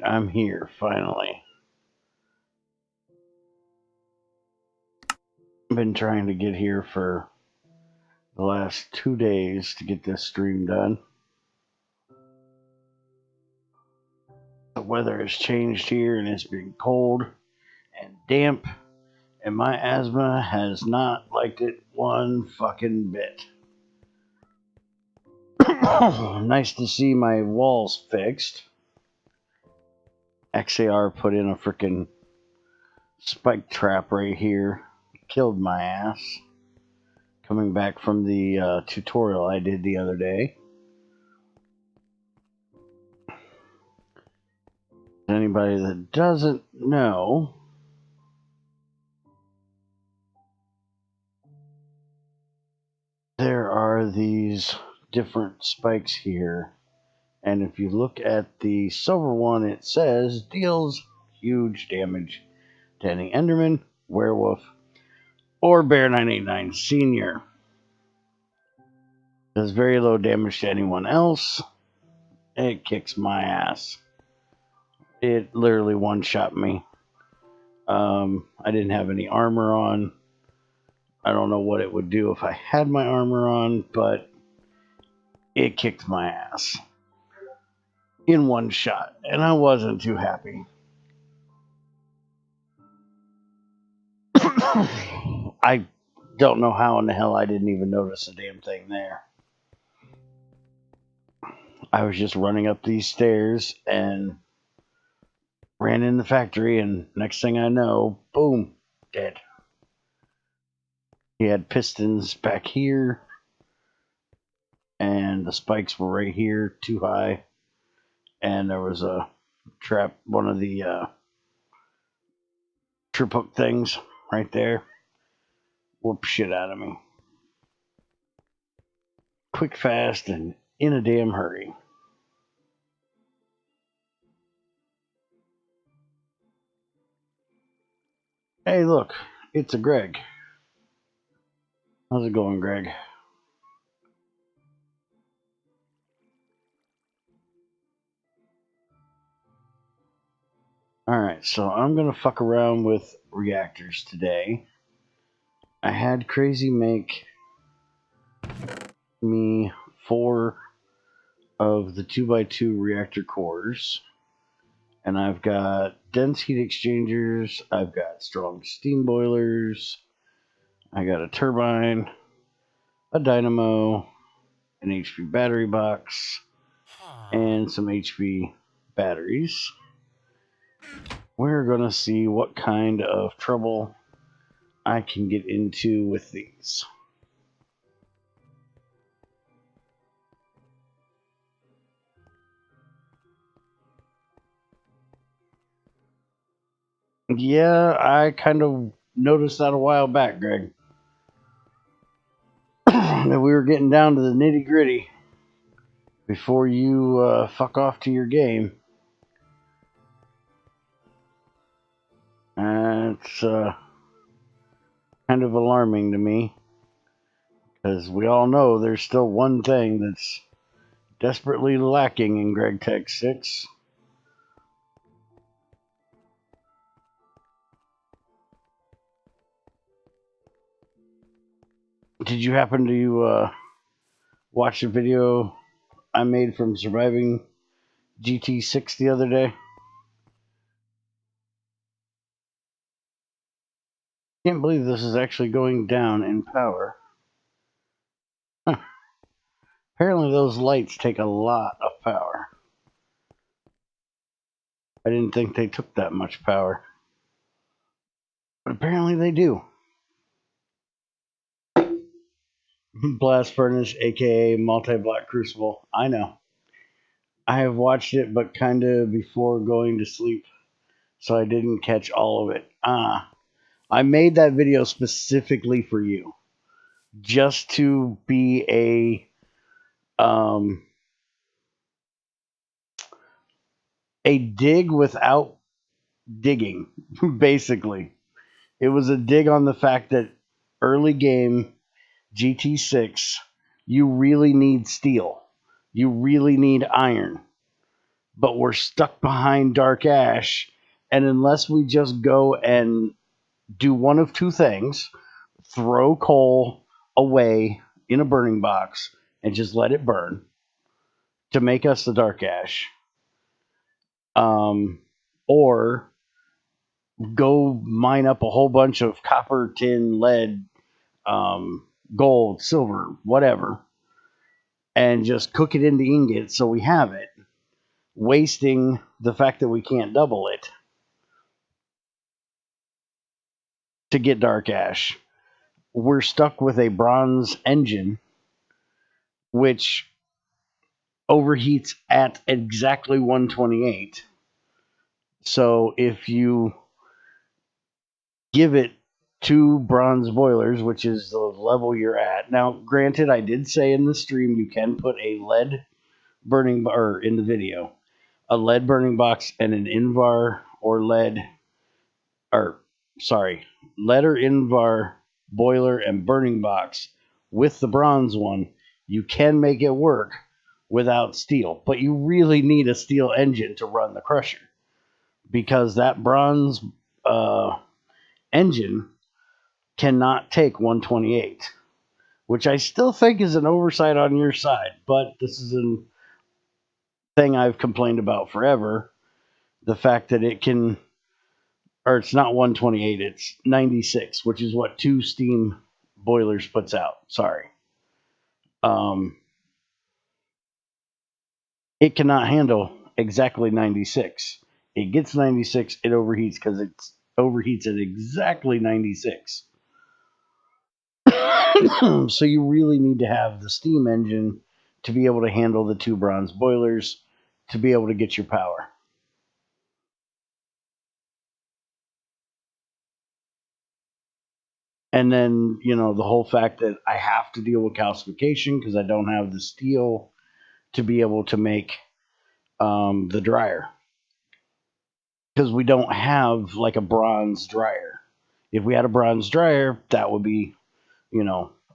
I'm here, finally. I've been trying to get here for the last 2 days to get this stream done. The weather has changed here and it's been cold and damp, and my asthma has not liked it one fucking bit. Nice to see my walls fixed. XAR put in a freaking spike trap right here. Killed my ass. Coming back from the tutorial I did the other day. Anybody that doesn't know, there are these different spikes here, and if you look at the silver one, it says deals huge damage to any Enderman, Werewolf, or Bear 989 Senior. Does very low damage to anyone else. It kicks my ass. It literally one-shot me. I didn't have any armor on. I don't know what it would do if I had my armor on, but it kicked my ass in one shot, and I wasn't too happy. I don't know how in the hell I didn't even notice a damn thing there. I was just running up these stairs and ran in the factory, and next thing I know, boom, dead. He had pistons back here, and the spikes were right here, too high, and there was a trap, one of the trip hook things right there. Whoop shit out of me. Quick, fast, and in a damn hurry. Hey, look, it's a Greg. How's it going, Greg? Alright, so I'm gonna fuck around with reactors today. I had Crazy make me 4 of the 2x2 reactor cores. And I've got dense heat exchangers, I've got strong steam boilers, I got a turbine, a dynamo, an HP battery box, and some HP batteries. We're gonna see what kind of trouble I can get into with these. Yeah, I kind of noticed that a while back, Greg. That we were getting down to the nitty gritty before you fuck off to your game. It's kind of alarming to me, because we all know there's still one thing that's desperately lacking in GregTech 6. Did you happen to watch the video I made from surviving GT6 the other day? Can't believe this is actually going down in power. Huh. Apparently those lights take a lot of power. I didn't think they took that much power, but apparently they do. Blast Furnace, aka Multi-Block Crucible. I know. I have watched it, but kind of before going to sleep, so I didn't catch all of it. I made that video specifically for you, just to be a dig without digging. Basically, it was a dig on the fact that early game GT6, you really need steel, you really need iron, but we're stuck behind dark ash. And unless we just go and do one of two things, throw coal away in a burning box and just let it burn to make us the dark ash, or go mine up a whole bunch of copper, tin, lead, gold, silver, whatever, and just cook it into ingots so we have it, wasting the fact that we can't double it to get dark ash. We're stuck with a bronze engine, which overheats at exactly 128. So if you give it two bronze boilers, which is the level you're at. Now, granted, I did say in the stream you can put a lead burning, or in the video, a lead burning box and an Invar or lead, or sorry, lead or Invar boiler and burning box with the bronze one. You can make it work without steel, but you really need a steel engine to run the crusher, because that bronze engine cannot take 128, which I still think is an oversight on your side, but this is a thing I've complained about forever. The fact that it can, or it's not 128, it's 96, which is what two steam boilers puts out. Sorry. Um, it cannot handle exactly 96. It gets 96, it overheats because it overheats at exactly 96. So you really need to have the steam engine to be able to handle the two bronze boilers to be able to get your power. And then, the whole fact that I have to deal with calcification because I don't have the steel to be able to make the dryer. Because we don't have like a bronze dryer. If we had a bronze dryer, that would be,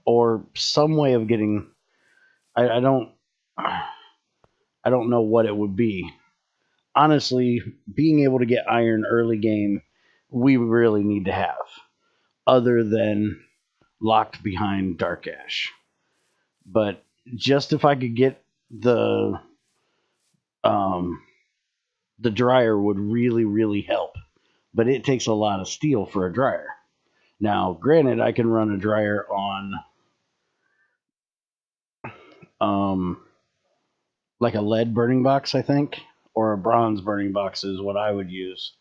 or some way of getting. I don't. I don't know what it would be. Honestly, being able to get iron early game, we really need to have, other than locked behind dark ash. But just if I could get um, the dryer would really, really help. But it takes a lot of steel for a dryer. Now, granted, I can run a dryer on um, like a lead burning box, I think, or a bronze burning box is what I would use.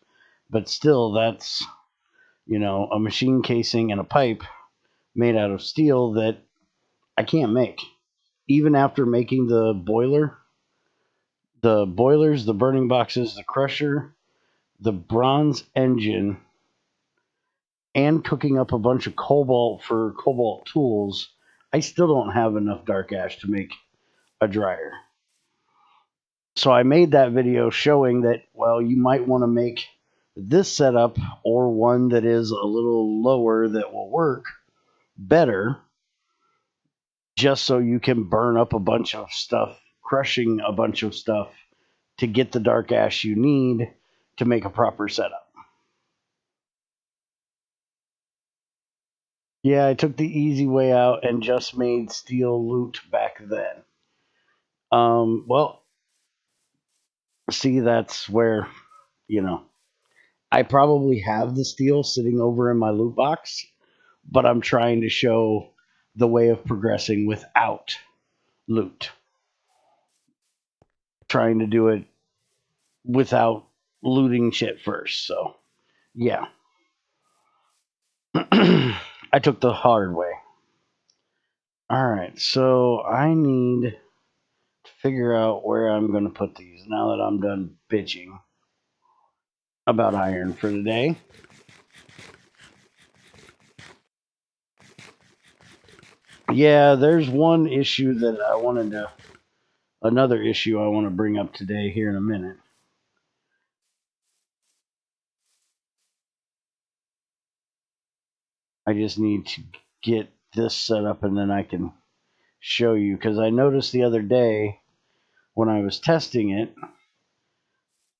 But still, that's, a machine casing and a pipe made out of steel that I can't make. Even after making the boilers, the burning boxes, the crusher, the bronze engine, and cooking up a bunch of cobalt for cobalt tools, I still don't have enough dark ash to make a dryer. So I made that video showing that, well, you might want to make this setup or one that is a little lower that will work better, just so you can burn up a bunch of stuff, crushing a bunch of stuff to get the dark ash you need to make a proper setup. Yeah, I took the easy way out and just made steel loot back then. Well, see, that's where, you know, I probably have the steel sitting over in my loot box, but I'm trying to show the way of progressing without loot. Trying to do it without looting shit first. So, yeah. I took the hard way. All right, so I need to figure out where I'm going to put these now that I'm done bitching about iron for today. Yeah, there's one issue that another issue I want to bring up today here in a minute. I just need to get this set up and then I can show you, because I noticed the other day when I was testing it,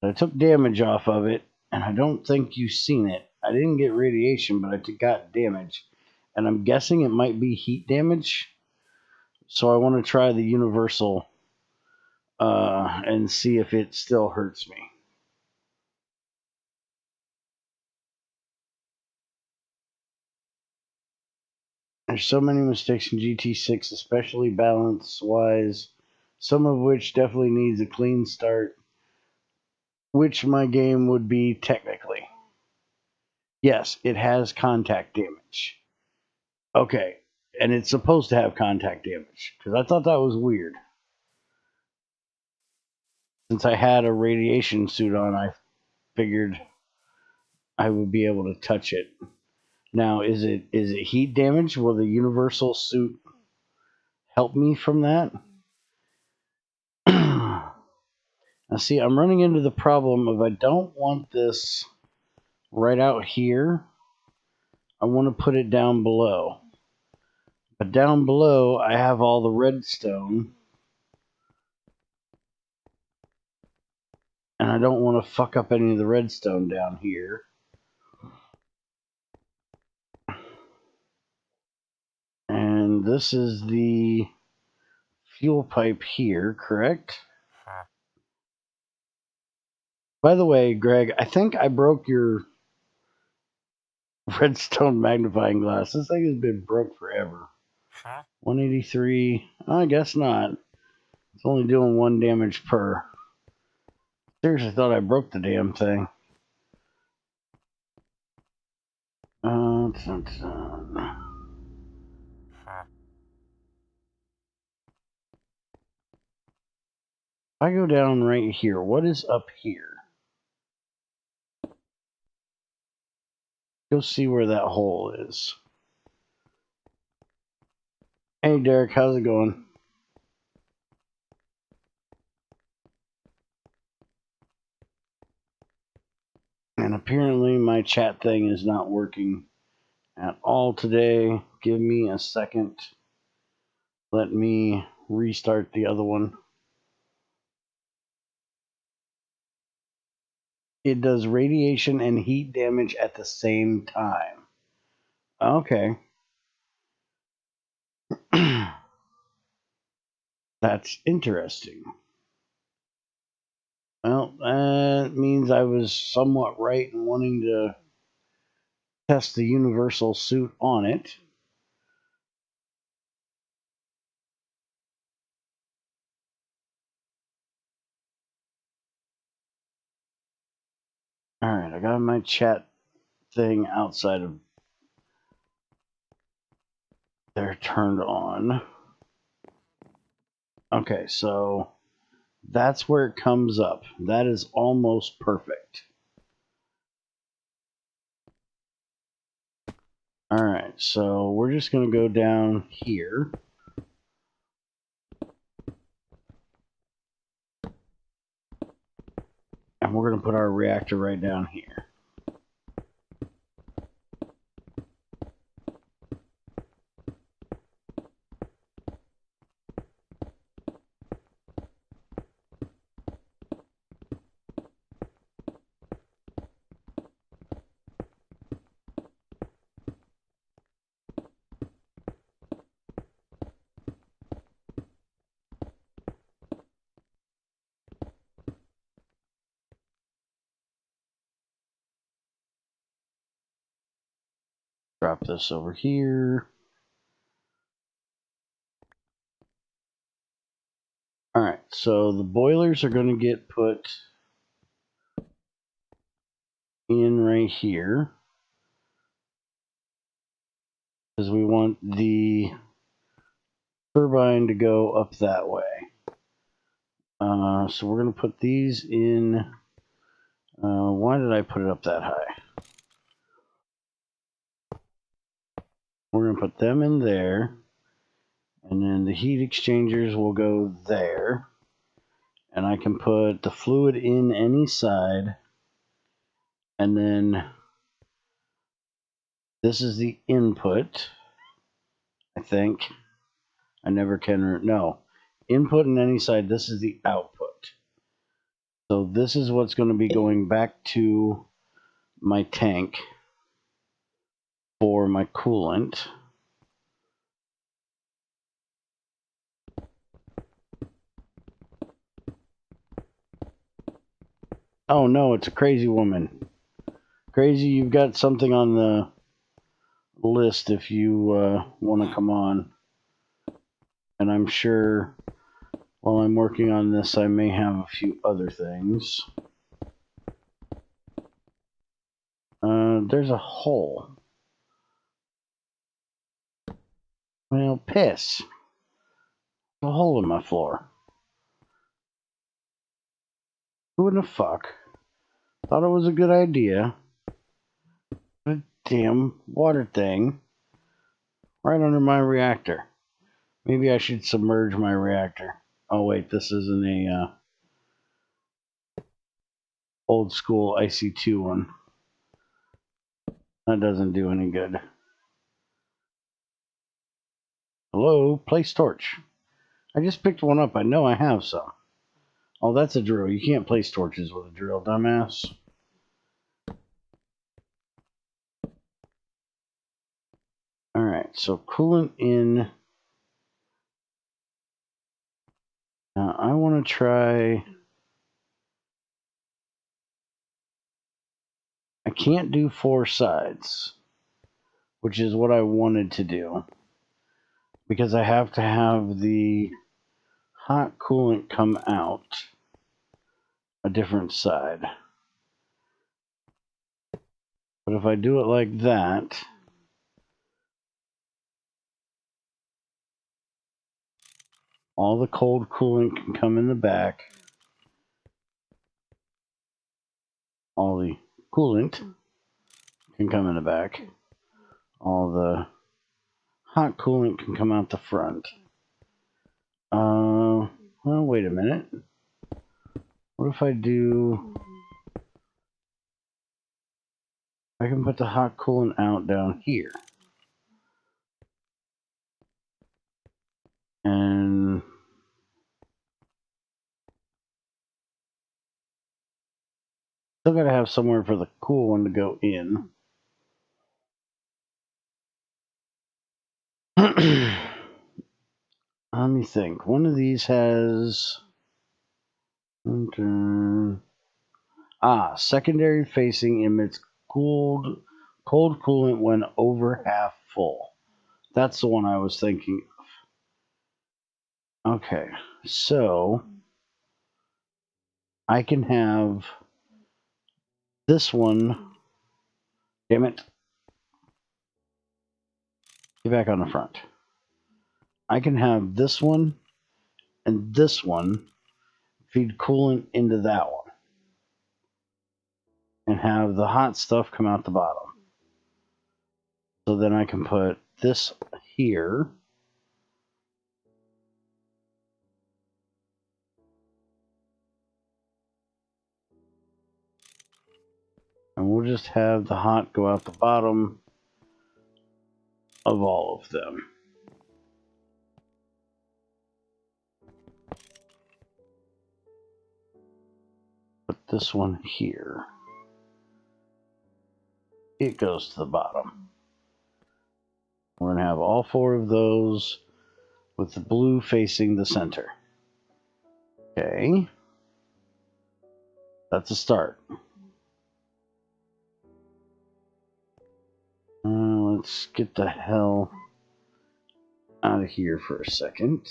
I took damage off of it, and I don't think you've seen it. I didn't get radiation, but I got damage. And I'm guessing it might be heat damage. So I want to try the universal and see if it still hurts me. There's so many mistakes in GT6, especially balance-wise, some of which definitely needs a clean start, which my game would be technically. Yes, it has contact damage. Okay, and it's supposed to have contact damage, because I thought that was weird. Since I had a radiation suit on, I figured I would be able to touch it. Now, is it heat damage? Will the universal suit help me from that? Now, see, I'm running into the problem of I don't want this right out here. I want to put it down below. But down below, I have all the redstone. And I don't want to fuck up any of the redstone down here. And this is the fuel pipe here, correct? By the way, Greg, I think I broke your redstone magnifying glass. This thing has been broke forever. 183. I guess not. It's only doing 1 damage per. Seriously thought I broke the damn thing. If I go down right here, what is up here? Go see where that hole is. Hey Derek, how's it going? And apparently my chat thing is not working at all today. Give me a second. Let me restart the other one. It does radiation and heat damage at the same time. Okay. That's interesting. Well, that means I was somewhat right in wanting to test the universal suit on it. Alright, I got my chat thing outside of there turned on. Okay, so that's where it comes up. That is almost perfect. Alright, so we're just going to go down here. And we're going to put our reactor right down here. Drop this over here. Alright, so the boilers are going to get put in right here. Because we want the turbine to go up that way. So we're going to put these in. Why did I put it up that high? We're going to put them in there. And then the heat exchangers will go there. And I can put the fluid in any side. And then this is the input, I think. I never can, no. Input in any side, this is the output. So this is what's going to be going back to my tank for my coolant. Oh no, it's a crazy woman. Crazy, you've got something on the list if you want to come on. And I'm sure while I'm working on this, I may have a few other things. There's a hole. Well, piss. A hole in my floor. Who in the fuck thought it was a good idea? A damn water thing right under my reactor. Maybe I should submerge my reactor. Oh wait, this isn't a old school IC2 one. That doesn't do any good. Hello, place torch. I just picked one up. I know I have some. Oh, that's a drill. You can't place torches with a drill, dumbass. Alright, so coolant in. Now I want to try. I can't do 4 sides, which is what I wanted to do, because I have to have the hot coolant come out a different side. But if I do it like that, all the cold coolant can come in the back. All the coolant can come in the back. All the hot coolant can come out the front. Well, wait a minute. What if I do... I can put the hot coolant out down here. And... still gotta have somewhere for the cool one to go in. Let me think. One of these has... secondary facing emits cold coolant when over half full. That's the one I was thinking of. Okay, so I can have this one. Damn it. Get back on the front. I can have this one and this one feed coolant into that one and have the hot stuff come out the bottom. So then I can put this here. And we'll just have the hot go out the bottom of all of them. Put this one here. It goes to the bottom. We're going to have all 4 of those with the blue facing the center. Okay. That's a start. Let's get the hell out of here for a second.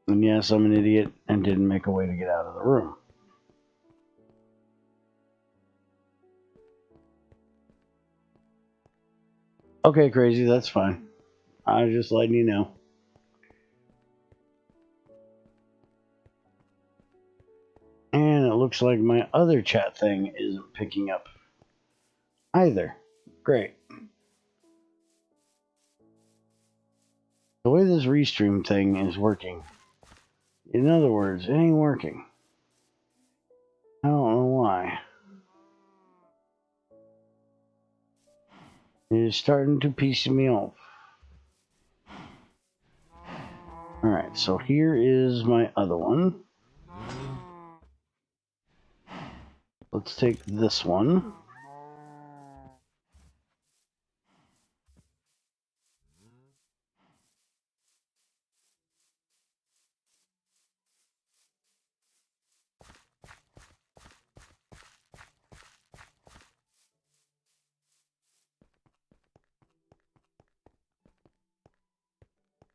And yes, I'm an idiot and didn't make a way to get out of the room. Okay, crazy, that's fine. I was just letting you know. And it looks like my other chat thing isn't picking up either. Great. The way this restream thing is working, in other words, it ain't working. I don't know why. It is starting to piss me off. Alright, so here is my other one. Let's take this one.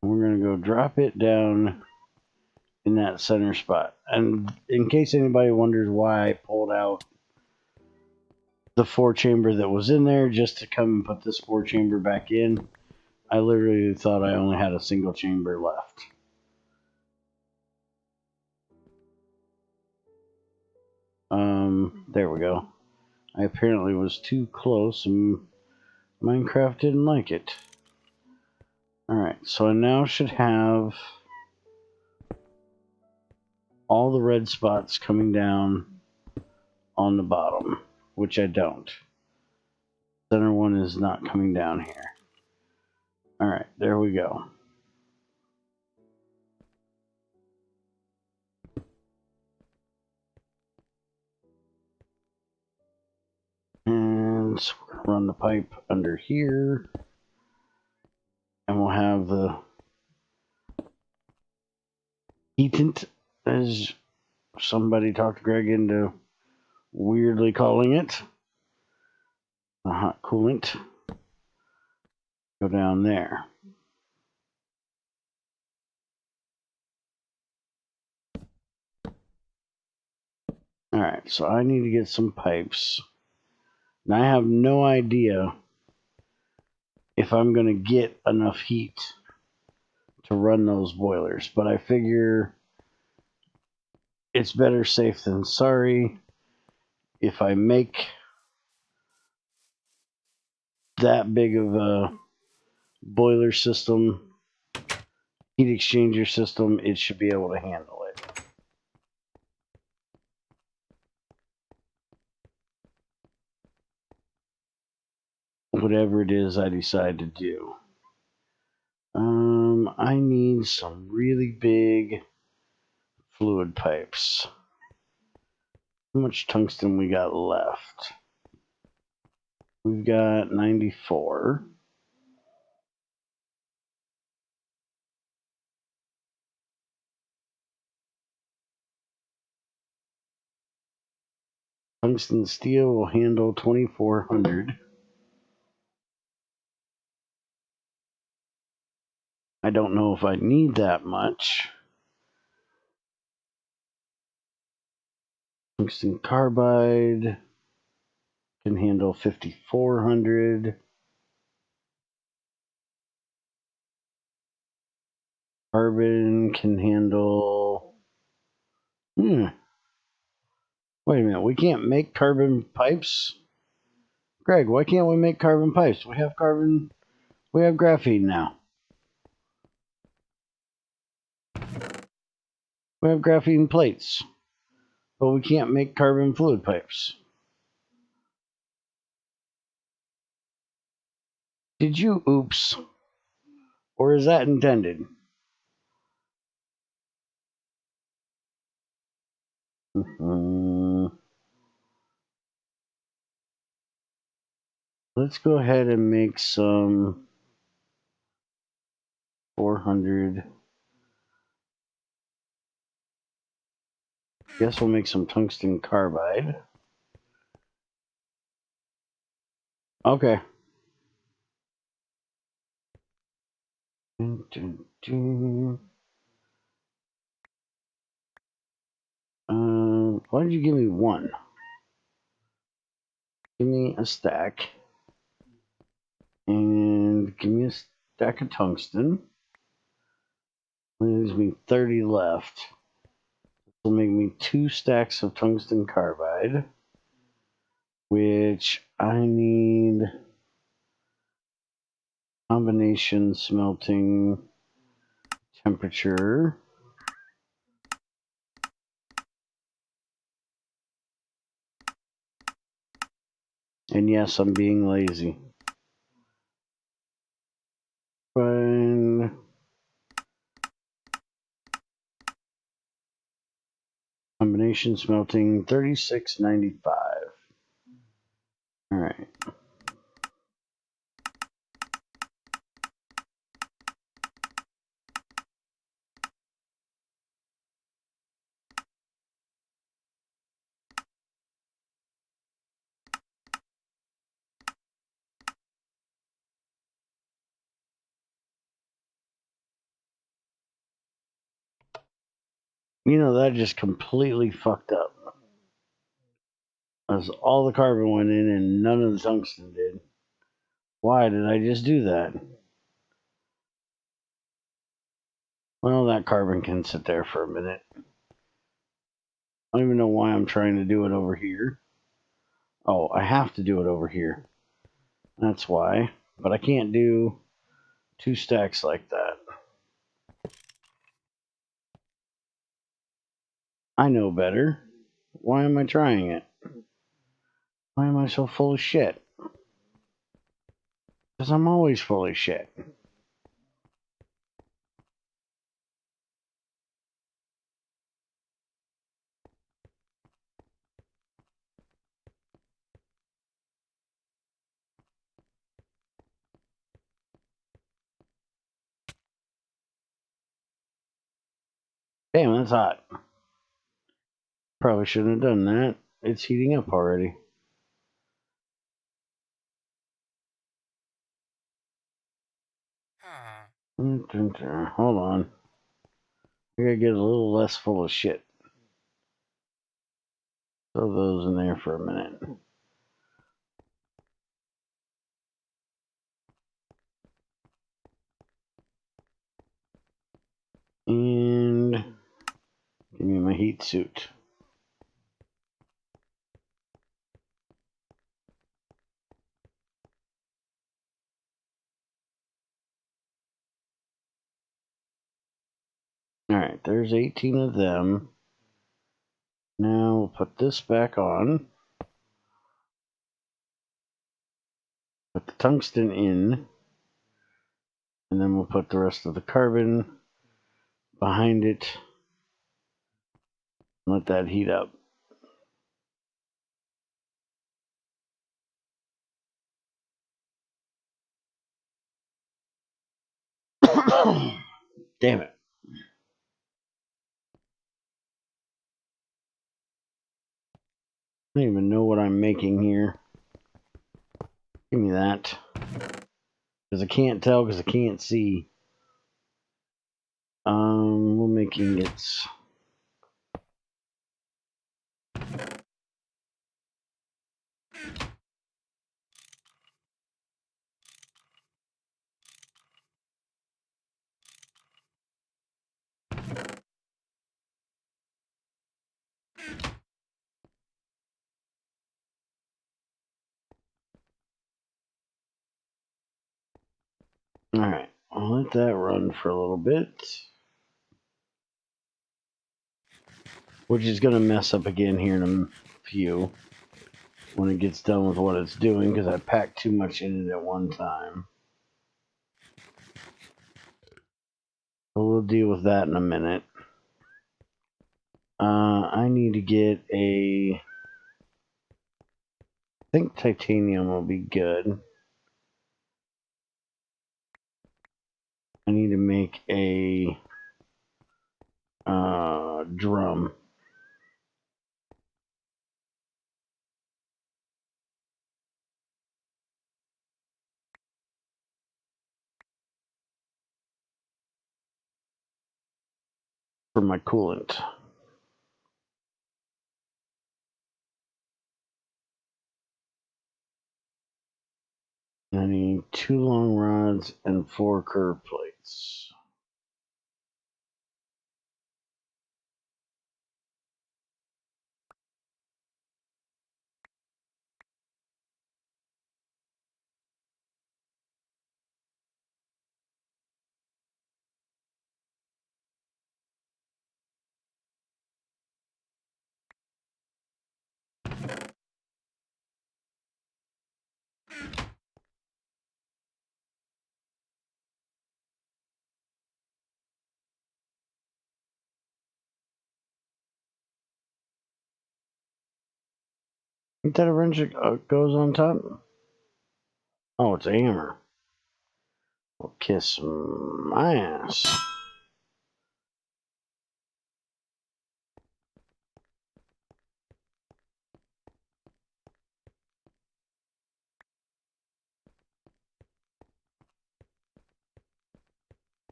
We're going to go drop it down in that center spot. And in case anybody wonders why I pulled out the 4-chamber that was in there just to come and put this 4-chamber back in, I literally thought I only had a single chamber left. There we go. I apparently was too close and Minecraft didn't like it. Alright, so I now should have all the red spots coming down on the bottom, which I don't. Center one is not coming down here. Alright, there we go. And so we're going to run the pipe under here. And we'll have the heatant, as somebody talked Greg into weirdly calling it. The hot coolant. Go down there. Alright, so I need to get some pipes. And I have no idea if I'm going to get enough heat to run those boilers, but I figure it's better safe than sorry. If I make that big of a boiler system, heat exchanger system, it should be able to handle it. Whatever it is I decide to do. I need some really big fluid pipes. How much tungsten we got left? We've got 94. Tungsten steel will handle 2,400. I don't know if I need that much. Tungsten carbide can handle 5,400. Carbon can handle... Wait a minute, we can't make carbon pipes? Greg, why can't we make carbon pipes? We have graphene now. We have graphene plates, but we can't make carbon fluid pipes. Did you oops? Or is that intended? Let's go ahead and make some 400. Guess we'll make some tungsten carbide. Okay. Why did you give me one? Give me a stack. And give me a stack of tungsten. Leaves me 30 left. This will make me 2 stacks of tungsten carbide, which I need combination smelting temperature. And yes, I'm being lazy. Fine. Automation smelting, 36.95. All right. You know, that just completely fucked up. As all the carbon went in and none of the tungsten did. Why did I just do that? Well, that carbon can sit there for a minute. I don't even know why I'm trying to do it over here. Oh, I have to do it over here. That's why. But I can't do 2 stacks like that. I know better. Why am I trying it? Why am I so full of shit? Because I'm always full of shit. Damn, that's hot. Probably shouldn't have done that. It's heating up already. Hold on. I gotta get a little less full of shit. Throw those in there for a minute. And give me my heat suit. Alright, there's 18 of them. Now we'll put this back on. Put the tungsten in. And then we'll put the rest of the carbon behind it. Let that heat up. Damn it. I don't even know what I'm making here. Give me that. Because I can't tell because I can't see. We're making it. Alright, I'll let that run for a little bit. Which is going to mess up again here in a few. When it gets done with what it's doing, because I packed too much in it at one time. So we'll deal with that in a minute. I need to get a... I think titanium will be good. I need to make a drum. For my coolant. I need 2 long rods and 4 curved plates. Think that a wrench goes on top? Oh, it's a hammer. Well, kiss my ass.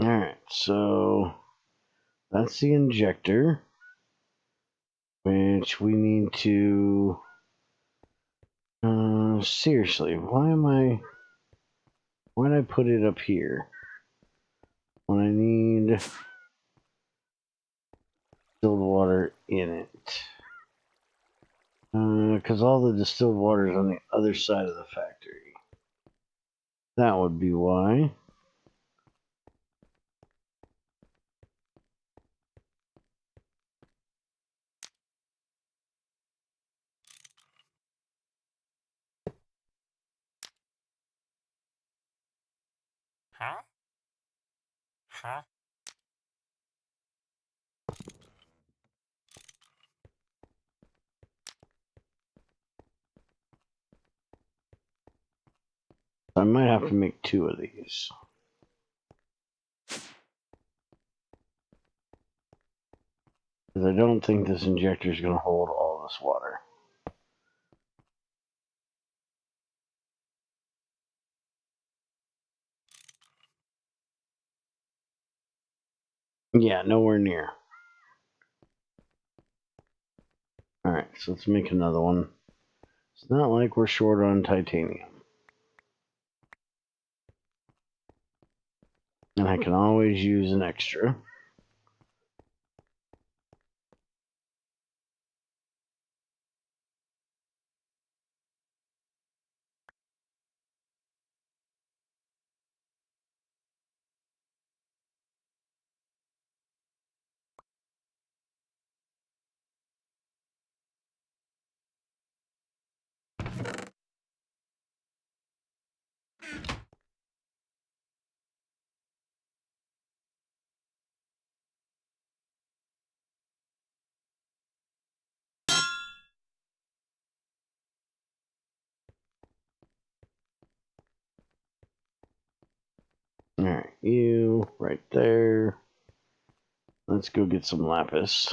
Alright, so that's the injector, which we need to... seriously, why'd I put it up here? When I need distilled water in it. Because all the distilled water is on the other side of the factory. That would be why. Huh? Huh? I might have to make 2 of these. Because I don't think this injector is going to hold all this water. Yeah, nowhere near. Alright, so let's make another one. It's not like we're short on titanium. And I can always use an extra. Alright, you right there. Let's go get some lapis.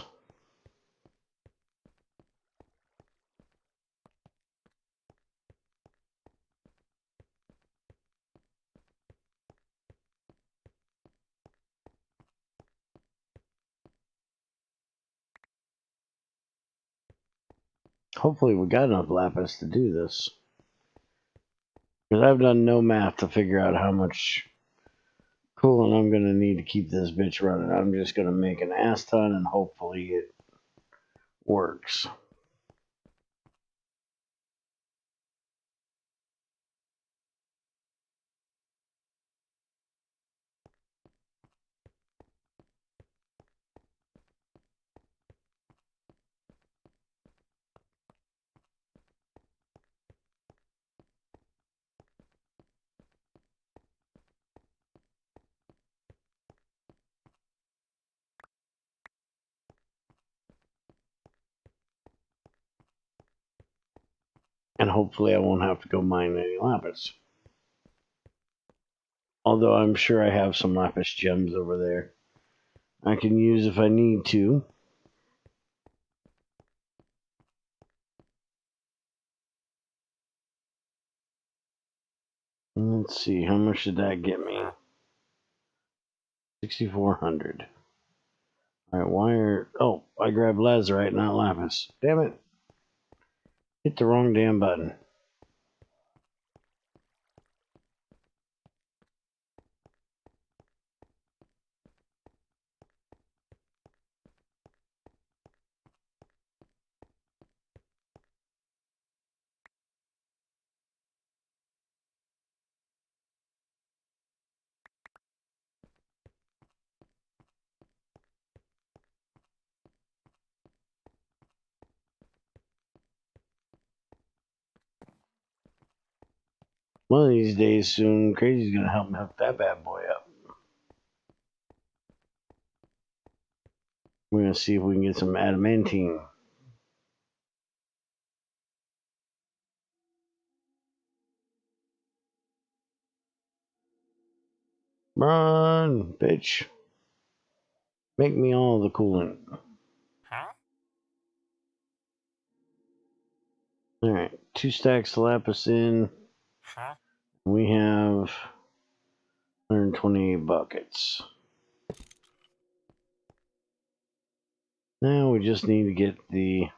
Hopefully we got enough lapis to do this. Because I've done no math to figure out how much coolant I'm going to need to keep this bitch running. I'm just going to make an ass ton and hopefully it works. And hopefully I won't have to go mine any lapis. Although I'm sure I have some lapis gems over there I can use if I need to. Let's see, how much did that get me? 6,400. Alright, wire. Oh, I grabbed lazurite, not lapis. Damn it. Hit the wrong damn button. One of these days soon, Crazy's gonna help me hook that bad boy up. We're gonna see if we can get some adamantine. Run, bitch. Make me all the coolant. Huh? Alright, 2 stacks of lapis in. Huh? We have 128 buckets. Now we just need to get the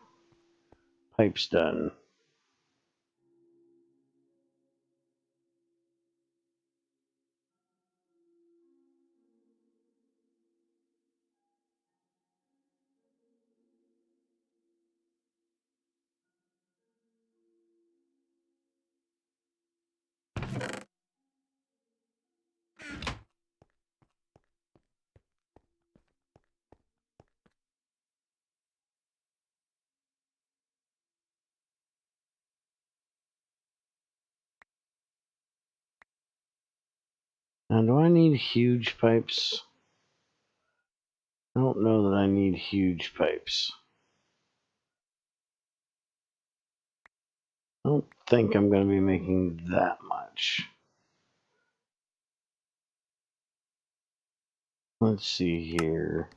pipes done. Now, do I need huge pipes? I don't know that I need huge pipes. I don't think I'm going to be making that much. Let's see here.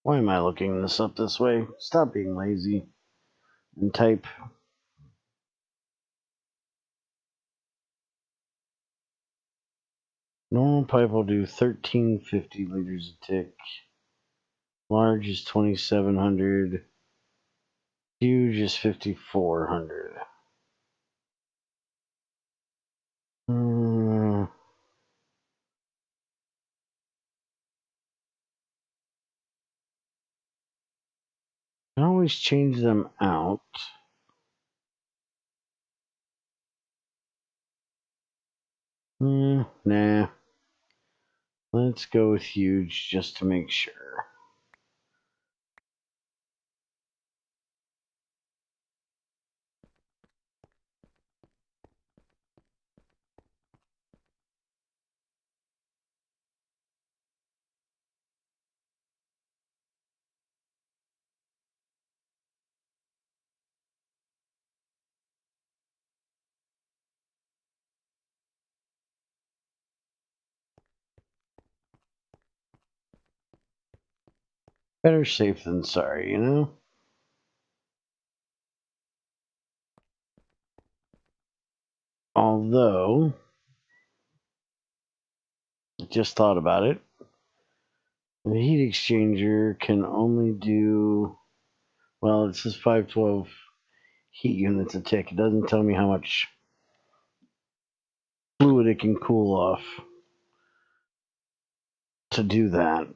Why am I looking this up this way? Stop being lazy and type. Normal pipe will do 1350 liters a tick. Large is 2700. Huge is 5400. I always change them out. Nah. Let's go with huge just to make sure. Better safe than sorry, you know? Although, I just thought about it. The heat exchanger can only do, well, it says 512 heat units a tick. It doesn't tell me how much fluid it can cool off to do that.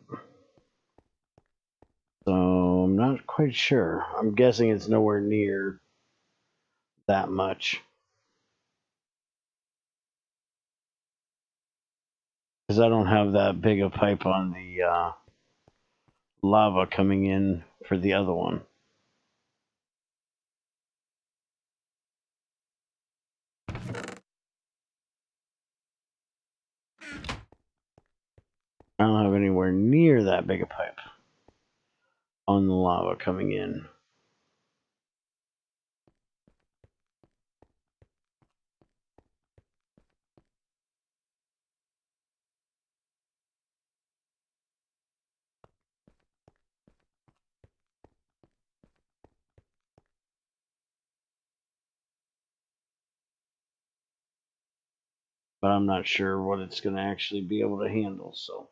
So I'm not quite sure. I'm guessing it's nowhere near that much. Because I don't have that big a pipe on the lava coming in for the other one. I don't have anywhere near that big a pipe on the lava coming in. But I'm not sure what it's going to actually be able to handle, so.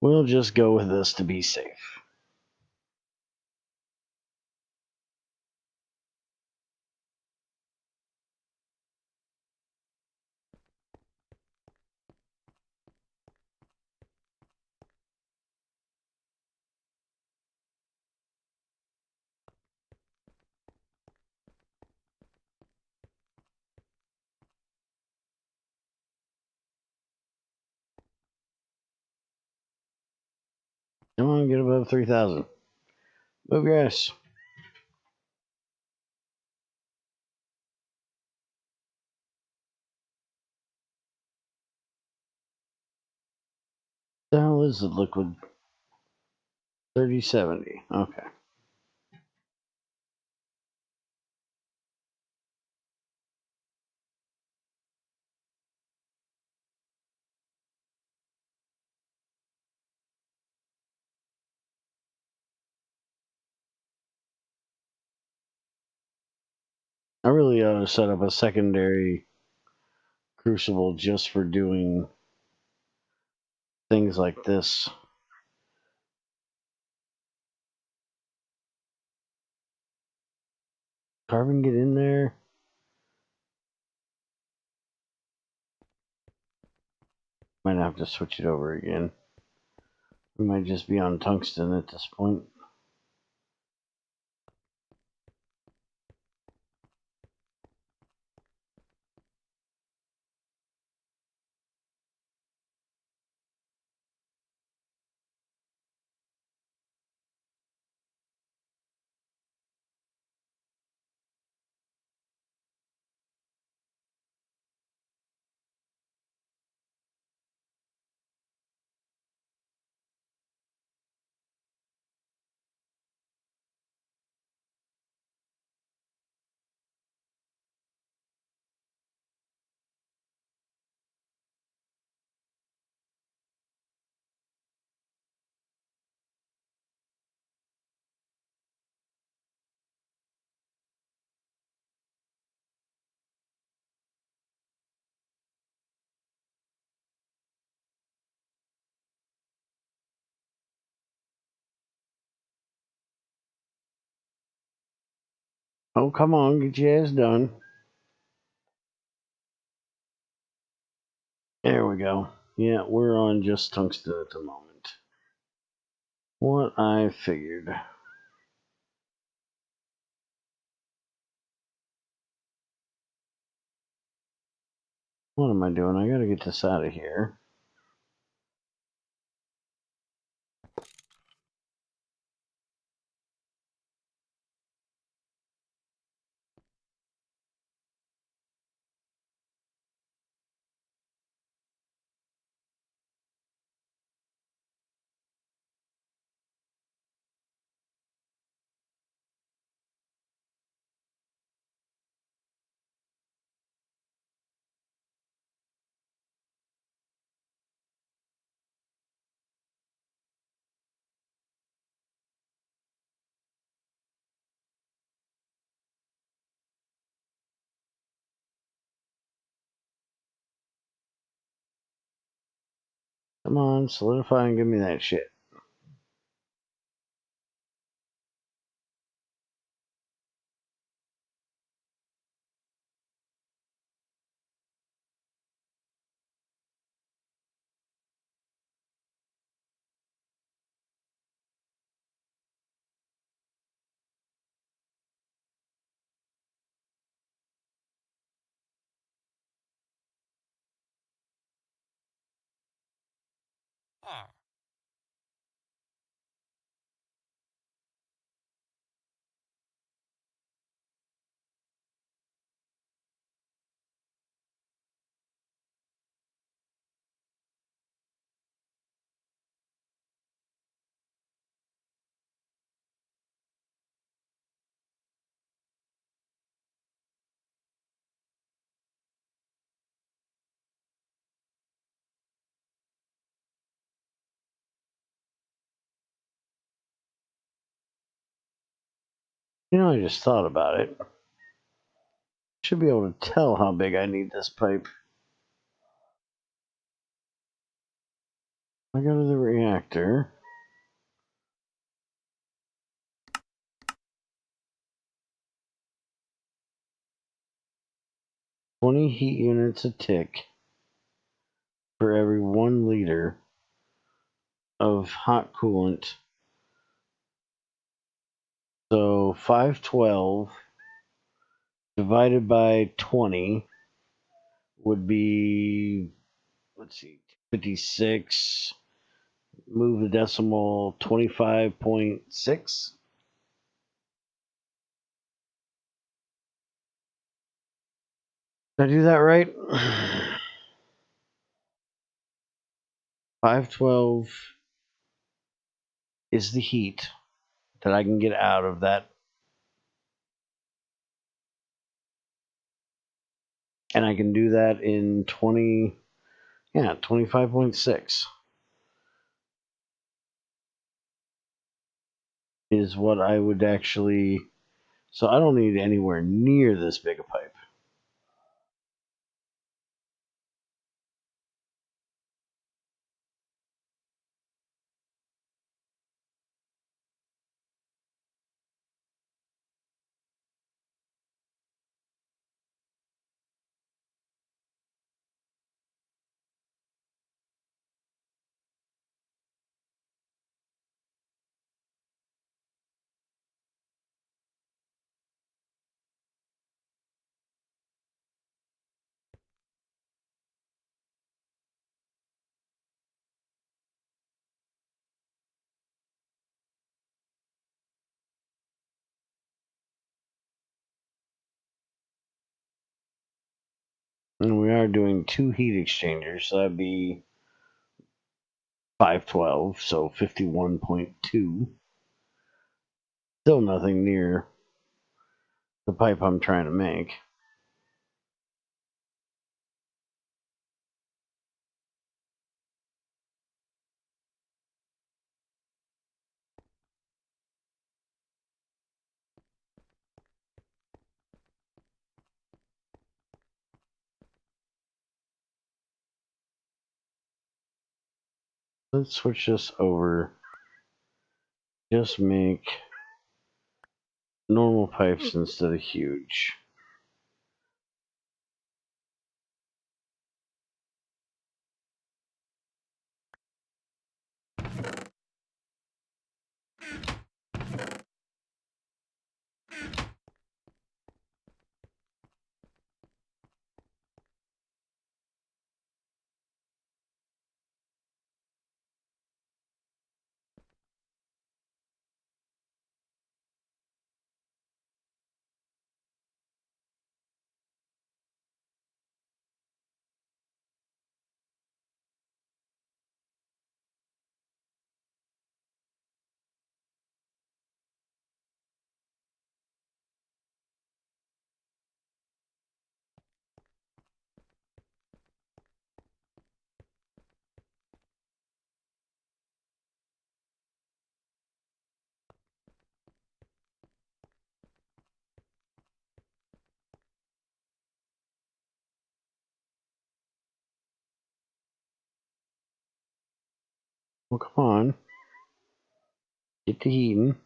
We'll just go with this to be safe. Come on, get above 3,000. Move your ass. The hell is the liquid? 3070. Okay. I really ought to set up a secondary crucible just for doing things like this. Carbon get in there? Might have to switch it over again. We might just be on tungsten at this point. Oh, come on, get your ass done. There we go. Yeah, we're on just tungsten at the moment. What I figured. What am I doing? I gotta get this out of here. Come on, solidify and give me that shit. Huh. You know, I just thought about it. Should be able to tell how big I need this pipe. I go to the reactor. 20 heat units a tick for every 1 liter of hot coolant. So 512 divided by 20 would be, let's see, 56. Move the decimal, 25.6. Did I do that right? 512 is the heat that I can get out of that. And I can do that in 25.6 is what I would actually, so I don't need anywhere near this big a pipe. And we are doing 2 heat exchangers, so that'd be 512, so 51.2. Still nothing near the pipe I'm trying to make. Let's switch this over. Just make normal pipes instead of huge. Well, come on. Get to heating.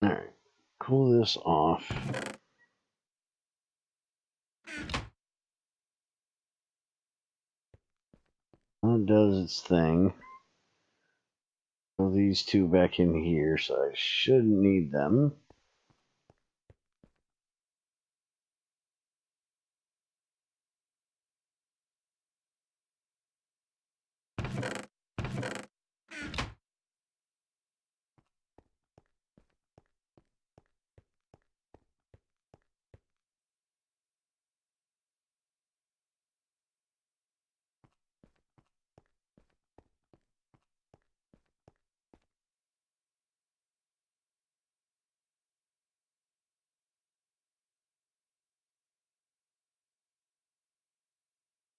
Alright. Cool this off. That does its thing. Throw these two back in here, so I shouldn't need them.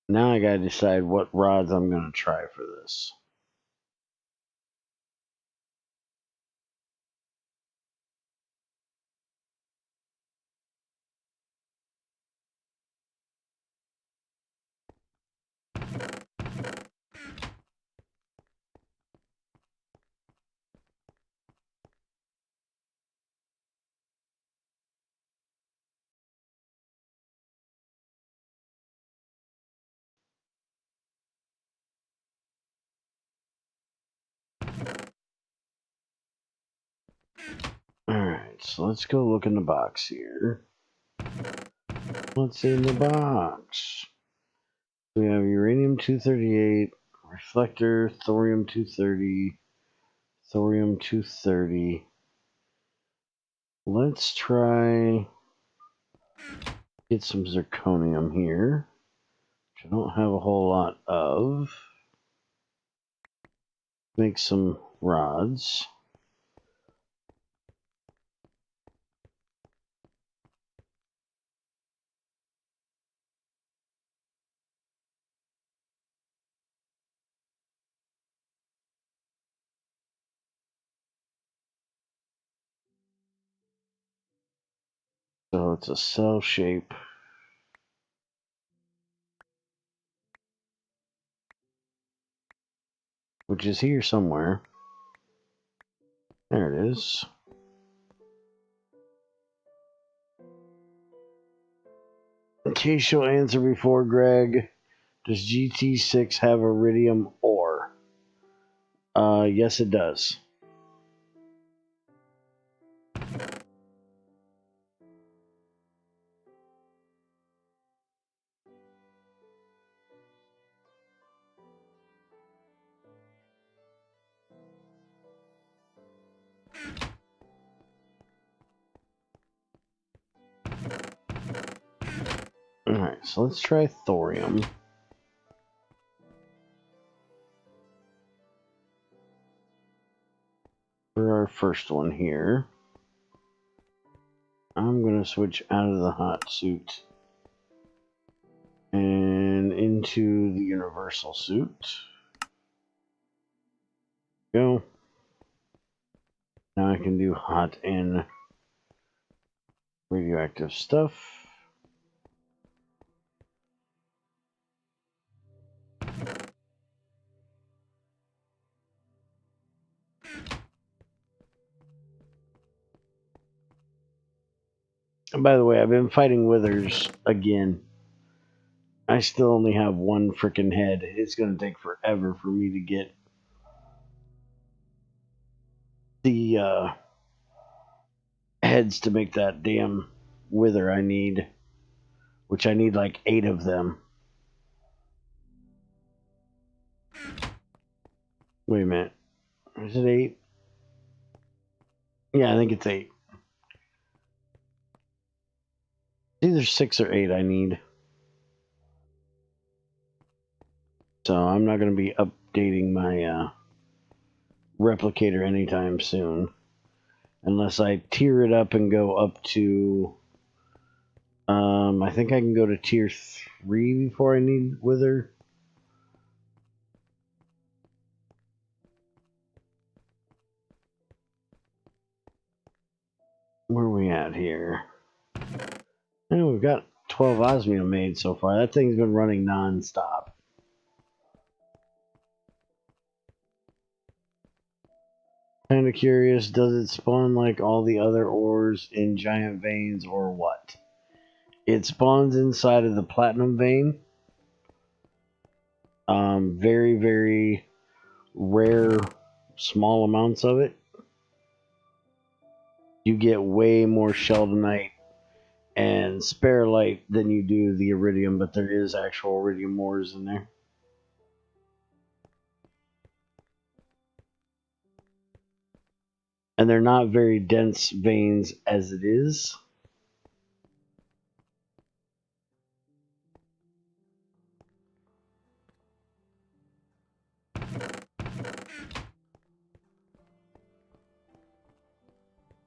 Now I gotta decide what rods I'm gonna try for this. Alright, so let's go look in the box here. What's in the box? We have uranium-238, reflector, thorium-230, thorium-230. Let's try get some zirconium here, which I don't have a whole lot of. Make some rods. So it's a cell shape, which is here somewhere. There it is. In case you'll answer before Greg, does GT6 have iridium ore? Yes, it does. Alright, so let's try thorium. For our first one here, I'm going to switch out of the hot suit and into the universal suit. Go. Now I can do hot and radioactive stuff. And by the way, I've been fighting withers again. I still only have one freaking head. It's going to take forever for me to get the heads to make that damn wither I need, which I need like 8 of them. Wait a minute. Is it 8? Yeah, I think it's 8. Either 6 or 8 I need. So I'm not going to be updating my replicator anytime soon. Unless I tier it up and go up to... I think I can go to tier 3 before I need wither. Where are we at here? Oh, we've got 12 osmium made so far. That thing's been running non-stop. Kind of curious, does it spawn like all the other ores in giant veins or what? It spawns inside of the platinum vein. Very, very rare, small amounts of it. You get way more sheldonite and sparolite than you do the iridium, but there is actual iridium ores in there. And they're not very dense veins as it is.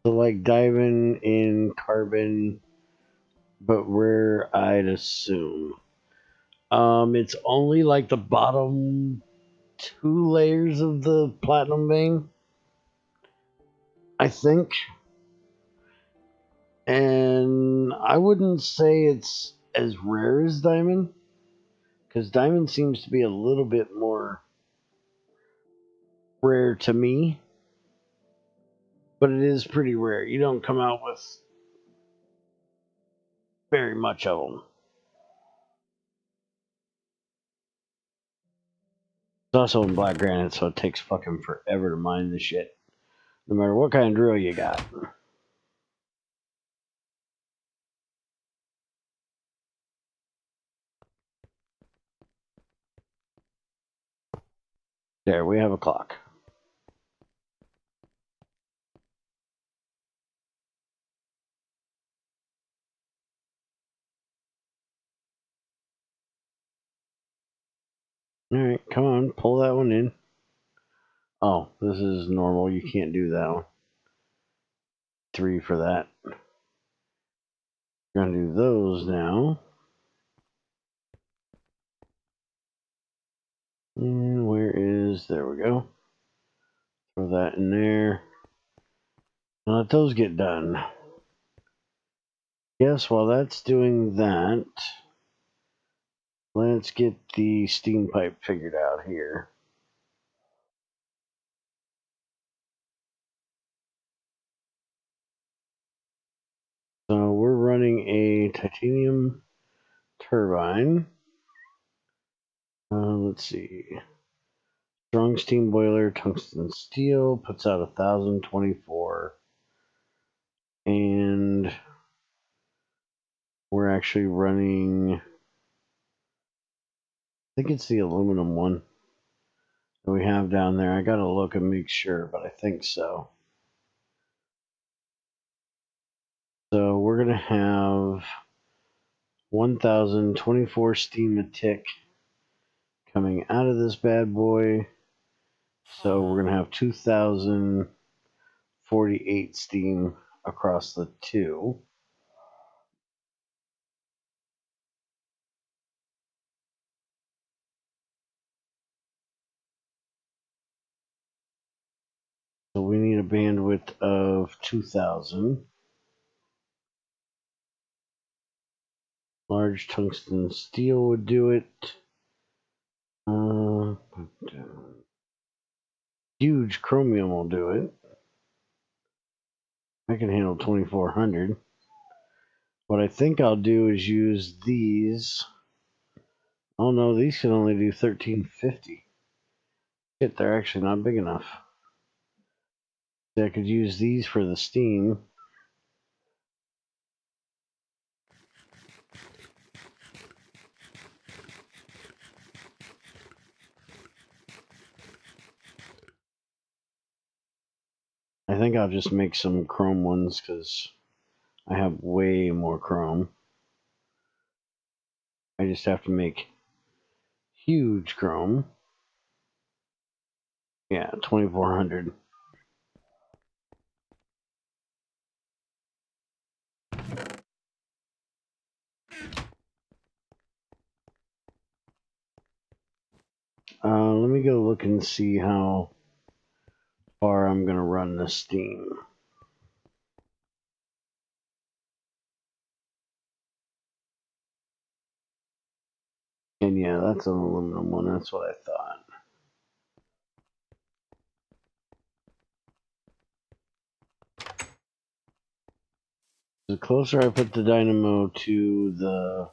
So like diving in carbon, but rare, I'd assume. It's only like the bottom 2 layers of the platinum vein, I think. And I wouldn't say it's as rare as diamond, because diamond seems to be a little bit more rare to me. But it is pretty rare. You don't come out with very much of them. It's also in black granite, so it takes fucking forever to mine the shit. No matter what kind of drill you got. There, we have a clock. Alright, come on, pull that one in. Oh, this is normal. You can't do that one. 3 for that. We're gonna do those now. And where is... There we go. Throw that in there. And let those get done. Yes, while that's doing that, let's get the steam pipe figured out here. So we're running a titanium turbine. Let's see. Strong steam boiler, tungsten steel, puts out 1,024. And we're actually running, I think it's the aluminum one that we have down there. I gotta look and make sure, but I think so. So we're gonna have 1,024 steam a tick coming out of this bad boy. So we're gonna have 2,048 steam across the two. So we need a bandwidth of 2,000. Large tungsten steel would do it. Huge chromium will do it. I can handle 2,400. What I think I'll do is use these. Oh no, these can only do 1,350. Shit, they're actually not big enough. I could use these for the steam. I think I'll just make some chrome ones because I have way more chrome. I just have to make huge chrome. Yeah, 2,400. Let me go look and see how far I'm going to run the steam. And yeah, that's an aluminum one. That's what I thought. The closer I put the dynamo to the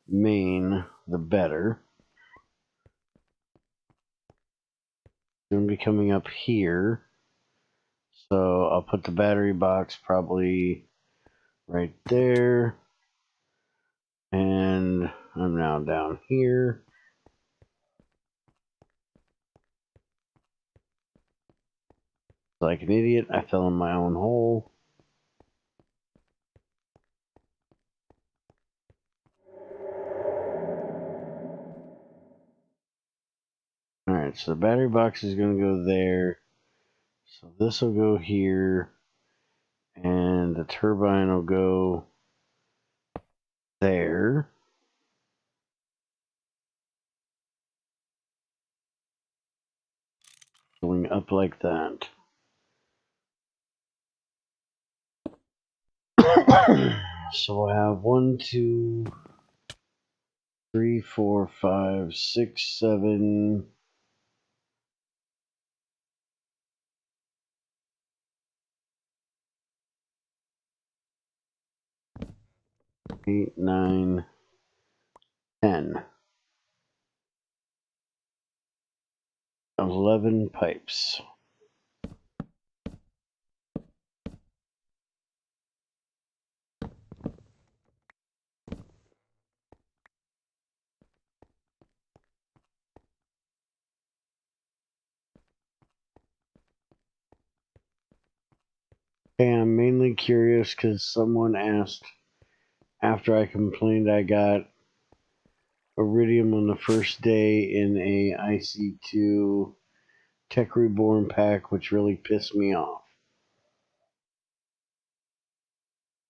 main, the better. It's going to be coming up here. So I'll put the battery box probably right there. And I'm now down here. Like an idiot, I fell in my own hole. Alright, so the battery box is going to go there. So this will go here. And the turbine will go there. Going up like that. So I have 1, 2, 3, 4, 5, 6, 7, 8, 9, 10. 11 pipes. Okay, I'm mainly curious because someone asked after I complained I got iridium on the first day in a IC2 Tech Reborn pack, which really pissed me off.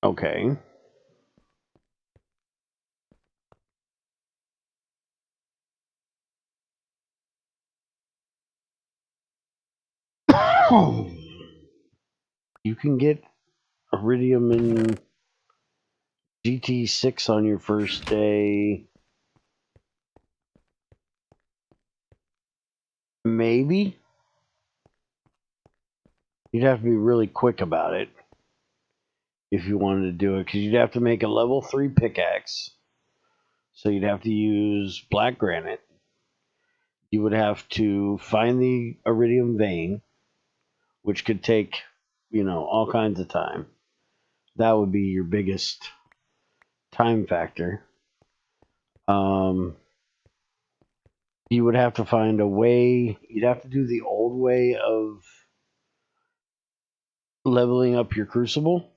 Okay. You can get iridium in GT6 on your first day. Maybe. You'd have to be really quick about it if you wanted to do it, because you'd have to make a level 3 pickaxe. So you'd have to use black granite. You would have to find the iridium vein, which could take, all kinds of time. That would be your biggest time factor. You would have to find a way, you'd have to do the old way of leveling up your crucible,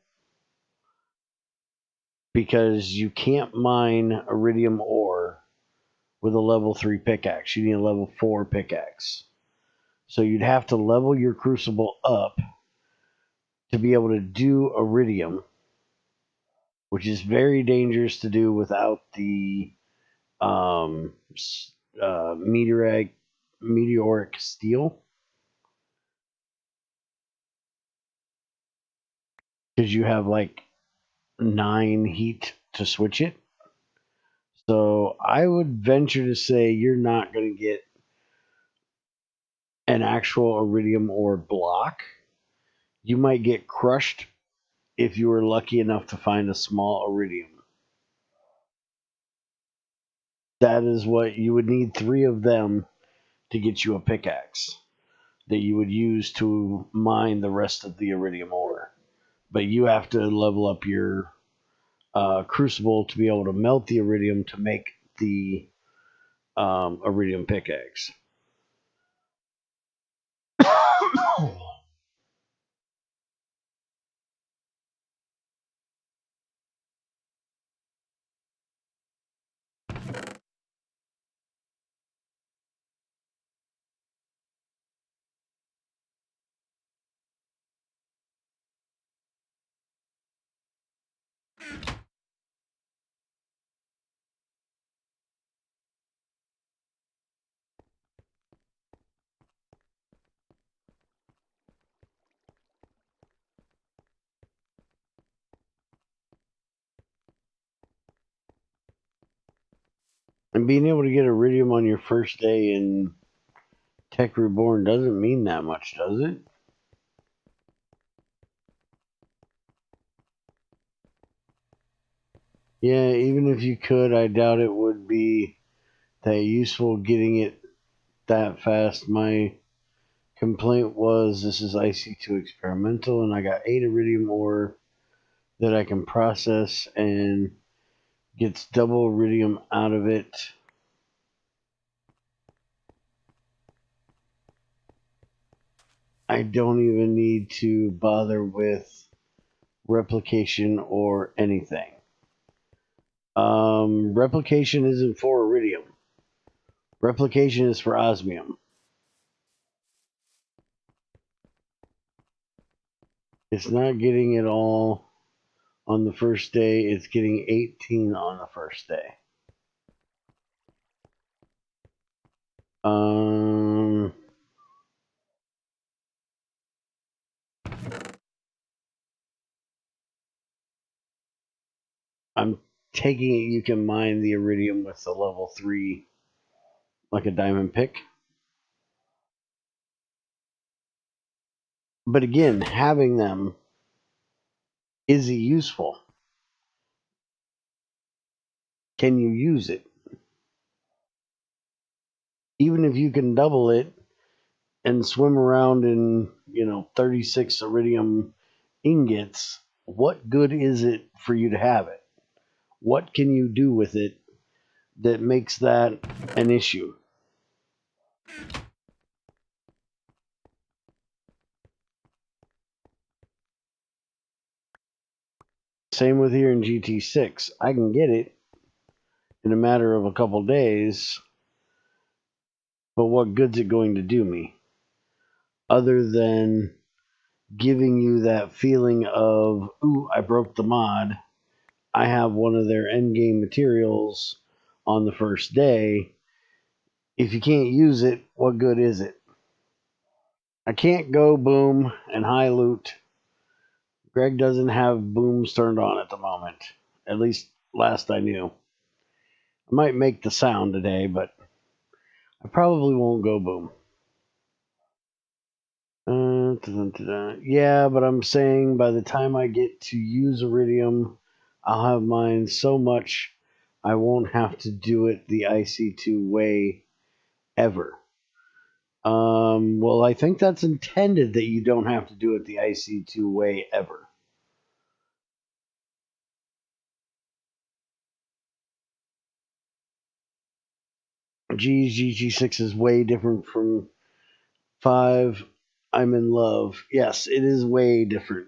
because you can't mine iridium ore with a level 3 pickaxe. You need a level 4 pickaxe. So you'd have to level your crucible up to be able to do iridium, which is very dangerous to do without the um, meteoric steel, because you have like 9 heat to switch it. So I would venture to say you're not going to get an actual iridium ore block. You might get crushed if you were lucky enough to find a small iridium. That is what you would need, 3 of them to get you a pickaxe that you would use to mine the rest of the iridium ore. But you have to level up your crucible to be able to melt the iridium to make the iridium pickaxe. And being able to get iridium on your first day in Tech Reborn doesn't mean that much, does it? Yeah, even if you could, I doubt it would be that useful getting it that fast. My complaint was this is IC2 experimental, and I got 8 iridium ore that I can process and gets double iridium out of it. I don't even need to bother with replication or anything. Replication isn't for iridium. Replication is for osmium. It's not getting it all on the first day. It's getting 18 on the first day. I'm taking it you can mine the iridium with the level 3, like a diamond pick. But again, having them is it useful? Can you use it? Even if you can double it and swim around in, 36 iridium ingots, what good is it for you to have it? What can you do with it that makes that an issue? Same with here in GT6. I can get it in a matter of a couple days, but what good's it going to do me? Other than giving you that feeling of, ooh, I broke the mod. I have one of their endgame materials on the first day. If you can't use it, what good is it? I can't go boom and high loot. Greg doesn't have booms turned on at the moment. At least last I knew. I might make the sound today, but I probably won't go boom. Yeah, but I'm saying by the time I get to use Iridium, I'll have mine so much I won't have to do it the IC2 way ever. Well, I think that's intended that you don't have to do it the IC2 way ever. GT6 is way different from 5. I'm in love. Yes, it is way different.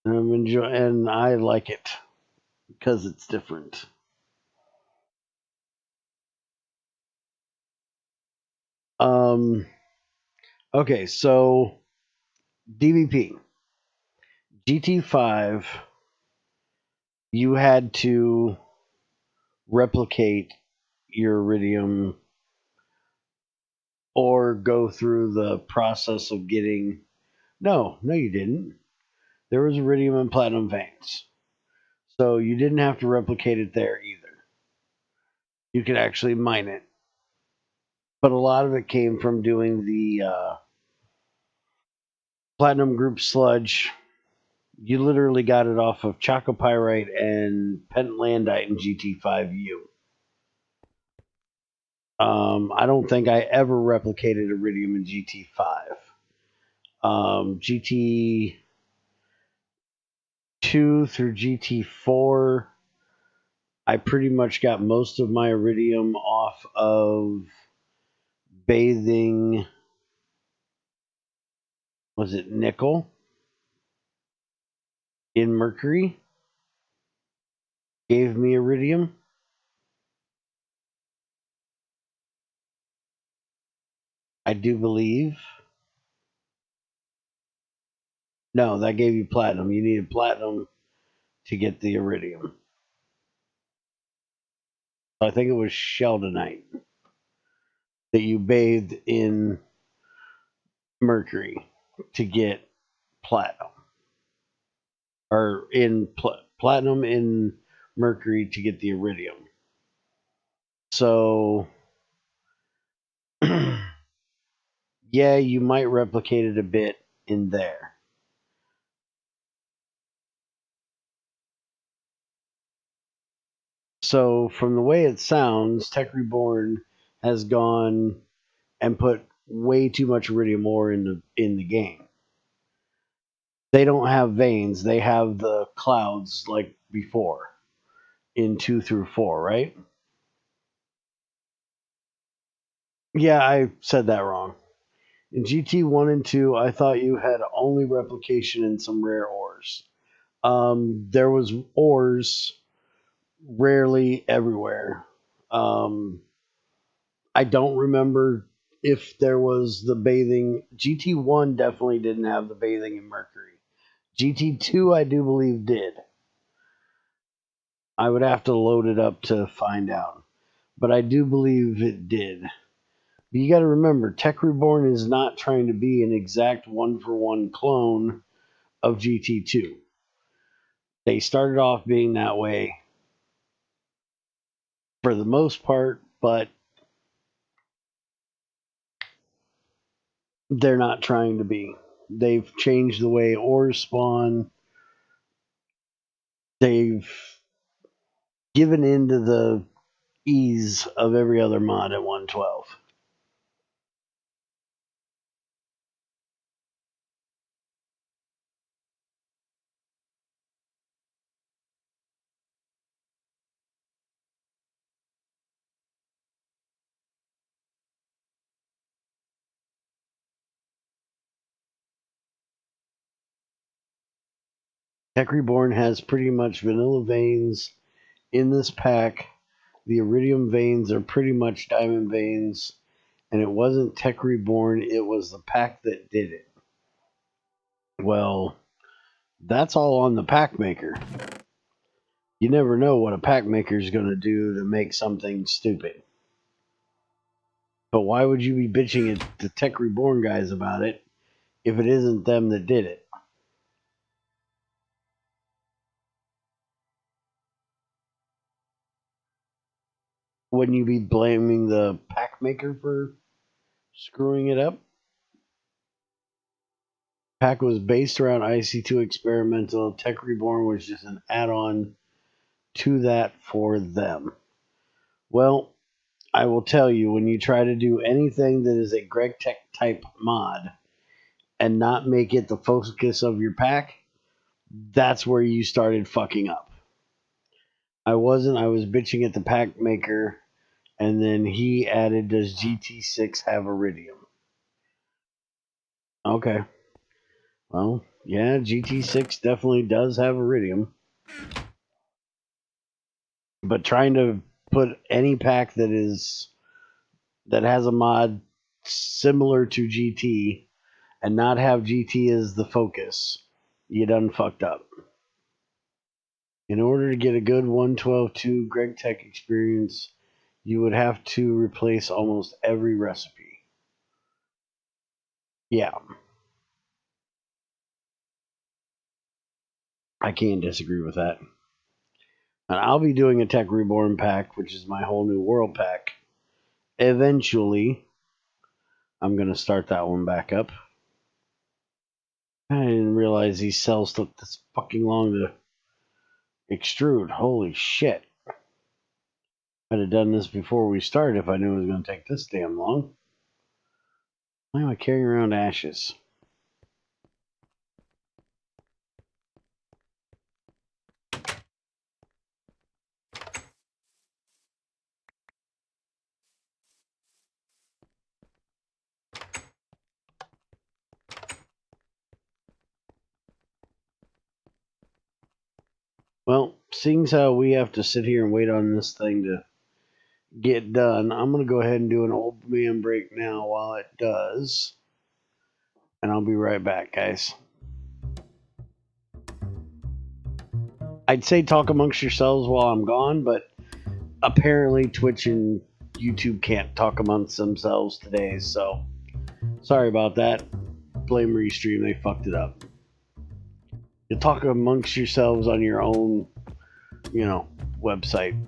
And I like it because it's different. Okay, so DVP. GT5, you had to replicate your Iridium or go through the process of getting. No, you didn't. There was Iridium and Platinum veins. So you didn't have to replicate it there either. You could actually mine it. But a lot of it came from doing the Platinum Group Sludge. You literally got it off of Chocopyrite and Pentlandite in GT5U. I don't think I ever replicated Iridium in GT5. GT2 through GT4, I pretty much got most of my Iridium off of bathing. Was it nickel in mercury? Gave me Iridium. I do believe. No, that gave you platinum. You needed platinum to get the Iridium. I think it was Sheldonite that you bathed in mercury to get platinum, or in platinum in mercury to get the Iridium. So, yeah, you might replicate it a bit in there. So, from the way it sounds, Tech Reborn has gone and put way too much Iridium ore in the game. They don't have veins; they have the clouds like before in 2 through 4, right? Yeah, I said that wrong. In GT 1 and 2, I thought you had only replication in some rare ores. There was ores rarely everywhere. I don't remember if there was the bathing. GT1 definitely didn't have the bathing in mercury. GT2, I do believe, did. I would have to load it up to find out. But I do believe it did. But you got to remember, Tech Reborn is not trying to be an exact one-for-one clone of GT2. They started off being that way for the most part, but they're not trying to be. They've changed the way ores spawn. They've given into the ease of every other mod at 112. Tech Reborn has pretty much vanilla veins in this pack The iridium veins are pretty much diamond veins, and it wasn't Tech Reborn, it was the pack that did it. Well, that's all on the pack maker. You never know what a pack maker is going to do to make something stupid. But why would you be bitching at the Tech Reborn guys about it if it isn't them that did it? Wouldn't you be blaming the pack maker for screwing it up? Pack was based around IC2 Experimental. Tech Reborn was just an add-on to that for them. Well, I will tell you, when you try to do anything that is a GregTech type mod and not make it the focus of your pack, that's where you started fucking up. I wasn't. I was bitching at the pack maker, and then he added, does GT6 have iridium? Okay. Well, yeah, GT6 definitely does have iridium. But trying to put any pack that has a mod similar to GT and not have GT as the focus, you done fucked up. In order to get a good 112.2 GregTech experience, you would have to replace almost every recipe. Yeah. I can't disagree with that. And I'll be doing a Tech Reborn pack, which is my whole new world pack. Eventually, I'm going to start that one back up. I didn't realize these cells took this fucking long to extrude. Holy shit. I'd have done this before we started if I knew it was going to take this damn long. Why am I carrying around ashes? Well, seeing as how we have to sit here and wait on this thing to get done, I'm going to go ahead and do an old man break now while it does. And I'll be right back, guys. I'd say talk amongst yourselves while I'm gone, but apparently Twitch and YouTube can't talk amongst themselves today, so sorry about that. Blame Restream, they fucked it up. You talk amongst yourselves on your own, website.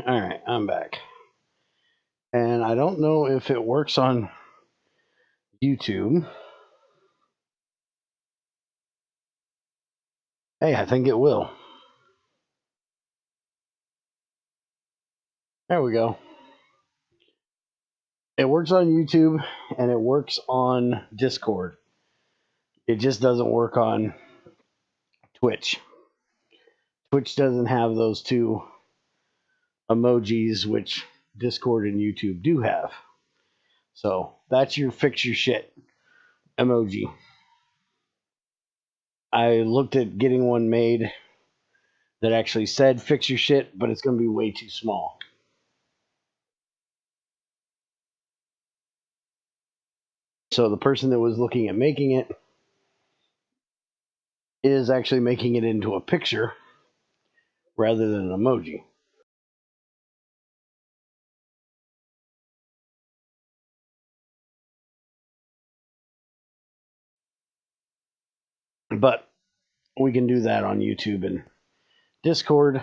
All right, I'm back. And I don't know if it works on YouTube. Hey, I think it will. There we go. It works on YouTube and it works on Discord. It just doesn't work on Twitch. Twitch doesn't have those two emojis, which Discord and YouTube do have. So that's your fix your shit emoji. I looked at getting one made that actually said fix your shit, but it's going to be way too small. So the person that was looking at making it is actually making it into a picture rather than an emoji. But we can do that on YouTube and Discord.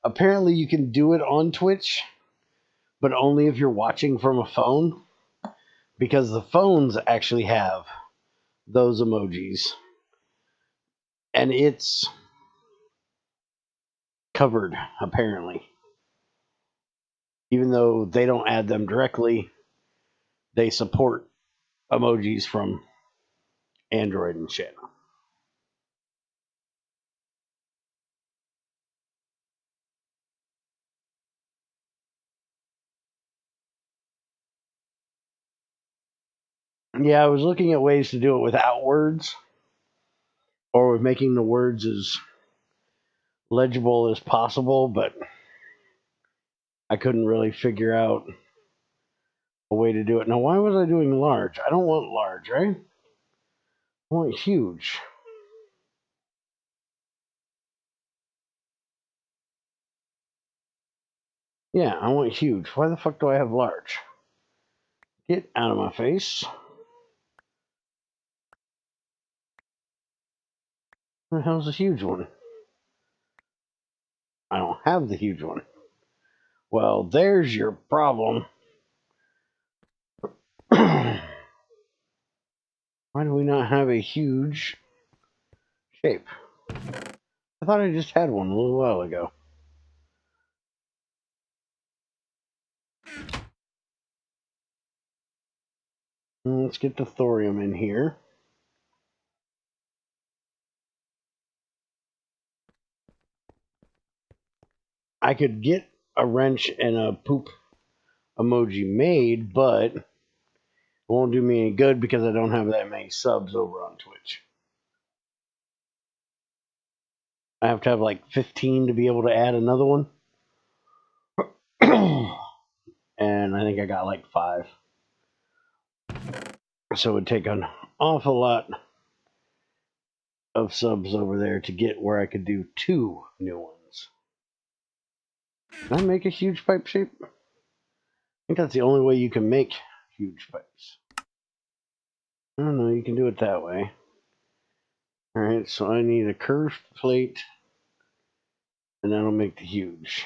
Apparently, you can do it on Twitch, but only if you're watching from a phone, because the phones actually have those emojis. And it's covered, apparently. Even though they don't add them directly, they support emojis from Android and shit. Yeah, I was looking at ways to do it without words, or with making the words as legible as possible, but I couldn't really figure out a way to do it. Now, why was I doing large? I don't want large, right? I want huge. Yeah, I want huge. Why the fuck do I have large? Get out of my face. What the hell's the huge one? I don't have the huge one. Well, there's your problem. Why do we not have a huge shape? I thought I just had one a little while ago. Let's get the thorium in here. I could get a wrench and a poop emoji made, but it won't do me any good because I don't have that many subs over on Twitch. I have to have like 15 to be able to add another one. And I think I got like 5. So it would take an awful lot of subs over there to get where I could do 2 new ones. Can I make a huge pipe shape? I think that's the only way you can make huge pipes. I don't know, you can do it that way. Alright, so I need a curved plate, and that'll make the huge.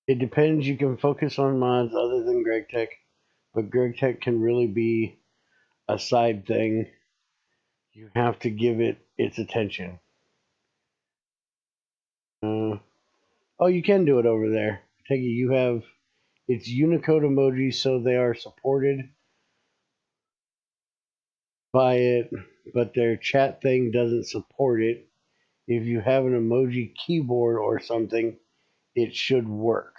It depends. You can focus on mods other than GregTech, but GregTech can really be a side thing. You have to give it its attention. Oh, you can do it over there. Take it. You have it's Unicode emojis, so they are supported by it, but their chat thing doesn't support it. If you have an emoji keyboard or something, it should work.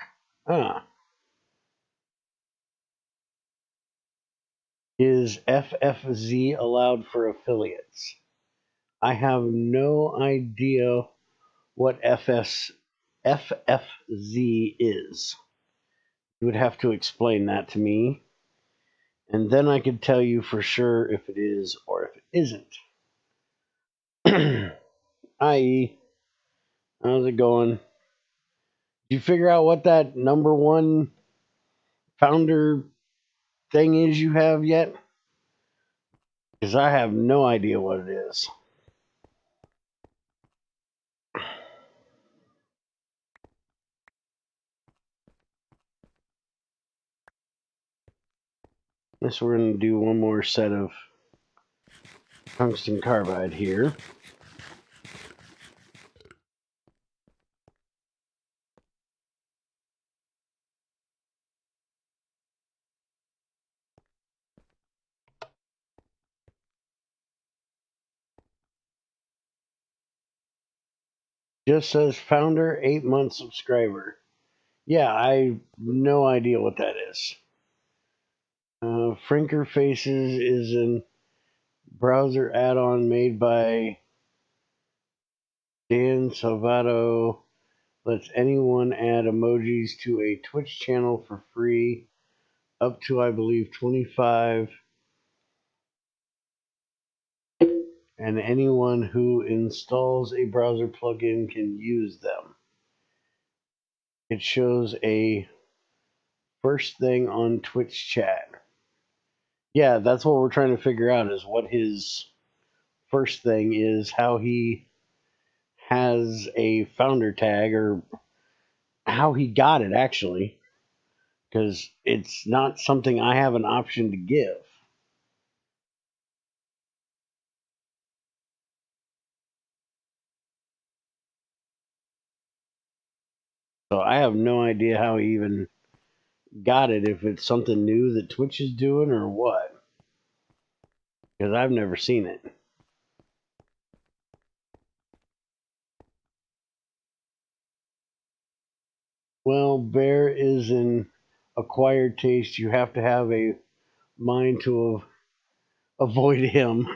Is FFZ allowed for affiliates? I have no idea what FFZ is. You would have to explain that to me, and then I could tell you for sure if it is or if it isn't. I.e., how's it going? Did you figure out what that number one founder thing is you have yet? Because I have no idea what it is. Guess we're going to do one more set of tungsten carbide here. Just says founder, 8-month subscriber. Yeah, I have no idea what that is. Frinker Faces is a browser add-on made by Dan Salvato. Lets anyone add emojis to a Twitch channel for free, up to, I believe, 25. And anyone who installs a browser plugin can use them. It shows a first thing on Twitch chat. Yeah, that's what we're trying to figure out, is what his first thing is, how he has a founder tag, or how he got it, actually, because it's not something I have an option to give. So I have no idea how he even got it, if it's something new that Twitch is doing or what, because I've never seen it. Well, Bear is an acquired taste. You have to have a mind to avoid him.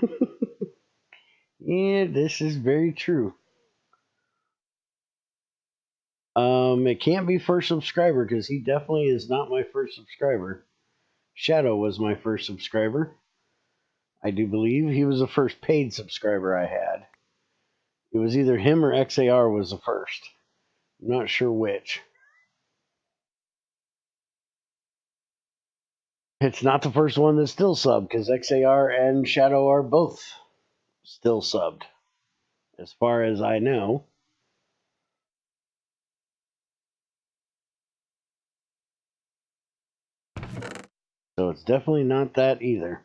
Yeah, this is very true. It can't be first subscriber, because he definitely is not my first subscriber. Shadow was my first subscriber. I do believe he was the first paid subscriber I had. It was either him or XAR was the first. I'm not sure which. It's not the first one that's still subbed, because XAR and Shadow are both still subbed, as far as I know. So it's definitely not that either.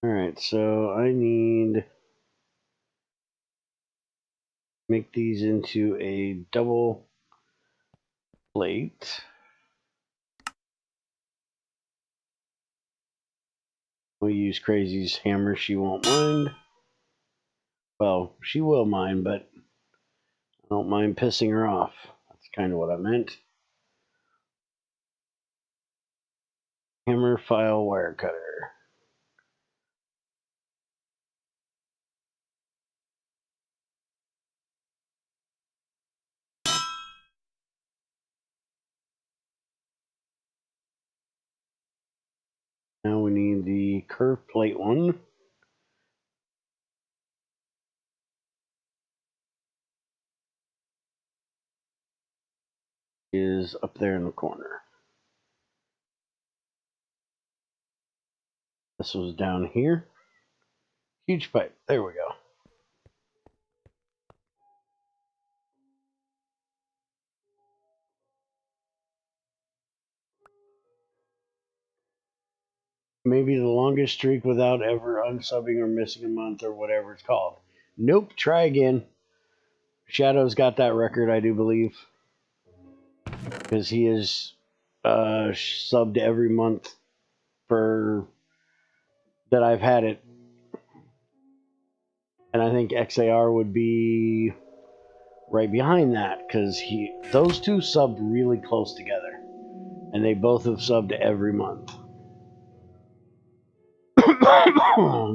Alright, so I need make these into a double plate. We'll use Crazy's hammer. She won't mind. Well, she will mind, but I don't mind pissing her off. That's kind of what I meant. Hammer, file, wire cutter. Now we need the curved plate one. Is up there in the corner. This was down here. Huge pipe. There we go. Maybe the longest streak without ever unsubbing or missing a month, or whatever it's called. Nope, try again. Shadow's got that record, I do believe, because he is subbed every month for that I've had it. And I think XAR would be right behind that, because those two subbed really close together, and they both have subbed every month.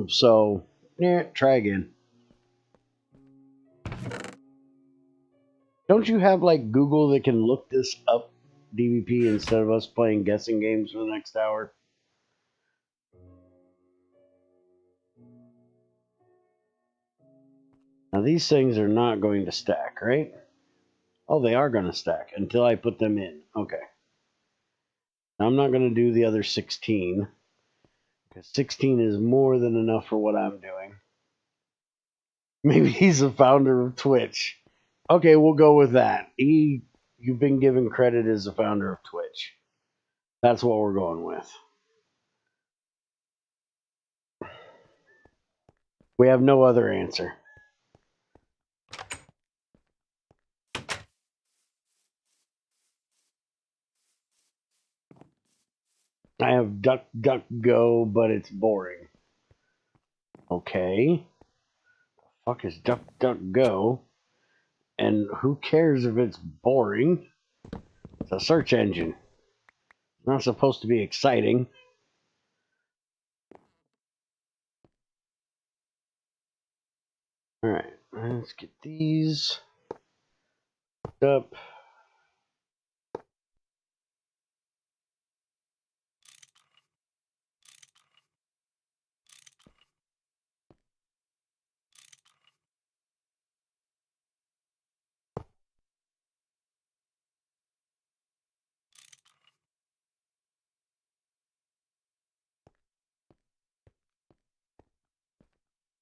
So, yeah, try again. Don't you have like Google that can look this up, DVP, instead of us playing guessing games for the next hour? Now these things are not going to stack, right? Oh, they are going to stack until I put them in. Okay. Now, I'm not going to do the other 16 because 16 is more than enough for what I'm doing. Maybe he's the founder of Twitch. Okay, we'll go with that. You've been given credit as the founder of Twitch. That's what we're going with. We have no other answer. I have duck, duck, go, but it's boring. Okay. The fuck is duck, duck, go? And who cares if it's boring? It's a search engine. It's not supposed to be exciting. Alright, let's get these up.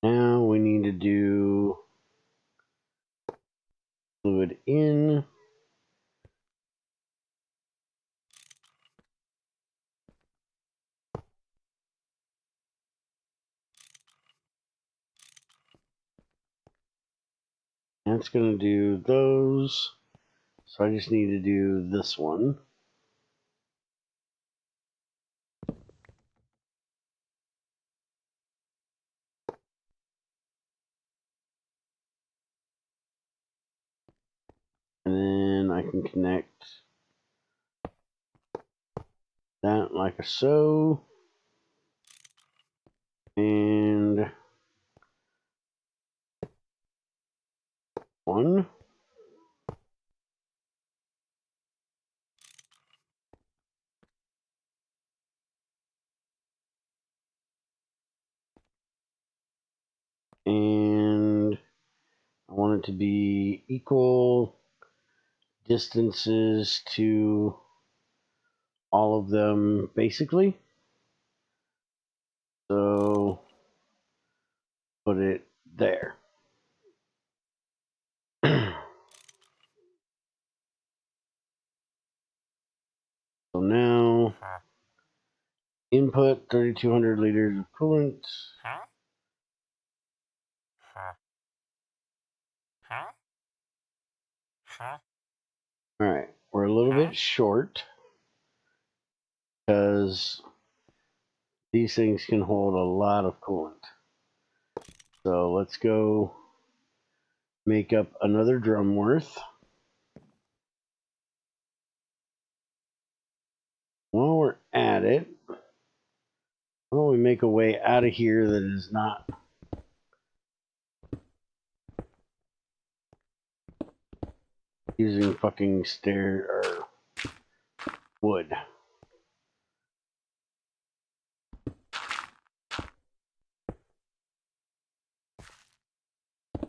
Now we need to do fluid in. That's going to do those. So I just need to do this one. And then I can connect that like so. And one. And I want it to be equal distances to all of them, basically. So put it there. So now Huh? input 3,200 liters of coolant. Huh? Huh? Huh? Huh? All right, we're a little Huh? bit short because these things can hold a lot of coolant. So let's go make up another drum worth. While we're at it, why don't we make a way out of here that is not using fucking stair or wood.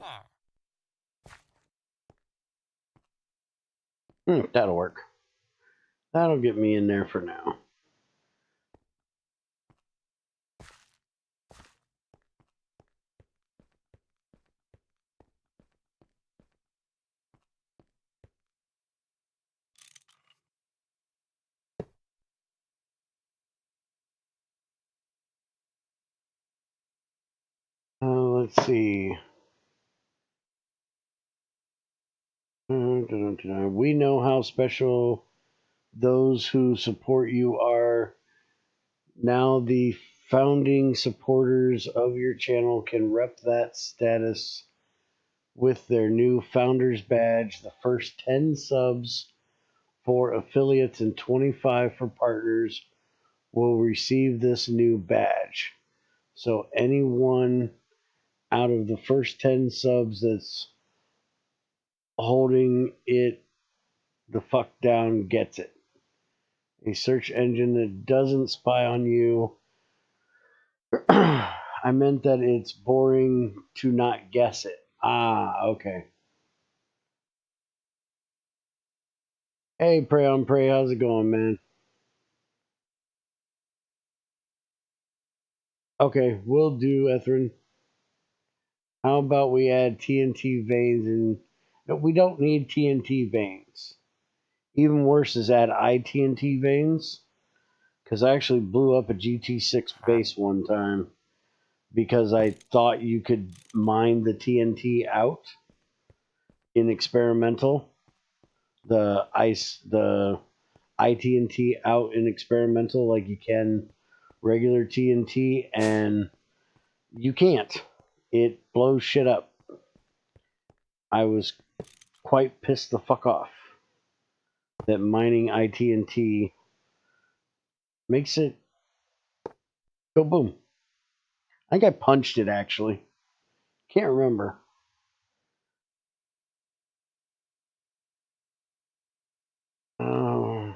Huh? That'll work. That'll get me in there for now. Let's see. We know how special those who support you are. Now the founding supporters of your channel can rep that status with their new founders badge. The first 10 subs for affiliates and 25 for partners will receive this new badge. So anyone out of the first 10 subs that's holding it the fuck down gets it. A search engine that doesn't spy on you. I meant that it's boring to not guess it. Ah, okay. Hey, Prey on Prey, how's it going, man? Okay, we'll do, Ethrin. How about we add TNT veins and... No, we don't need TNT veins. Even worse is add ITNT veins. Because I actually blew up a GT6 Huh? base one time because I thought you could mine the TNT out in experimental. The ITNT out in experimental like you can regular TNT, and you can't. It blows shit up. I was quite pissed the fuck off that mining ITNT makes it go boom. I think I punched it actually. Can't remember. Oh,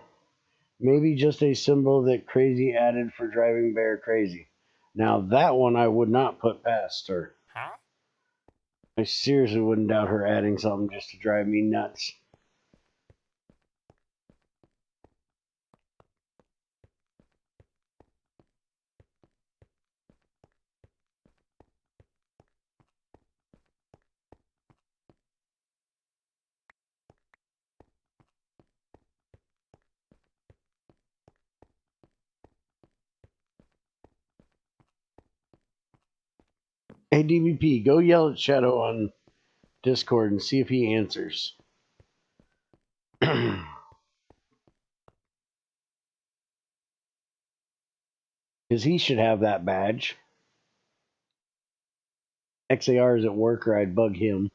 maybe just a symbol that Crazy added for driving Bear crazy. Now that one I would not put past her. Huh? I seriously wouldn't doubt her adding something just to drive me nuts. Hey DVP, go yell at Shadow on Discord and see if he answers. Because he should have that badge. XAR is at work or I'd bug him.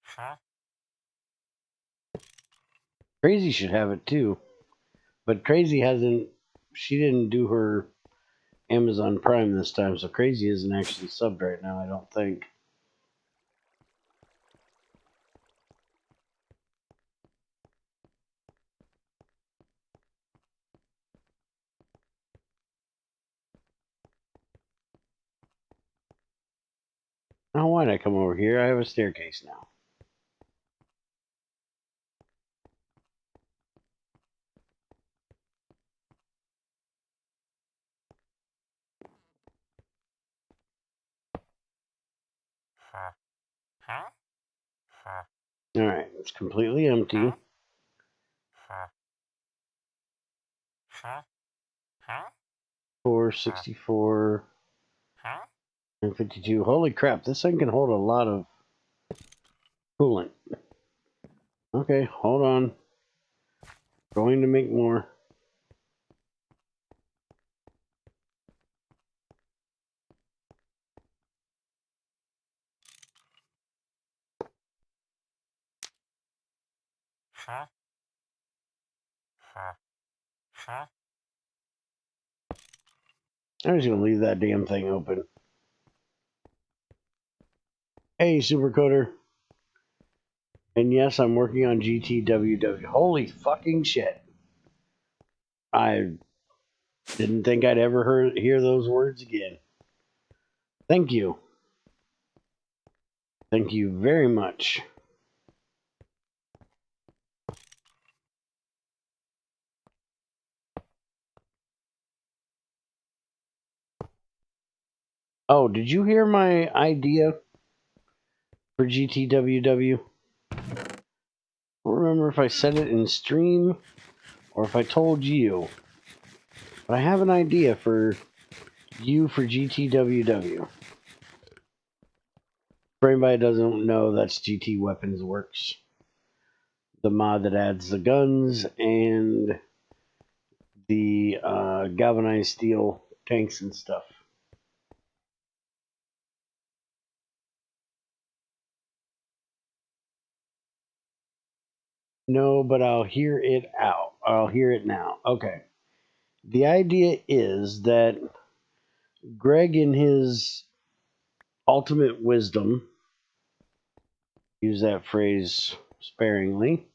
Huh? Crazy should have it too. But Crazy hasn't, she didn't do her Amazon Prime this time, so Crazy isn't actually subbed right now, I don't think. Now, why'd I come over here? I have a staircase now. Huh? Huh? Huh? Alright, it's completely Huh? empty. Huh? Huh? Huh? 464 Huh? and 52. Holy crap, this thing can hold a lot of coolant. Okay, hold on. Going to make more. Huh? Huh? Huh? I'm just gonna leave that damn thing open. Hey, Supercoder. And yes, I'm working on GTWW. Holy fucking shit. I didn't think I'd ever hear those words again. Thank you. Thank you very much. Oh, did you hear my idea for GTWW? I don't remember if I said it in stream or if I told you. But I have an idea for you for GTWW. For anybody that doesn't know, that's GT Weapons Works. The mod that adds the guns and the galvanized steel tanks and stuff. No, but I'll hear it out. I'll hear it now. Okay. The idea is that Greg, in his ultimate wisdom, use that phrase sparingly,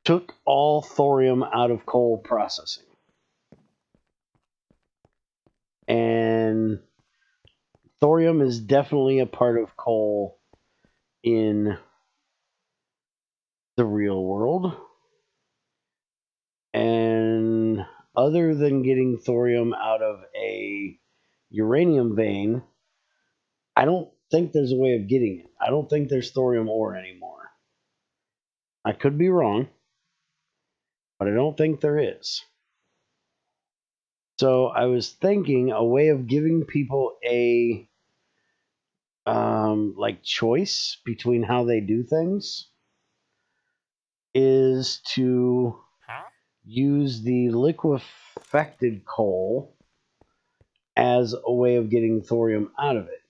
took all thorium out of coal processing and thorium is definitely a part of coal in the real world. And other than getting thorium out of a uranium vein, I don't think there's a way of getting it. I don't think there's thorium ore anymore. I could be wrong, but I don't think there is. So I was thinking a way of giving people a like choice between how they do things is to use the liquefied coal as a way of getting thorium out of it.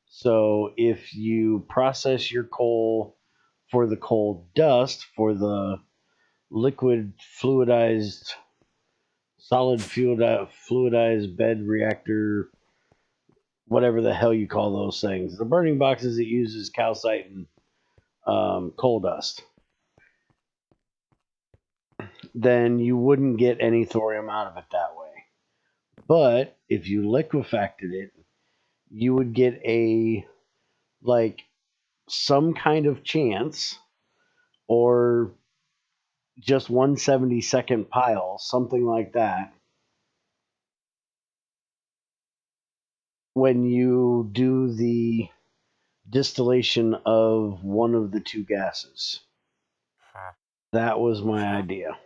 So if you process your coal for the coal dust, for the liquid fluidized, solid fluidized bed reactor, whatever the hell you call those things, the burning boxes it uses calcite and coal dust, then you wouldn't get any thorium out of it that way. But if you liquefied it, you would get a like some kind of chance or just 1/72nd pile, something like that, when you do the distillation of one of the two gases. That was my idea.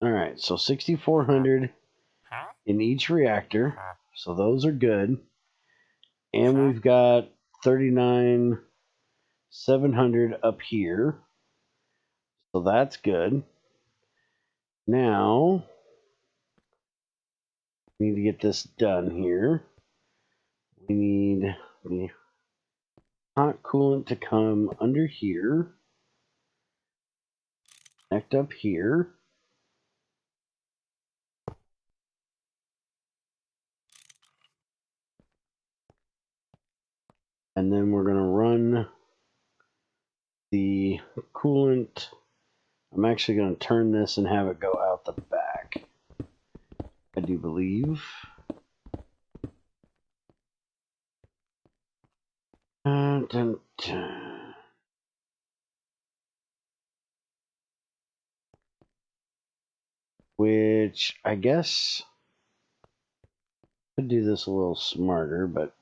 All right, so 6,400 in each reactor, so those are good. And we've got 39,700 up here, so that's good. Now, we need to get this done here. We need the hot coolant to come under here, connect up here. And then we're going to run the coolant. I'm actually going to turn this and have it go out the back, I do believe. Dun, dun, dun. Which I guess could do this a little smarter, but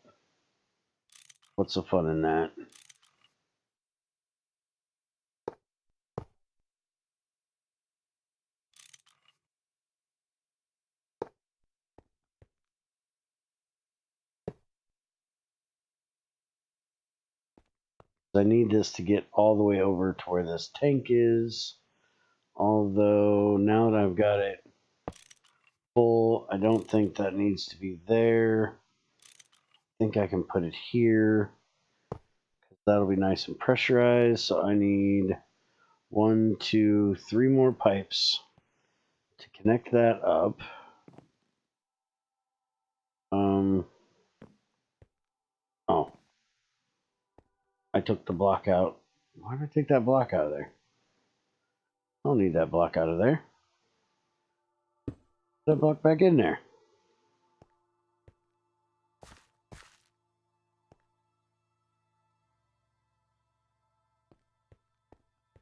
what's the fun in that? I need this to get all the way over to where this tank is. Although now that I've got it full, I don't think that needs to be there. I think I can put it here. That'll be nice and pressurized. So I need 1, 2, 3 more pipes to connect that up. Oh, I took the block out. Why did I take that block out of there? I don't need that block out of there. Put that block back in there.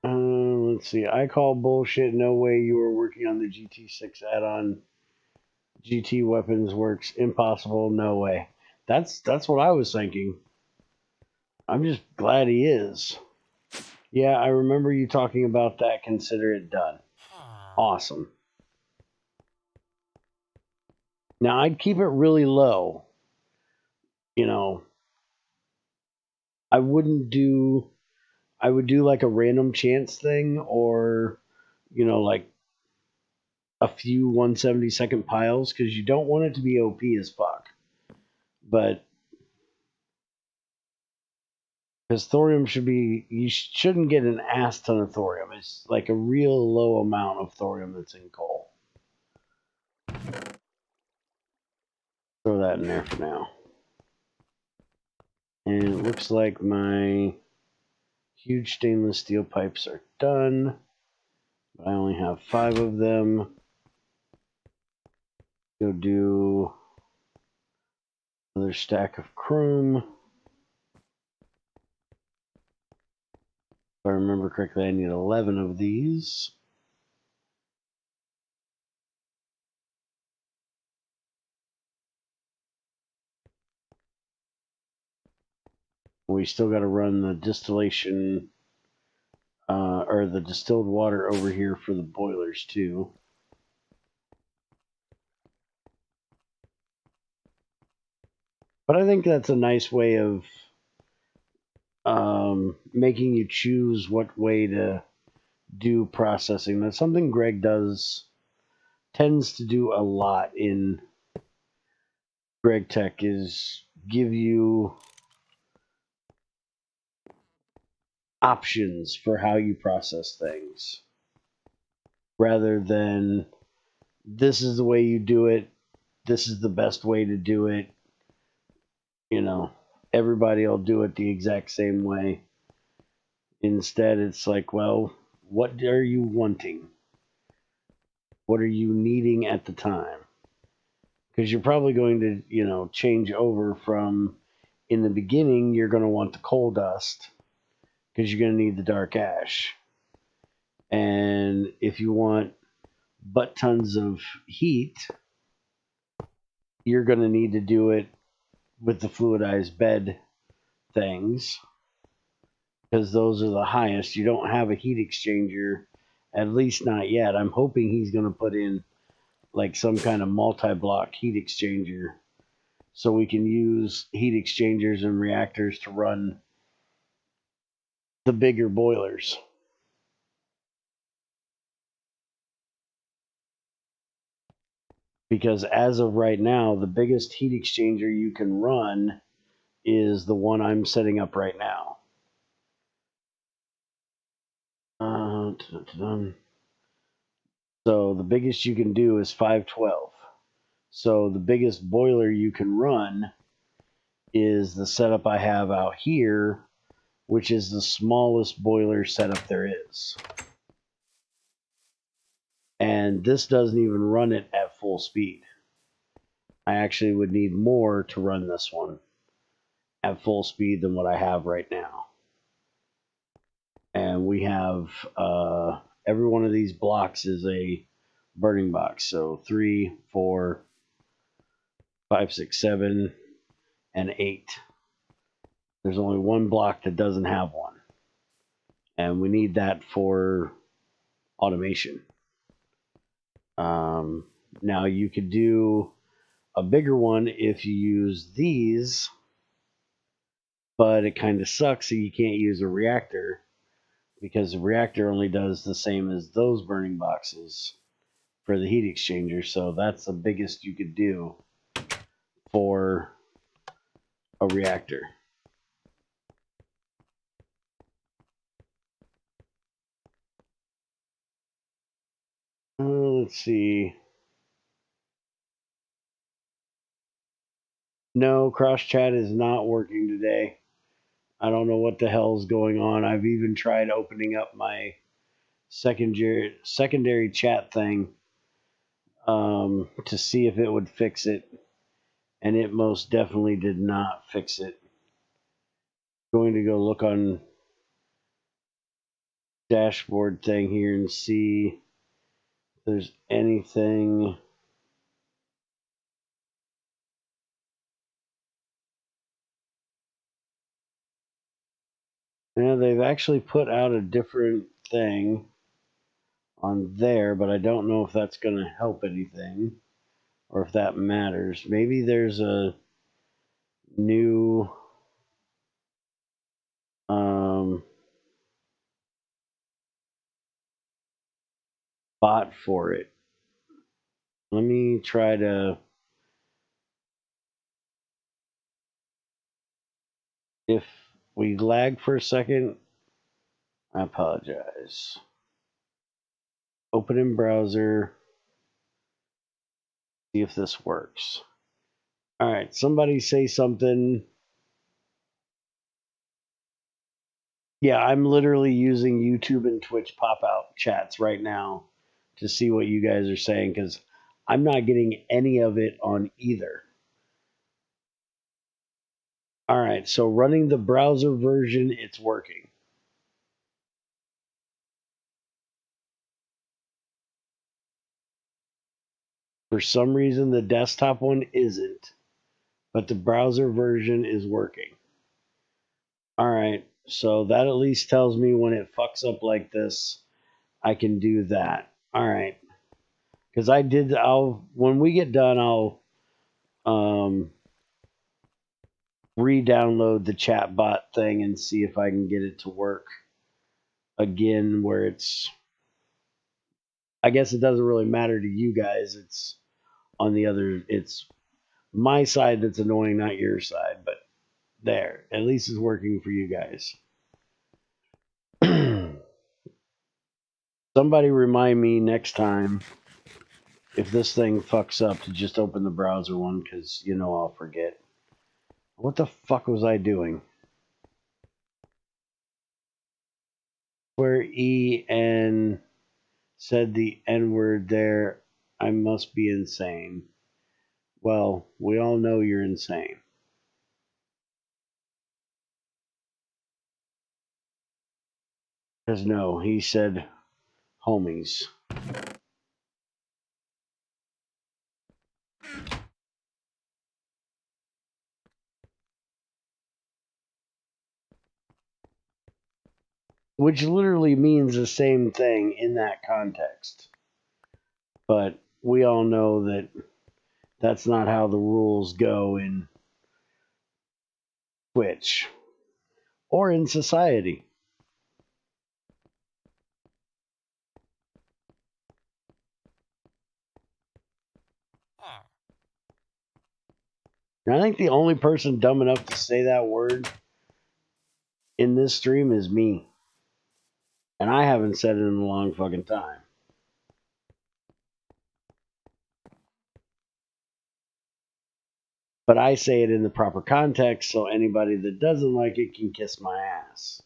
Let's see. I call bullshit. No way you were working on the GT6 add-on. GT weapons works. Impossible. No way. That's what I was thinking. I'm just glad he is. Yeah, I remember you talking about that. Consider it done. Awesome. Now I'd keep it really low. You know, I would do like a random chance thing, or like a few 1/72nd piles, because you don't want it to be OP as fuck. But because thorium you shouldn't get an ass ton of thorium. It's like a real low amount of thorium that's in coal. Throw that in there for now. And it looks like my huge stainless steel pipes are done. But I only have 5 of them. Go do Another stack of chrome. If I remember correctly, I need 11 of these. We still got to run the distillation or the distilled water over here for the boilers too. But I think that's a nice way of making you choose what way to do processing. That's something Greg tends to do a lot in GregTech, is give you options for how you process things rather than this is the way you do it, this is the best way to do it. You know, everybody will do it the exact same way. Instead, it's like, well, what are you wanting? What are you needing at the time? Because you're probably going to, change over from, in the beginning, you're going to want the coal dust because you're going to need the dark ash. And if you want butt tons of heat, you're going to need to do it with the fluidized bed things because those are the highest. You don't have a heat exchanger, at least not yet. I'm hoping he's going to put in like some kind of multi-block heat exchanger so we can use heat exchangers and reactors to run the bigger boilers. Because as of right now, the biggest heat exchanger you can run is the one I'm setting up right now. So the biggest you can do is 512. So the biggest boiler you can run is the setup I have out here, which is the smallest boiler setup there is. And this doesn't even run it at full speed. I actually would need more to run this one at full speed than what I have right now. And we have every one of these blocks is a burning box. So 3, 4, 5, 6, 7, and 8. There's only one block that doesn't have one. And we need that for automation. Now you could do a bigger one if you use these, but it kind of sucks that you can't use a reactor because the reactor only does the same as those burning boxes for the heat exchanger. So that's the biggest you could do for a reactor. Let's see. No, cross chat is not working today. I don't know what the hell's going on. I've even tried opening up my secondary chat thing to see if it would fix it, and it most definitely did not fix it. Going to go look on dashboard thing here and see if there's anything. Yeah, they've actually put out a different thing on there, but I don't know if that's going to help anything or if that matters. Maybe there's a new bot for it. Let me try to. If we lag for a second, I apologize. Open in browser. See if this works. All right, somebody say something. Yeah, I'm literally using YouTube and Twitch pop-out chats right now to see what you guys are saying because I'm not getting any of it on either. All right, so running the browser version, it's working. For some reason, the desktop one isn't, but the browser version is working. All right, so that at least tells me when it fucks up like this, I can do that. All right, because when we get done, I'll re-download the chatbot thing and see if I can get it to work again. Where I guess it doesn't really matter to you guys. It's on the other. It's my side that's annoying, not your side. But there, at least it's working for you guys. Somebody remind me next time if this thing fucks up to just open the browser one, because I'll forget. What the fuck was I doing? Where EN said the N word there, I must be insane. Well, we all know you're insane. Because no, he said homies. Which literally means the same thing in that context. But we all know that that's not how the rules go in Twitch or in society. Huh. And I think the only person dumb enough to say that word in this stream is me. And I haven't said it in a long fucking time. But I say it in the proper context, so anybody that doesn't like it can kiss my ass.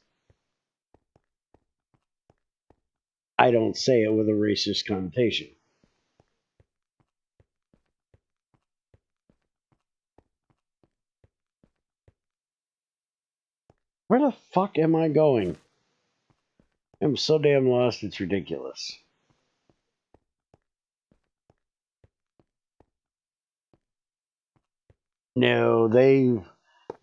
I don't say it with a racist connotation. Where the fuck am I going? I'm so damn lost, it's ridiculous. No, they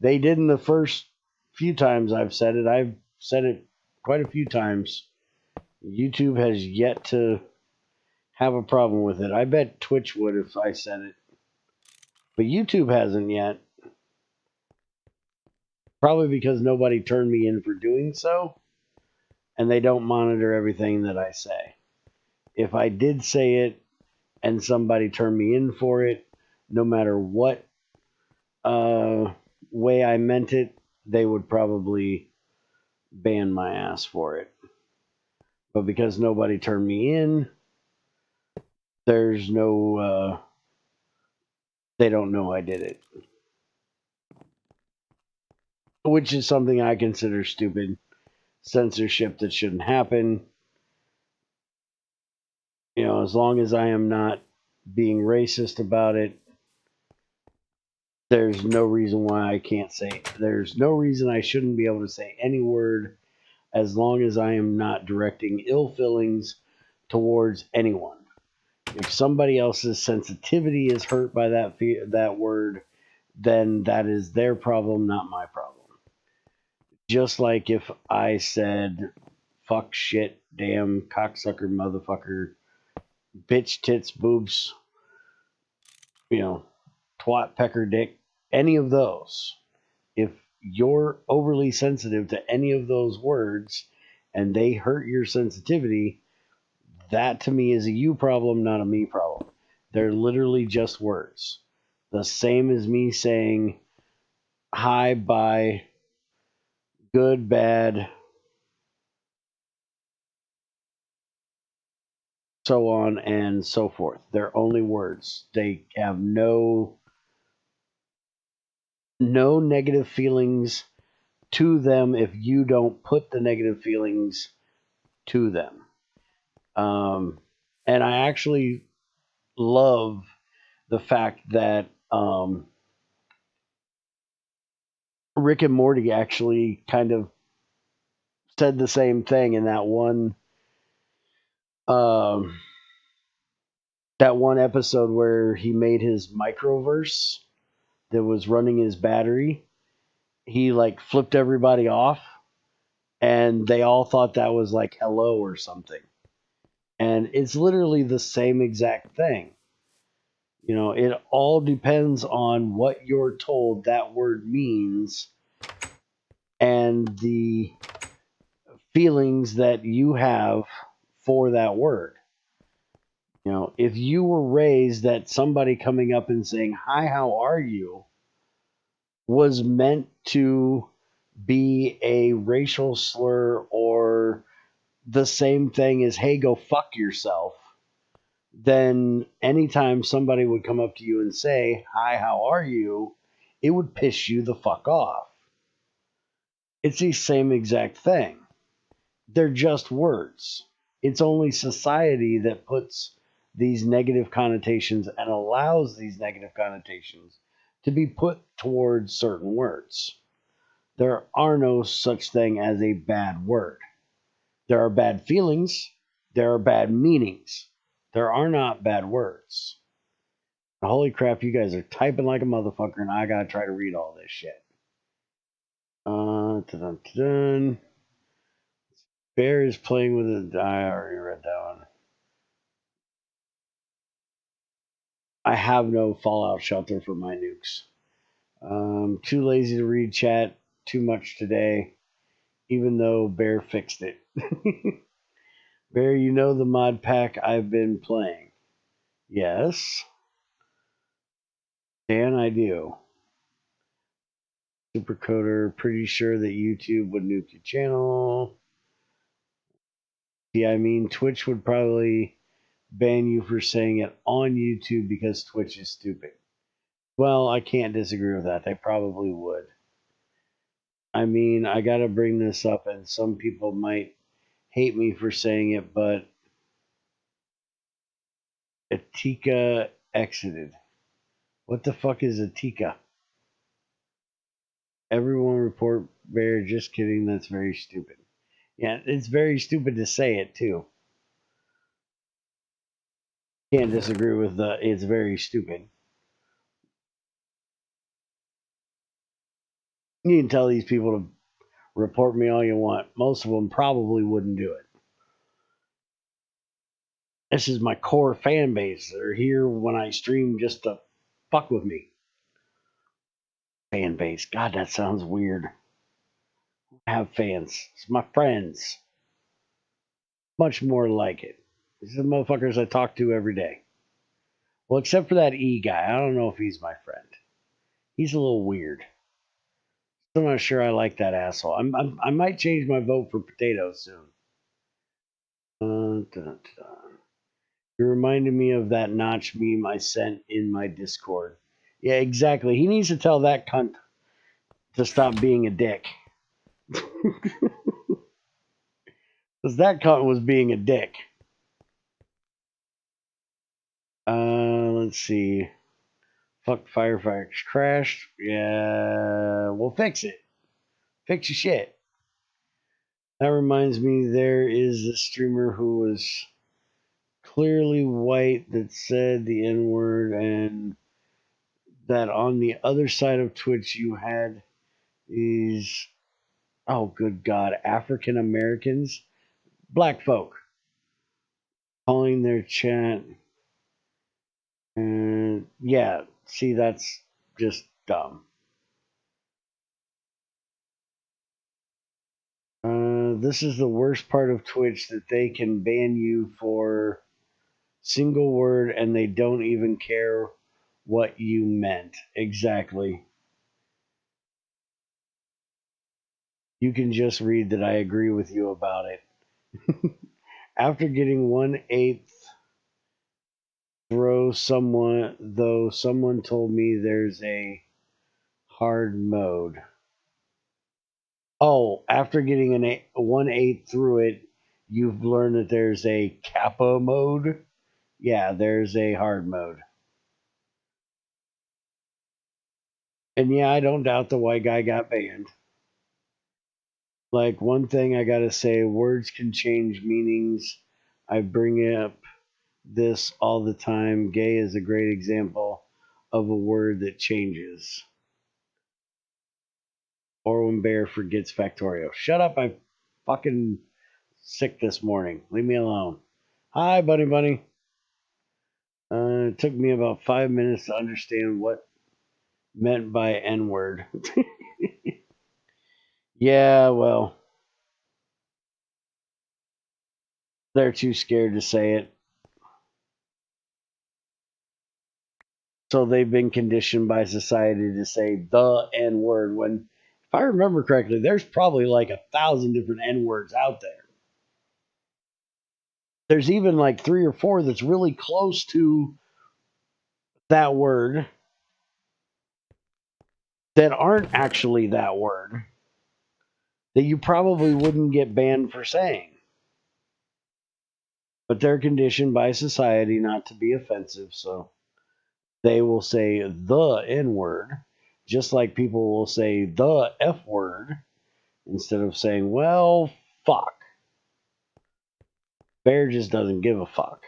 didn't the first few times I've said it. I've said it quite a few times. YouTube has yet to have a problem with it. I bet Twitch would if I said it. But YouTube hasn't yet. Probably because nobody turned me in for doing so, and they don't monitor everything that I say. If I did say it and somebody turned me in for it, no matter what way I meant it, they would probably ban my ass for it. But because nobody turned me in, there's no, they don't know I did it. Which is something I consider stupid. Censorship that shouldn't happen. As long as I am not being racist about it, there's no reason why I can't say, there's no reason I shouldn't be able to say any word as long as I am not directing ill feelings towards anyone. If somebody else's sensitivity is hurt by that word, then that is their problem, not my problem. Just like if I said fuck, shit, damn, cocksucker, motherfucker, bitch, tits, boobs, twat, pecker, dick, any of those. If you're overly sensitive to any of those words and they hurt your sensitivity, that to me is a you problem, not a me problem. They're literally just words. The same as me saying hi, bye, good, bad, so on and so forth. They're only words. They have no negative feelings to them if you don't put the negative feelings to them. And I actually love the fact that Rick and Morty actually kind of said the same thing in um, that one episode where he made his microverse that was running his battery. He like flipped everybody off, and they all thought that was like hello or something. And it's literally the same exact thing. You know, it all depends on what you're told that word means and the feelings that you have for that word. You know, if you were raised that somebody coming up and saying, "Hi, how are you?" was meant to be a racial slur or the same thing as, "Hey, go fuck yourself," then anytime somebody would come up to you and say, "Hi, how are you?" it would piss you the fuck off. It's the same exact thing. They're just words. It's only society that puts these negative connotations and allows these negative connotations to be put towards certain words. There are no such thing as a bad word. There are bad feelings. There are bad meanings. There are not bad words. Holy crap, you guys are typing like a motherfucker, and I gotta try to read all this shit. Dun, dun. Bear is playing with a. I already read that one. I have no fallout shelter for my nukes. Too lazy to read chat. Too much today, even though Bear fixed it. Bear, you know the mod pack I've been playing. Yes. Dan, I do. Supercoder, pretty sure that YouTube would nuke your channel. Yeah, I mean, Twitch would probably ban you for saying it on YouTube because Twitch is stupid. Well, I can't disagree with that. They probably would. I mean, I got to bring this up, and some people might hate me for saying it, but Atika exited. What the fuck is Atika? Everyone report Bear. Just kidding. That's very stupid. Yeah, it's very stupid to say it, too. Can't disagree with the it's very stupid. You can tell these people to report me all you want. Most of them probably wouldn't do it. This is my core fan base. They're here when I stream just to fuck with me. Fan base. God, that sounds weird. I have fans. It's my friends. Much more like it. These are the motherfuckers I talk to every day. Well, except for that E guy. I don't know if he's my friend. He's a little weird. I'm not sure I like that asshole. I might change my vote for Potato soon. Dun, dun, dun. You reminded me of that Notch meme I sent in my Discord. Yeah, exactly. He needs to tell that cunt to stop being a dick. Because that cunt was being a dick. Let's see. Fuck Firefox crashed. Yeah, we'll fix it. Fix your shit. That reminds me, there is a streamer who was clearly white that said the N word, and that on the other side of Twitch you had these, oh good God, African Americans, black folk, calling their chat. And yeah, see, that's just dumb. This is the worst part of Twitch, that they can ban you for single word and they don't even care what you meant. Exactly. You can just read that I agree with you about it. After getting 1/8 throw someone, though someone told me there's a hard mode. Oh, after getting 1/8 through it, you've learned that there's a kappa mode. Yeah, there's a hard mode. And yeah, I don't doubt the white guy got banned. Like, one thing I gotta say, words can change meanings. I bring up this all the time. Gay is a great example of a word that changes. Or when Bear forgets Factorio. Shut up, I'm fucking sick this morning. Leave me alone. Hi, Bunny Bunny. It took me about 5 minutes to understand what meant by N word. Yeah, well, they're too scared to say it. So they've been conditioned by society to say the N word when, if I remember correctly, there's probably like 1,000 different N words out there. There's even like 3 or 4 that's really close to that word that aren't actually that word that you probably wouldn't get banned for saying. But they're conditioned by society not to be offensive, so they will say the N word, just like people will say the F word instead of saying, well, fuck. Bear just doesn't give a fuck.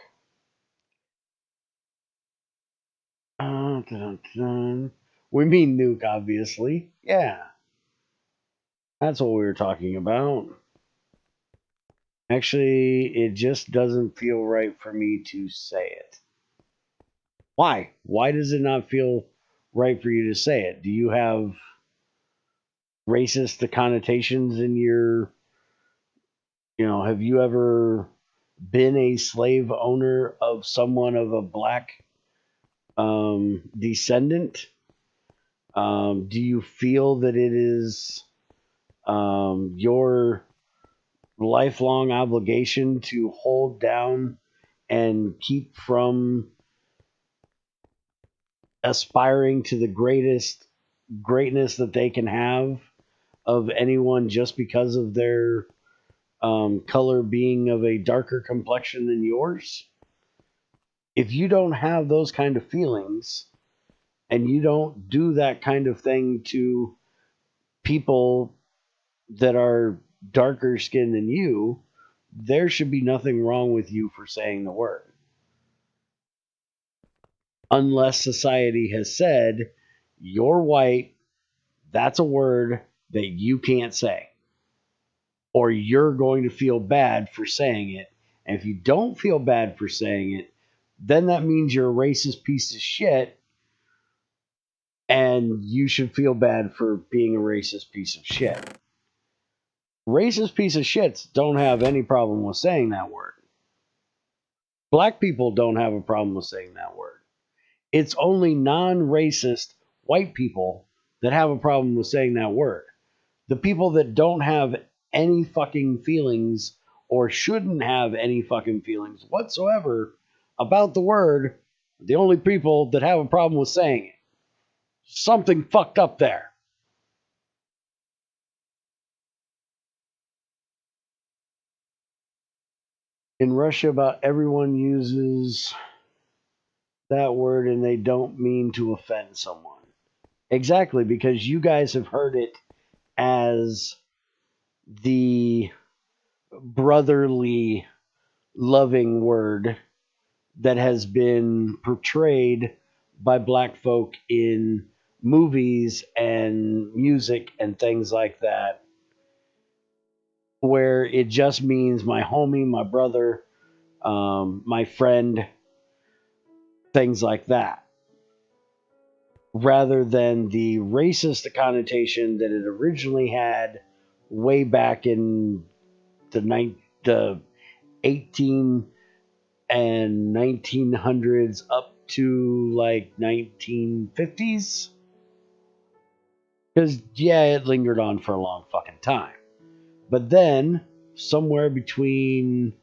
Dun, dun, dun. We mean nuke, obviously. Yeah, that's what we were talking about. Actually, it just doesn't feel right for me to say it. Why? Why does it not feel right for you to say it? Do you have racist connotations in your, have you ever been a slave owner of someone of a black descendant? Do you feel that it is your lifelong obligation to hold down and keep from aspiring to the greatest greatness that they can have of anyone just because of their color being of a darker complexion than yours? If you don't have those kind of feelings and you don't do that kind of thing to people that are darker skinned than you, there should be nothing wrong with you for saying the word. Unless society has said, you're white, that's a word that you can't say, or you're going to feel bad for saying it. And if you don't feel bad for saying it, then that means you're a racist piece of shit, and you should feel bad for being a racist piece of shit. Racist piece of shits don't have any problem with saying that word. Black people don't have a problem with saying that word. It's only non racist white people that have a problem with saying that word. The people that don't have any fucking feelings or shouldn't have any fucking feelings whatsoever about the word, the only people that have a problem with saying it. Something fucked up there. In Russia, about everyone uses that word and they don't mean to offend someone. Exactly, because you guys have heard it as the brotherly, loving word that has been portrayed by black folk in movies and music and things like that, where it just means my homie, my brother, my friend, things like that, rather than the racist connotation that it originally had way back in the 18 and 1900s up to like 1950s. Because, yeah, it lingered on for a long fucking time. But then, somewhere between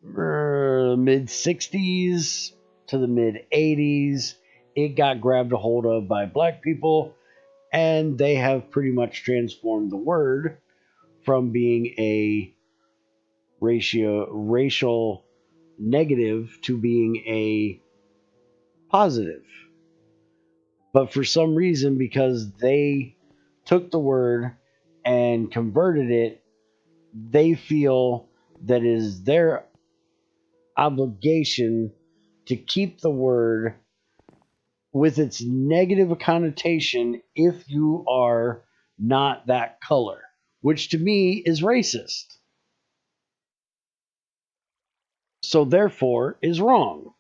mid 60s to the mid 80s, it got grabbed a hold of by black people, and they have pretty much transformed the word from being a racial negative to being a positive. But for some reason, because they took the word and converted it, they feel that it is their obligation to keep the word with its negative connotation if you are not that color, which to me is racist. So therefore is wrong.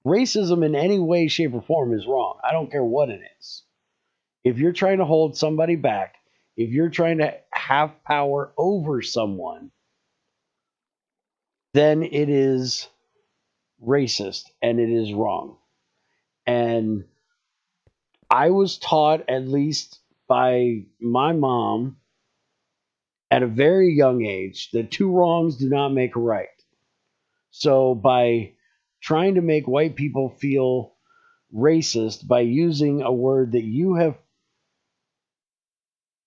Racism in any way, shape, or form is wrong. I don't care what it is. If you're trying to hold somebody back, if you're trying to have power over someone, then it is racist and it is wrong. And I was taught, at least by my mom, at a very young age, that two wrongs do not make a right. So by trying to make white people feel racist by using a word that you have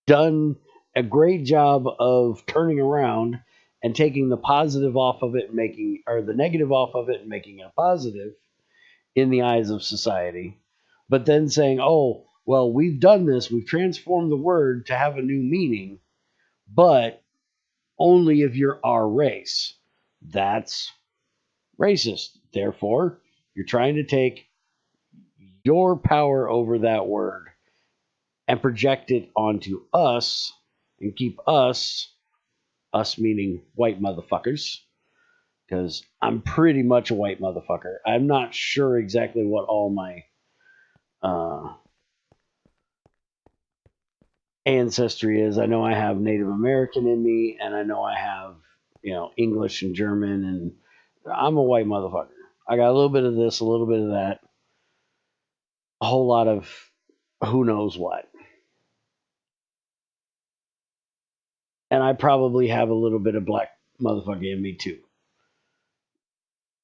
done a great job of turning around and taking the positive off of it and making, or the negative off of it and making it a positive in the eyes of society, but then saying, oh, well, we've done this, we've transformed the word to have a new meaning, but only if you're our race. That's racist. Therefore, you're trying to take your power over that word and project it onto us and keep us meaning white motherfuckers, because I'm pretty much a white motherfucker. I'm not sure exactly what all my uh, ancestry is. I know I have Native American in me, and I know I have, English and German, and I'm a white motherfucker. I got a little bit of this, a little bit of that, a whole lot of who knows what. And I probably have a little bit of black motherfucker in me too.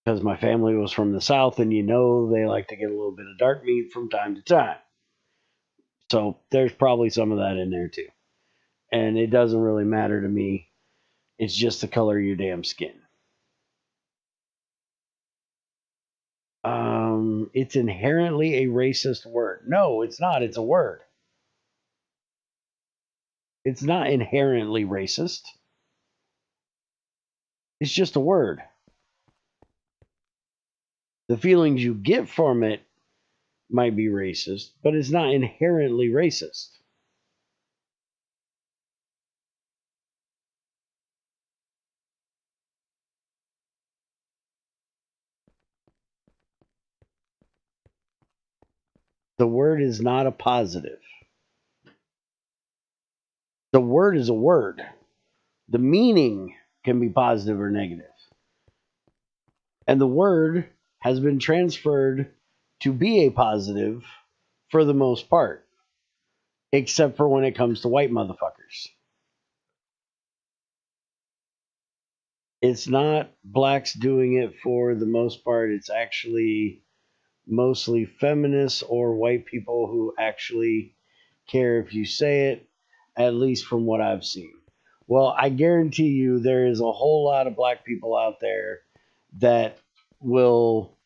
Because my family was from the South, and they like to get a little bit of dark meat from time to time. So there's probably some of that in there too. And it doesn't really matter to me. It's just the color of your damn skin. It's inherently a racist word. No, it's not. It's a word. It's not inherently racist. It's just a word. The feelings you get from it might be racist, but it's not inherently racist. The word is not a positive. The word is a word. The meaning can be positive or negative. And the word has been transferred to be a positive for the most part, except for when it comes to white motherfuckers. It's not blacks doing it for the most part. It's actually mostly feminists or white people who actually care if you say it, at least from what I've seen. Well, I guarantee you there is a whole lot of black people out there that will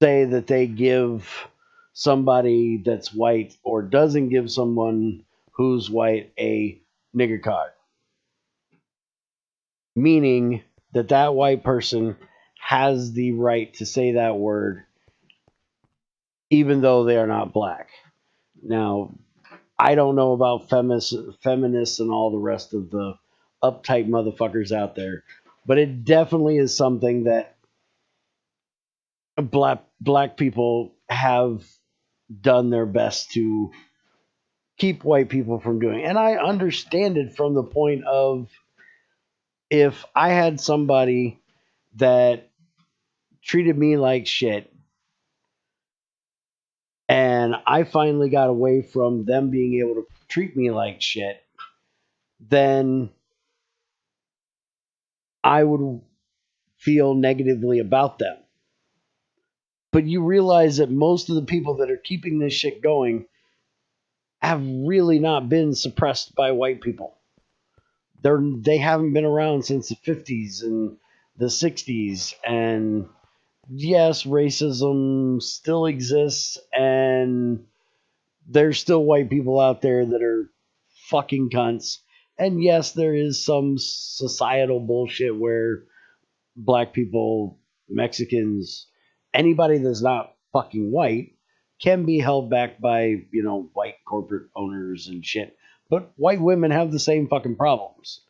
say that they give somebody that's white or doesn't give someone who's white a nigger card, meaning that that white person has the right to say that word even though they are not black. Now, I don't know about feminists and all the rest of the uptight motherfuckers out there, but it definitely is something that black people have done their best to keep white people from doing. And I understand it from the point of, if I had somebody that treated me like shit and I finally got away from them being able to treat me like shit, then I would feel negatively about them. But you realize that most of the people that are keeping this shit going have really not been suppressed by white people. They haven't been around since the 50s and the 60s, and yes, racism still exists, and there's still white people out there that are fucking cunts. And yes, there is some societal bullshit where black people, Mexicans, anybody that's not fucking white can be held back by, white corporate owners and shit. But white women have the same fucking problems.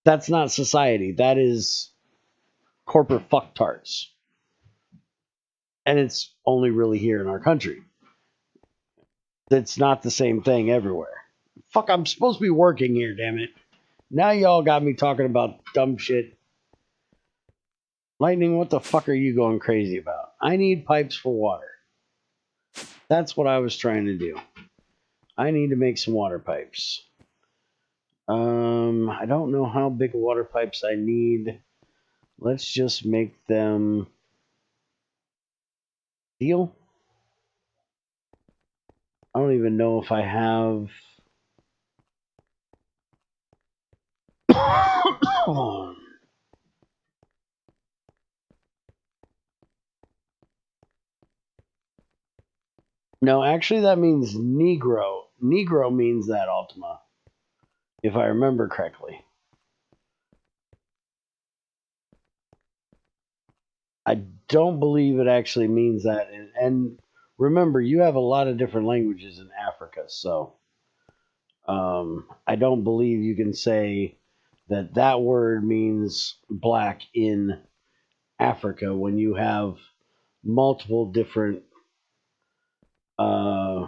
That's not society. That is corporate fucktards. And it's only really here in our country. That's not the same thing everywhere. Fuck, I'm supposed to be working here, damn it. Now y'all got me talking about dumb shit. Lightning, what the fuck are you going crazy about? I need pipes for water. That's what I was trying to do. I need to make some water pipes. I don't know how big water pipes I need. Let's just make them steel. I don't even know if I have. No, actually, that means Negro. Negro means that, Ultima, if I remember correctly. I don't believe it actually means that. And remember, you have a lot of different languages in Africa, so I don't believe you can say that that word means black in Africa when you have multiple different uh,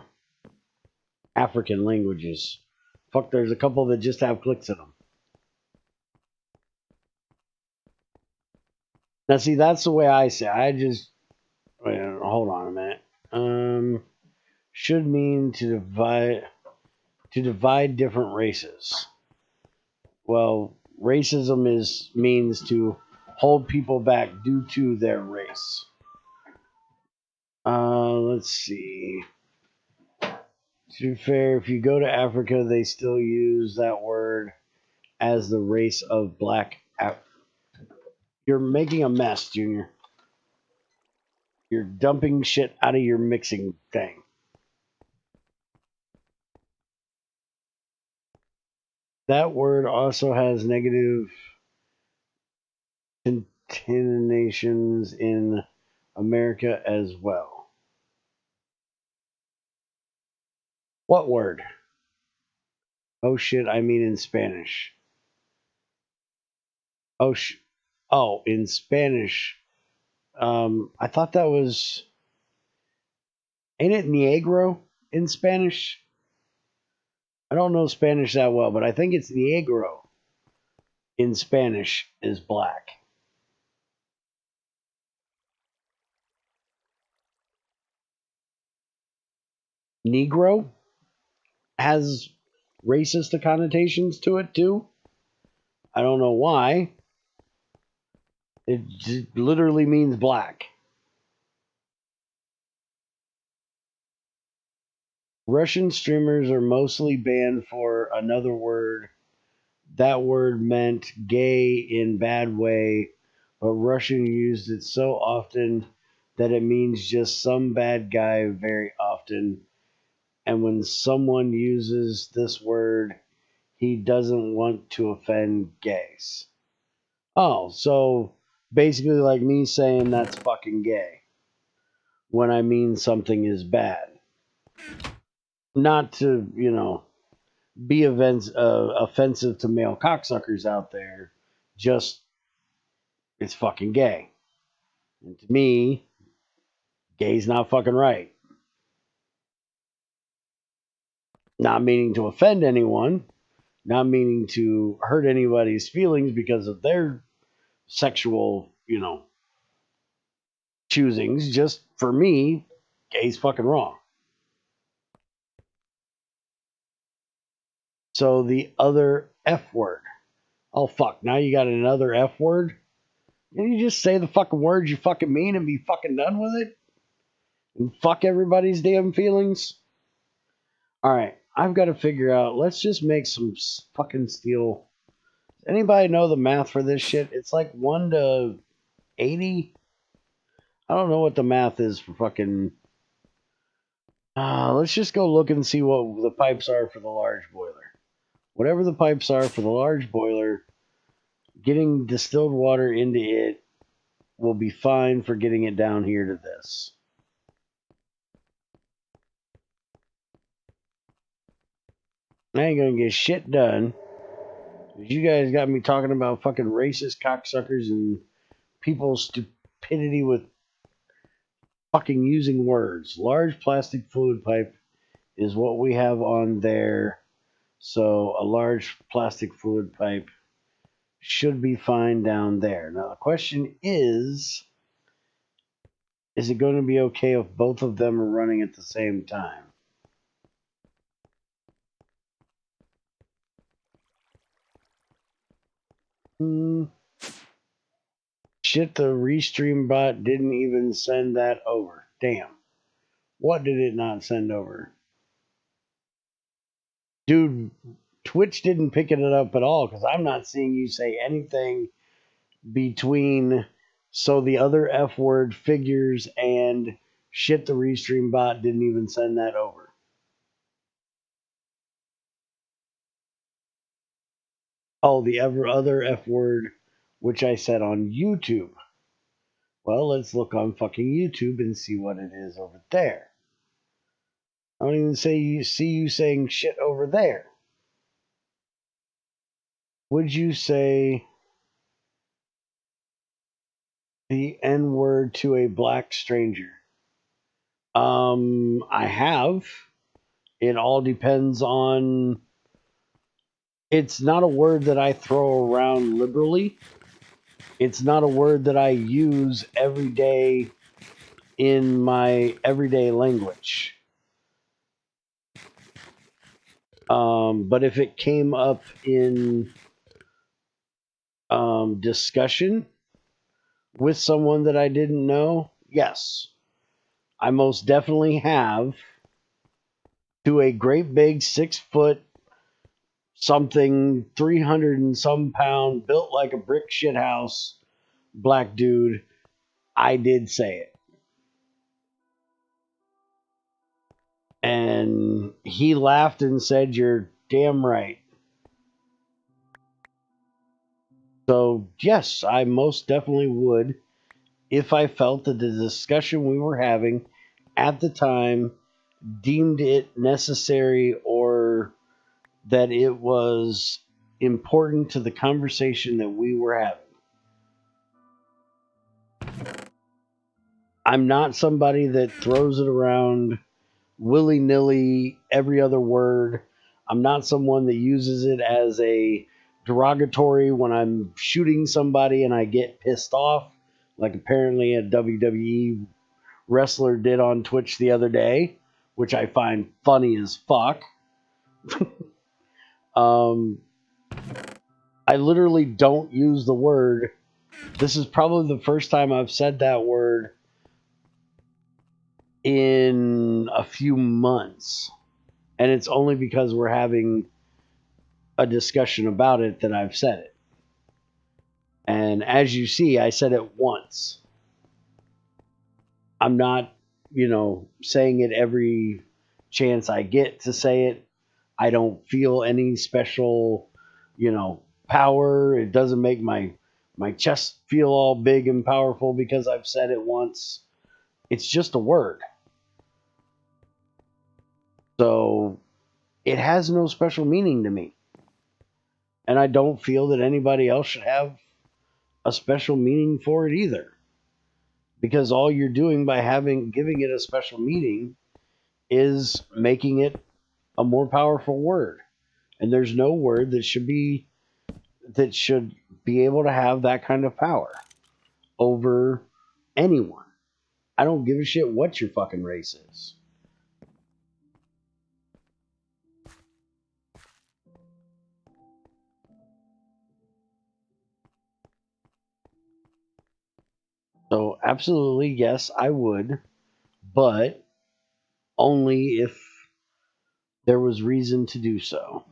African languages. Fuck, there's a couple that just have clicks in them. Now, see, that's the way I say it. I just wait, hold on a minute. Should mean to divide different races. Well, racism means to hold people back due to their race. Let's see. To be fair, if you go to Africa, they still use that word as the race of black. You're making a mess, Junior. You're dumping shit out of your mixing thing. That word also has negative connotations in America as well. What word? Oh shit, I mean in Spanish. Oh, in Spanish. I thought that was. Ain't it negro in Spanish? I don't know Spanish that well, but I think it's negro in Spanish is black. Negro has racist connotations to it too. I don't know why. It literally means black. Russian streamers are mostly banned for another word. That word meant gay in bad way, but Russian used it so often that it means just some bad guy very often. And when someone uses this word, he doesn't want to offend gays. Oh, so basically like me saying that's fucking gay when I mean something is bad. Not to, be offensive to male cocksuckers out there, just it's fucking gay. And to me, gay's not fucking right. Not meaning to offend anyone, not meaning to hurt anybody's feelings because of their sexual, choosings. Just for me, gay's fucking wrong. So the other F word. Oh fuck, now you got another F word? Can you just say the fucking words you fucking mean and be fucking done with it? And fuck everybody's damn feelings? Alright, I've got to figure out, let's just make some fucking steel. Anybody know the math for this shit? It's like 1 to 80? I don't know what the math is for fucking. Let's just go look and see what the pipes are for the large boiler. Whatever the pipes are for the large boiler, getting distilled water into it will be fine for getting it down here to this. I ain't gonna get shit done. You guys got me talking about fucking racist cocksuckers and people's stupidity with fucking using words. Large plastic fluid pipe is what we have on there. So a large plastic fluid pipe should be fine down there. Now the question is it going to be okay if both of them are running at the same time? Shit, the Restream bot didn't even send that over. Damn. What did it not send over? Dude, Twitch didn't pick it up at all because I'm not seeing you say anything between so the other F word figures and shit, the Restream bot didn't even send that over. Oh, the other F word, which I said on YouTube. Well, let's look on fucking YouTube and see what it is over there. I don't even see you saying shit over there. Would you say the N word to a black stranger? I have. It all depends on. It's not a word that I throw around liberally. It's not a word that I use every day in my everyday language. But if it came up in discussion with someone that I didn't know, yes, I most definitely have, to a great big 6 foot something, 300 and some pound, built like a brick shit house, black dude. I did say it. And he laughed and said, "You're damn right." So, yes, I most definitely would if I felt that the discussion we were having at the time deemed it necessary or that it was important to the conversation that we were having. I'm not somebody that throws it around willy nilly every other word. I'm not someone that uses it as a derogatory when I'm shooting somebody and I get pissed off, like apparently a WWE wrestler did on Twitch the other day, which I find funny as fuck. um, I literally don't use the word. This is probably the first time I've said that word in a few months. And it's only because we're having a discussion about it that I've said it. And as you see, I said it once. I'm not, saying it every chance I get to say it. I don't feel any special, power. It doesn't make my chest feel all big and powerful because I've said it once. It's just a word. So it has no special meaning to me. And I don't feel that anybody else should have a special meaning for it either. Because all you're doing by giving it a special meaning is making it a more powerful word. And there's no word that should be able to have that kind of power over anyone. I don't give a shit what your fucking race is. So absolutely yes, I would, but only if there was reason to do so.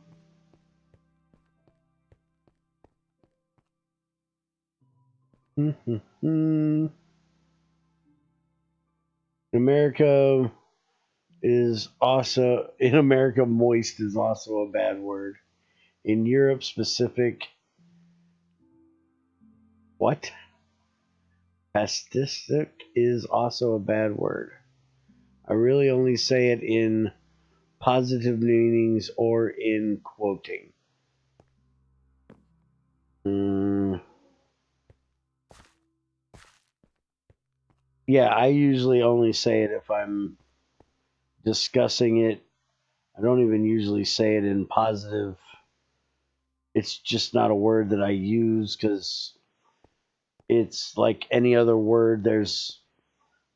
In America moist is also a bad word. In Europe specific, what? Pastistic is also a bad word. I really only say it in positive meanings or in quoting. Yeah, I usually only say it if I'm discussing it. I don't even usually say it in positive. It's just not a word that I use because it's like any other word. There's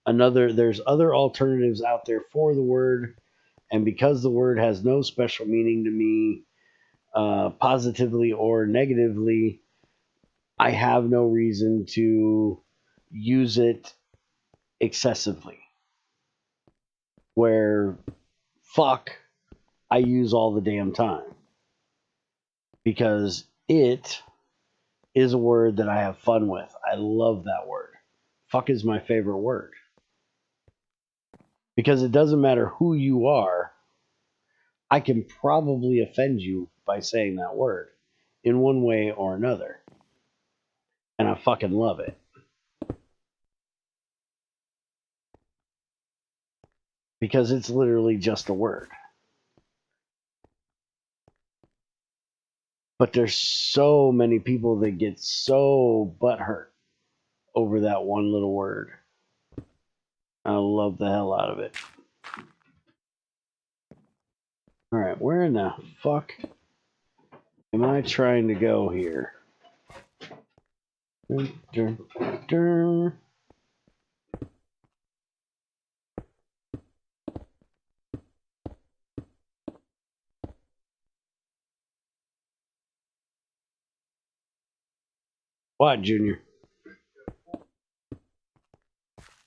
other alternatives out there for the word, and because the word has no special meaning to me, positively or negatively, I have no reason to use it excessively. Where fuck, I use all the damn time because it is a word that I have fun with. I love that word. Fuck is my favorite word because it doesn't matter who you are. I can probably offend you by saying that word in one way or another. And I fucking love it. Because it's literally just a word. But there's so many people that get so butthurt over that one little word. I love the hell out of it. Alright, where in the fuck am I trying to go here? Dun, dun, dun. What, Junior? Let's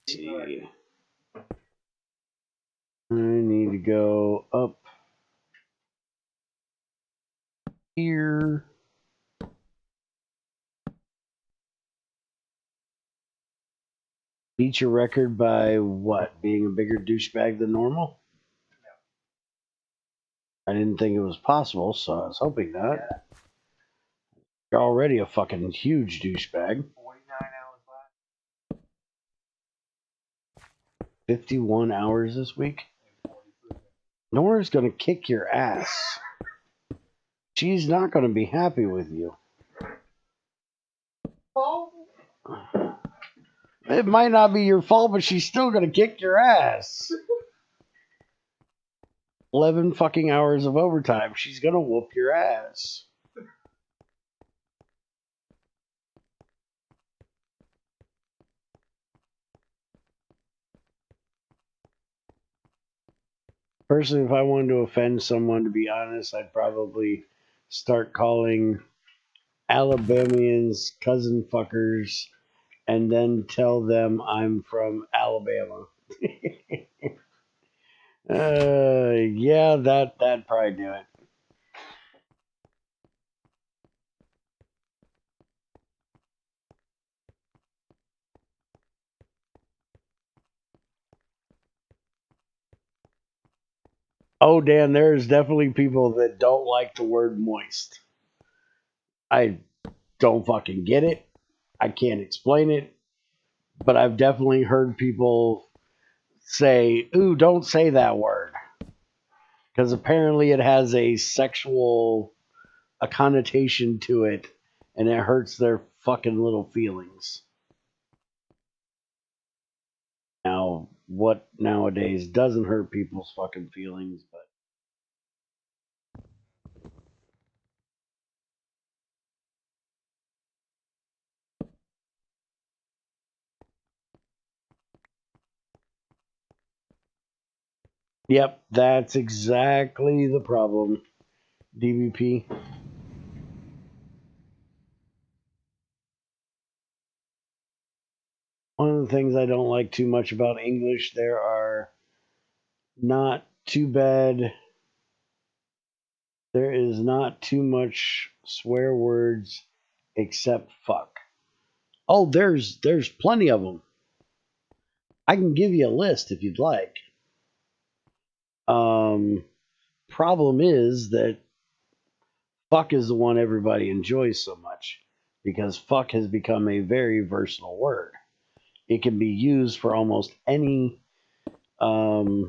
see. I need to go up here. Beat your record by what? Being a bigger douchebag than normal? I didn't think it was possible, so I was hoping not. You're already a fucking huge douchebag. 51 hours this week? Nora's gonna kick your ass. She's not gonna be happy with you. It might not be your fault, but she's still gonna kick your ass. 11 fucking hours of overtime. She's gonna whoop your ass. Personally, if I wanted to offend someone, to be honest, I'd probably start calling Alabamians cousin fuckers and then tell them I'm from Alabama. Yeah, that'd probably do it. Oh, Dan, there's definitely people that don't like the word moist. I don't fucking get it. I can't explain it. But I've definitely heard people say, ooh, don't say that word. Because apparently it has a connotation to it, and it hurts their fucking little feelings. Now, what nowadays doesn't hurt people's fucking feelings, but yep, that's exactly the problem, DVP. One of the things I don't like too much about English, there are not too bad. There is not too much swear words except fuck. Oh, there's plenty of them. I can give you a list if you'd like. Problem is that fuck is the one everybody enjoys so much because fuck has become a very versatile word. It can be used for almost any a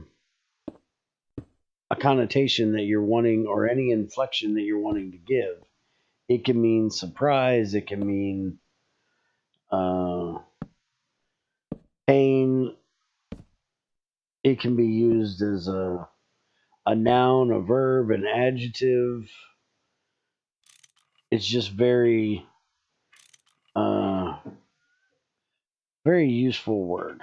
connotation that you're wanting or any inflection that you're wanting to give. It can mean surprise. It can mean pain. It can be used as a noun, a verb, an adjective. It's just very very useful word.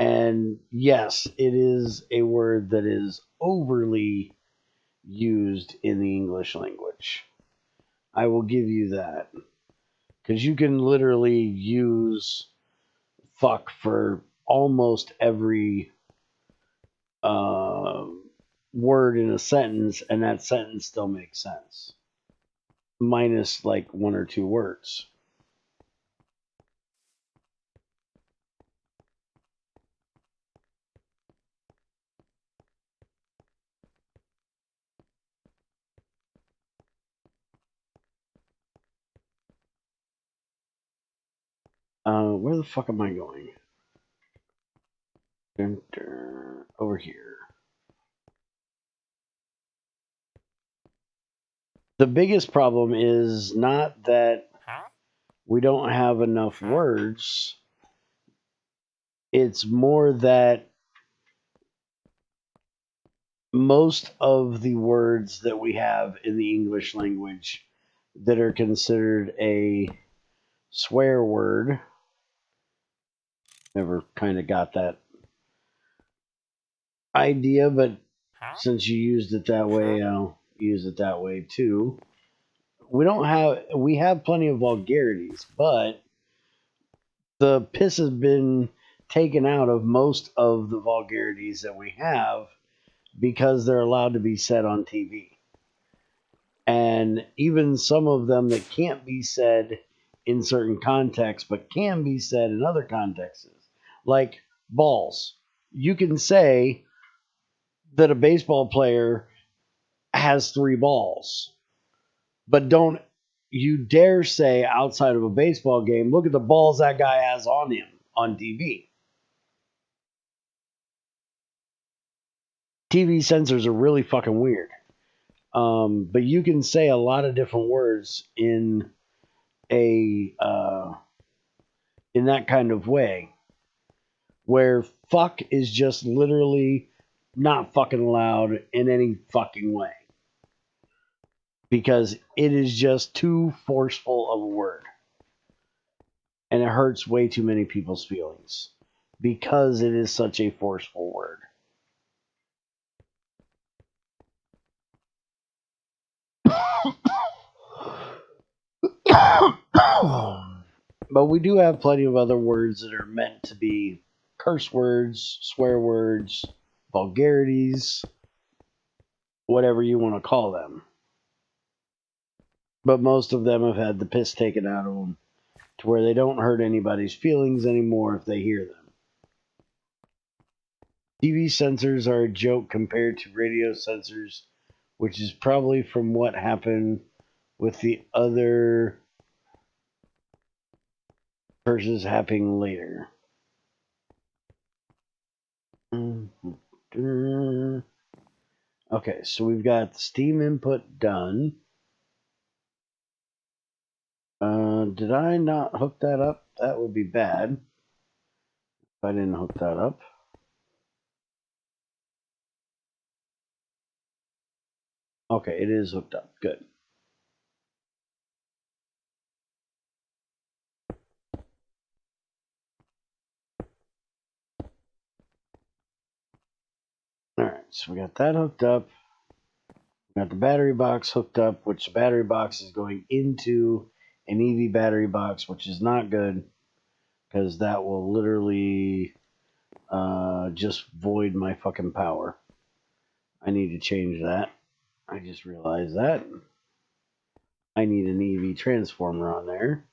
And yes, it is a word that is overly used in the English language. I will give you that. Because you can literally use fuck for almost every uh, word in a sentence, and that sentence still makes sense. Minus like one or two words. Where the fuck am I going? Over here. The biggest problem is not that Huh? we don't have enough Huh? words. It's more that most of the words that we have in the English language that are considered a swear word, never kind of got that idea, but Huh? since you used it that way, Huh? I'll use it that way too. We have plenty of vulgarities, but the piss has been taken out of most of the vulgarities that we have because they're allowed to be said on TV. And even some of them that can't be said in certain contexts, but can be said in other contexts, like balls. You can say that a baseball player has three balls, but don't you dare say outside of a baseball game, look at the balls that guy has on him on TV. TV censors are really fucking weird. But you can say a lot of different words a in that kind of way, where fuck is just literally not fucking allowed in any fucking way because it is just too forceful of a word and it hurts way too many people's feelings because it is such a forceful word. But we do have plenty of other words that are meant to be curse words, swear words, vulgarities, whatever you want to call them. But most of them have had the piss taken out of them to where they don't hurt anybody's feelings anymore if they hear them. TV censors are a joke compared to radio censors, which is probably from what happened with the other versus happening later. Okay, so we've got the Steam input done. Did I not hook that up? That would be bad if I didn't hook that up. Okay, it is hooked up. Good. Alright, so we got that hooked up. We got the battery box hooked up, which the battery box is going into an EV battery box, which is not good because that will literally just void my fucking power. I need to change that. I just realized that. I need an EV transformer on there.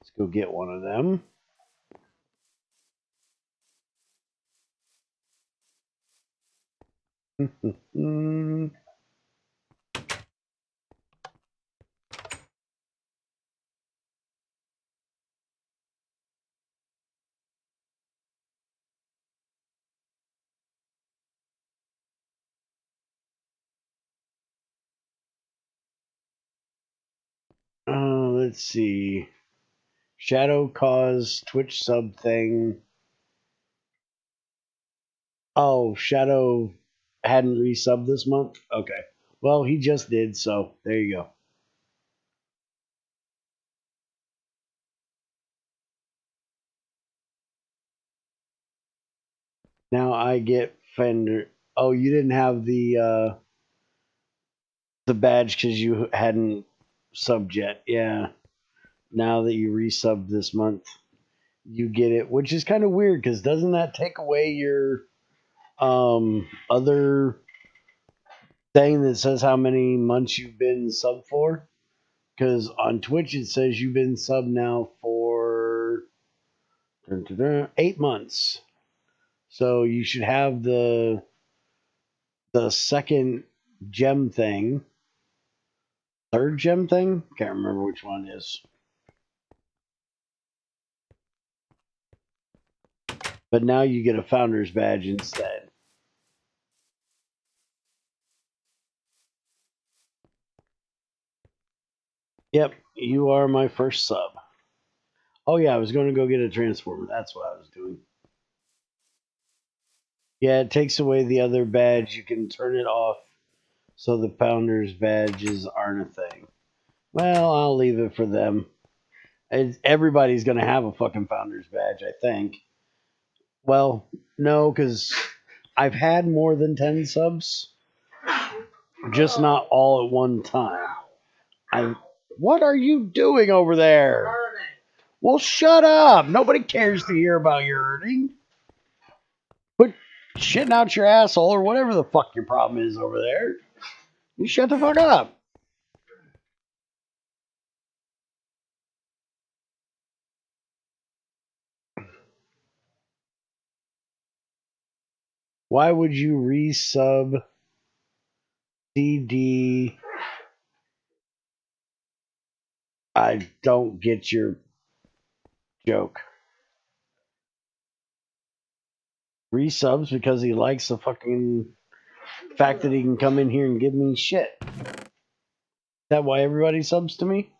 Let's go get one of them. Let's see. Shadow Cause Twitch sub thing. Oh, Shadow hadn't resubbed this month? Okay. Well, he just did, so there you go. Now I get Fender. Oh, you didn't have the badge because you hadn't subbed yet. Yeah. Now that you resubbed this month, you get it, which is kind of weird because doesn't that take away your other thing that says how many months you've been sub for? Because on Twitch it says you've been sub now for 8 months. So you should have the second gem thing, third gem thing. Can't remember which one it is. But now you get a founder's badge instead. Yep, you are my first sub. Oh yeah, I was going to go get a transformer. That's what I was doing. Yeah, it takes away the other badge. You can turn it off so the founder's badges aren't a thing. Well, I'll leave it for them. Everybody's going to have a fucking founder's badge, I think. Well, no, because I've had more than 10 subs, just not all at one time. What are you doing over there? Well, shut up. Nobody cares to hear about your hurting. Quit shitting out your asshole or whatever the fuck your problem is over there. You shut the fuck up. Why would you resub CD? I don't get your joke. Resubs because he likes the fucking fact that he can come in here and give me shit. Is that why everybody subs to me?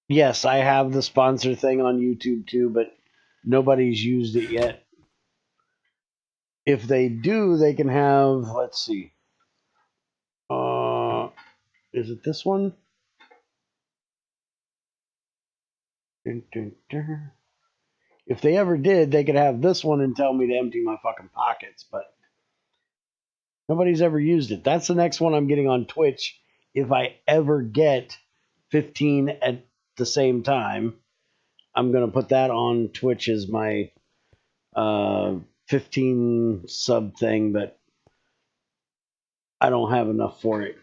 Yes, I have the sponsor thing on YouTube too, but nobody's used it yet. If they do, they can have, let's see. Is it this one? If they ever did, they could have this one and tell me to empty my fucking pockets, but nobody's ever used it. That's the next one I'm getting on Twitch. If I ever get 15 at the same time, I'm going to put that on Twitch as my 15 sub thing, but I don't have enough for it.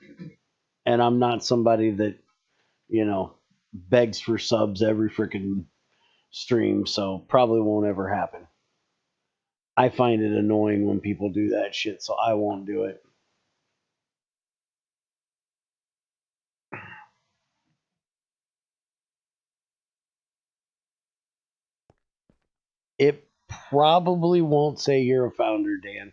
And I'm not somebody that, begs for subs every freaking stream, so probably won't ever happen. I find it annoying when people do that shit, so I won't do it. It probably won't say you're a founder, Dan,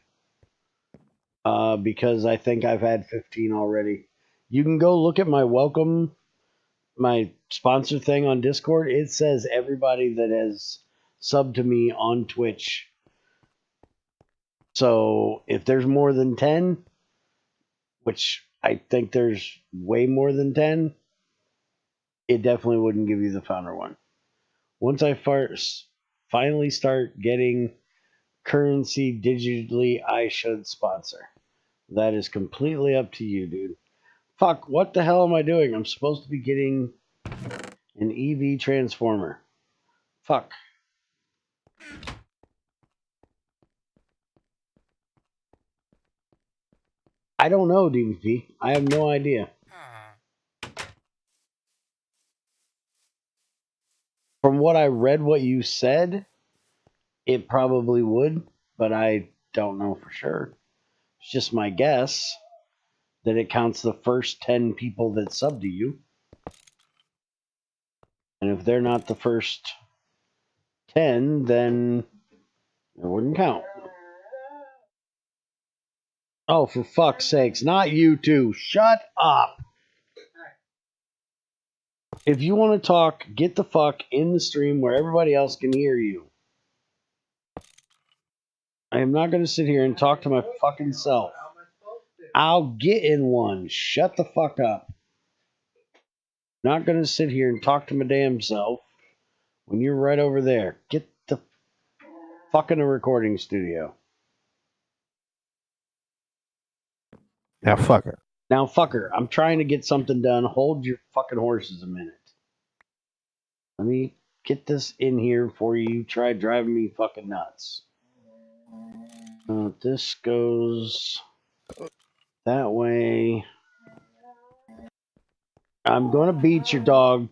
because I think I've had 15 already. You can go look at my welcome, my sponsor thing on Discord. It says everybody that has subbed to me on Twitch. So if there's more than 10, which I think there's way more than 10, it definitely wouldn't give you the founder one. Once I finally start getting currency digitally, I should sponsor. That is completely up to you, dude. Fuck, what the hell am I doing? I'm supposed to be getting an EV transformer. Fuck. I don't know, DVP. I have no idea. From what I read, what you said, It probably would, but I don't know for sure. It's just my guess that it counts the first 10 people that sub to you. And if they're not the first 10, then it wouldn't count. Oh, for fuck's sakes, not you two. Shut up. If you want to talk, get the fuck in the stream where everybody else can hear you. I am not going to sit here and talk to my fucking self. I'll get in one. Shut the fuck up. Not going to sit here and talk to my damn self when you're right over there. Get the fuck in a recording studio. Now, fucker. Now, fucker, I'm trying to get something done. Hold your fucking horses a minute. Let me get this in here before you try driving me fucking nuts. This goes that way. I'm going to beat your dog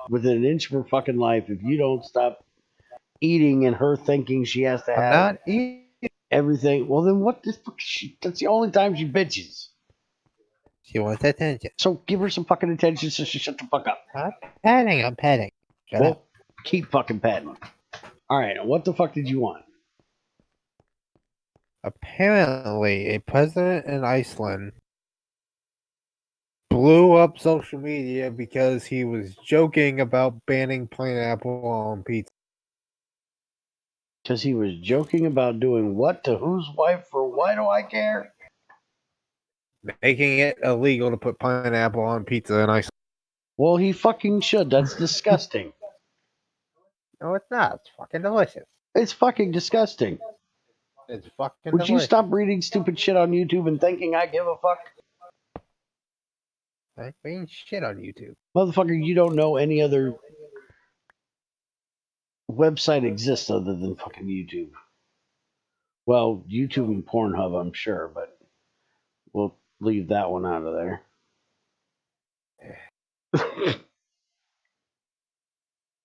within an inch of her fucking life if you don't stop eating and her thinking she has to I'm have not eating. everything. Well, then what the fuck? That's the only time she bitches. She wants attention. So give her some fucking attention so she shut the fuck up. I'm petting. Shut Well, up. keep fucking patting. All right, what the fuck did you want? Apparently, a president in Iceland blew up social media because he was joking about banning pineapple on pizza. Because he was joking about doing what to whose wife for why do I care? Making it illegal to put pineapple on pizza in Iceland. Well, he fucking should. That's disgusting. No, it's not. It's fucking delicious. It's fucking disgusting. It's fucking Would you delicious. stop reading stupid shit on YouTube and thinking I give a fuck? I ain't shit on YouTube. Motherfucker, you don't know any other website exists other than fucking YouTube. Well, YouTube and Pornhub, I'm sure, but we'll leave that one out of there.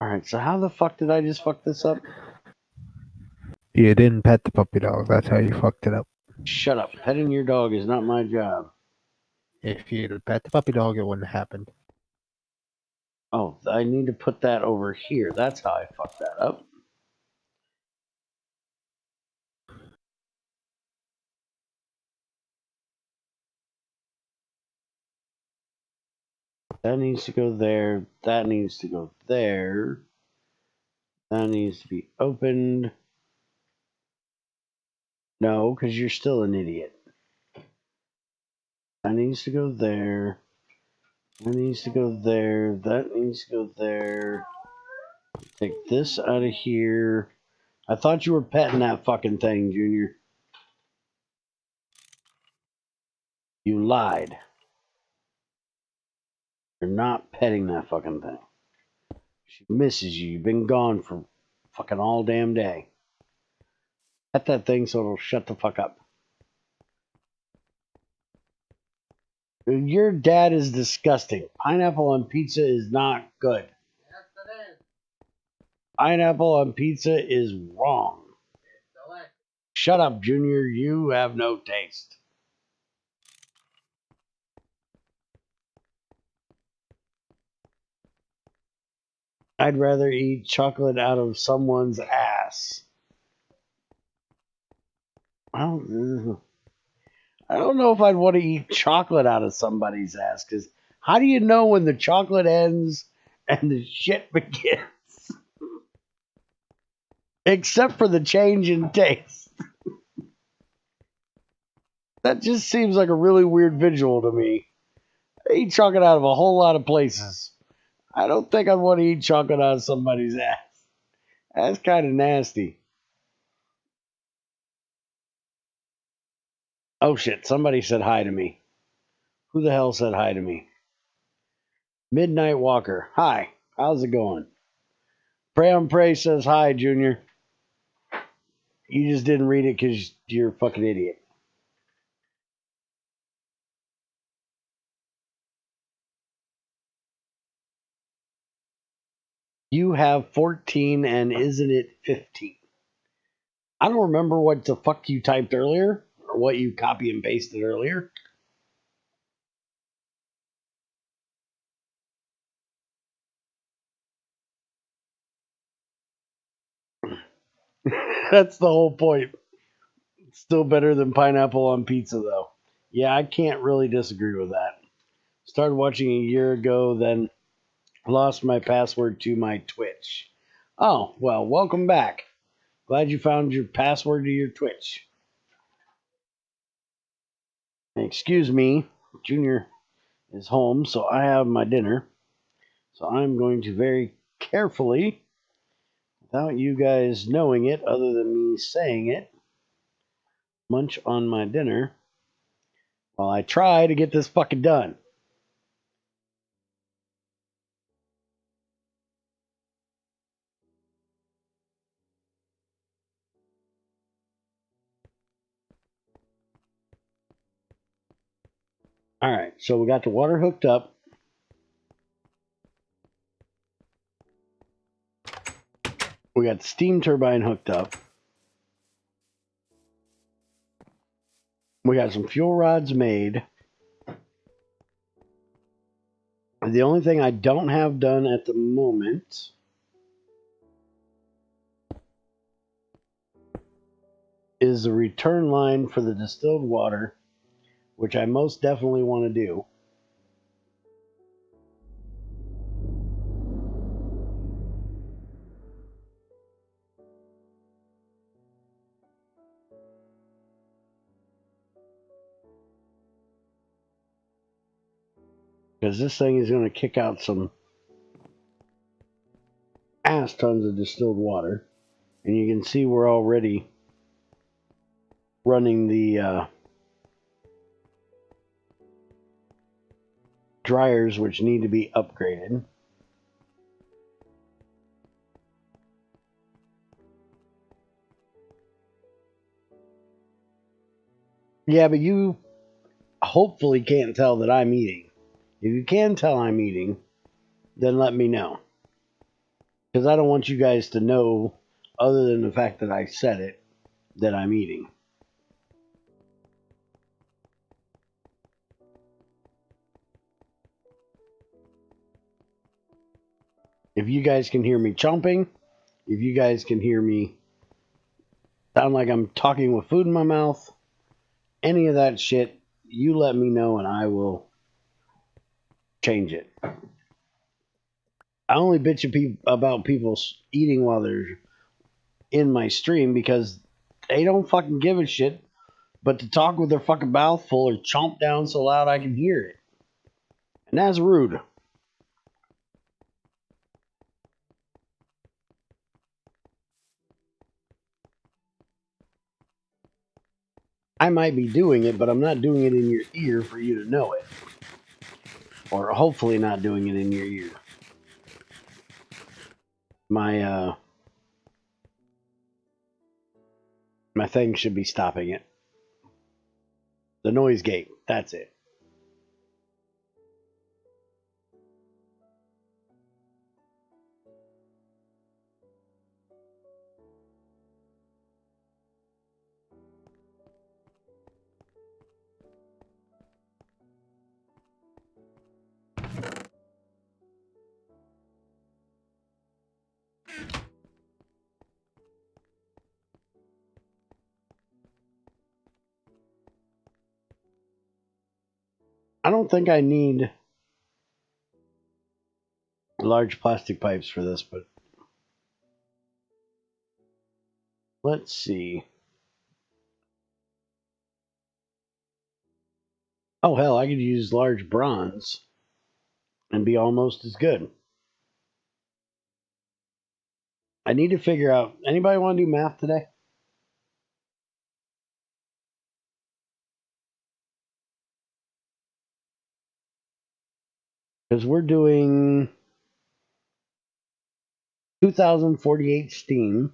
Alright, so how the fuck did I just fuck this up? You didn't pet the puppy dog. That's how you fucked it up. Shut up. Petting your dog is not my job. If you'd pet the puppy dog, it wouldn't have happened. Oh, I need to put that over here. That's how I fucked that up. That needs to go there. That needs to go there. That needs to be opened. No, because you're still an idiot. That needs to go there. That needs to go there. That needs to go there. Take this out of here. I thought you were petting that fucking thing, Junior. You lied. You're not petting that fucking thing. She misses you. You've been gone for fucking all damn day. Pet that thing so it'll shut the fuck up. Your dad is disgusting. Pineapple on pizza is not good. Yes, it is. Pineapple on pizza is wrong. It's delicious. Shut up, Junior. You have no taste. I'd rather eat chocolate out of someone's ass. I don't know if I'd want to eat chocolate out of somebody's ass, because how do you know when the chocolate ends and the shit begins? Except for the change in taste. That just seems like a really weird visual to me. I eat chocolate out of a whole lot of places. I don't think I'd want to eat chocolate out of somebody's ass. That's kind of nasty. Oh shit, somebody said hi to me. Who the hell said hi to me? Midnight Walker. Hi, how's it going? Pray on Pray says hi, Junior. You just didn't read it because you're a fucking idiot. You have 14 and isn't it 15? I don't remember what the fuck you typed earlier or what you copy and pasted earlier. That's the whole point. It's still better than pineapple on pizza, though. Yeah, I can't really disagree with that. Started watching a year ago, then lost my password to my Twitch. Oh, well, welcome back. Glad you found your password to your Twitch. Excuse me, Junior is home, so I have my dinner. So I'm going to very carefully, without you guys knowing it, other than me saying it, munch on my dinner while I try to get this fucking done. All right, so we got the water hooked up. We got the steam turbine hooked up. We got some fuel rods made. The only thing I don't have done at the moment is the return line for the distilled water, which I most definitely want to do. Because this thing is going to kick out some ass tons of distilled water. And you can see we're already running the dryers, which need to be upgraded. Yeah, but you hopefully can't tell that I'm eating. If you can tell I'm eating, then let me know. Because I don't want you guys to know, other than the fact that I said it, that I'm eating. If you guys can hear me chomping, if you guys can hear me sound like I'm talking with food in my mouth, any of that shit, you let me know and I will change it. I only bitch about people eating while they're in my stream because they don't fucking give a shit but to talk with their fucking mouth full or chomp down so loud I can hear it. And that's rude. I might be doing it, but I'm not doing it in your ear for you to know it. Or hopefully not doing it in your ear. My my thing should be stopping it. The noise gate. That's it. I don't think I need large plastic pipes for this, but let's see. Oh hell, I could use large bronze and be almost as good. I need to figure out. Anybody want to do math today? Because we're doing 2048 steam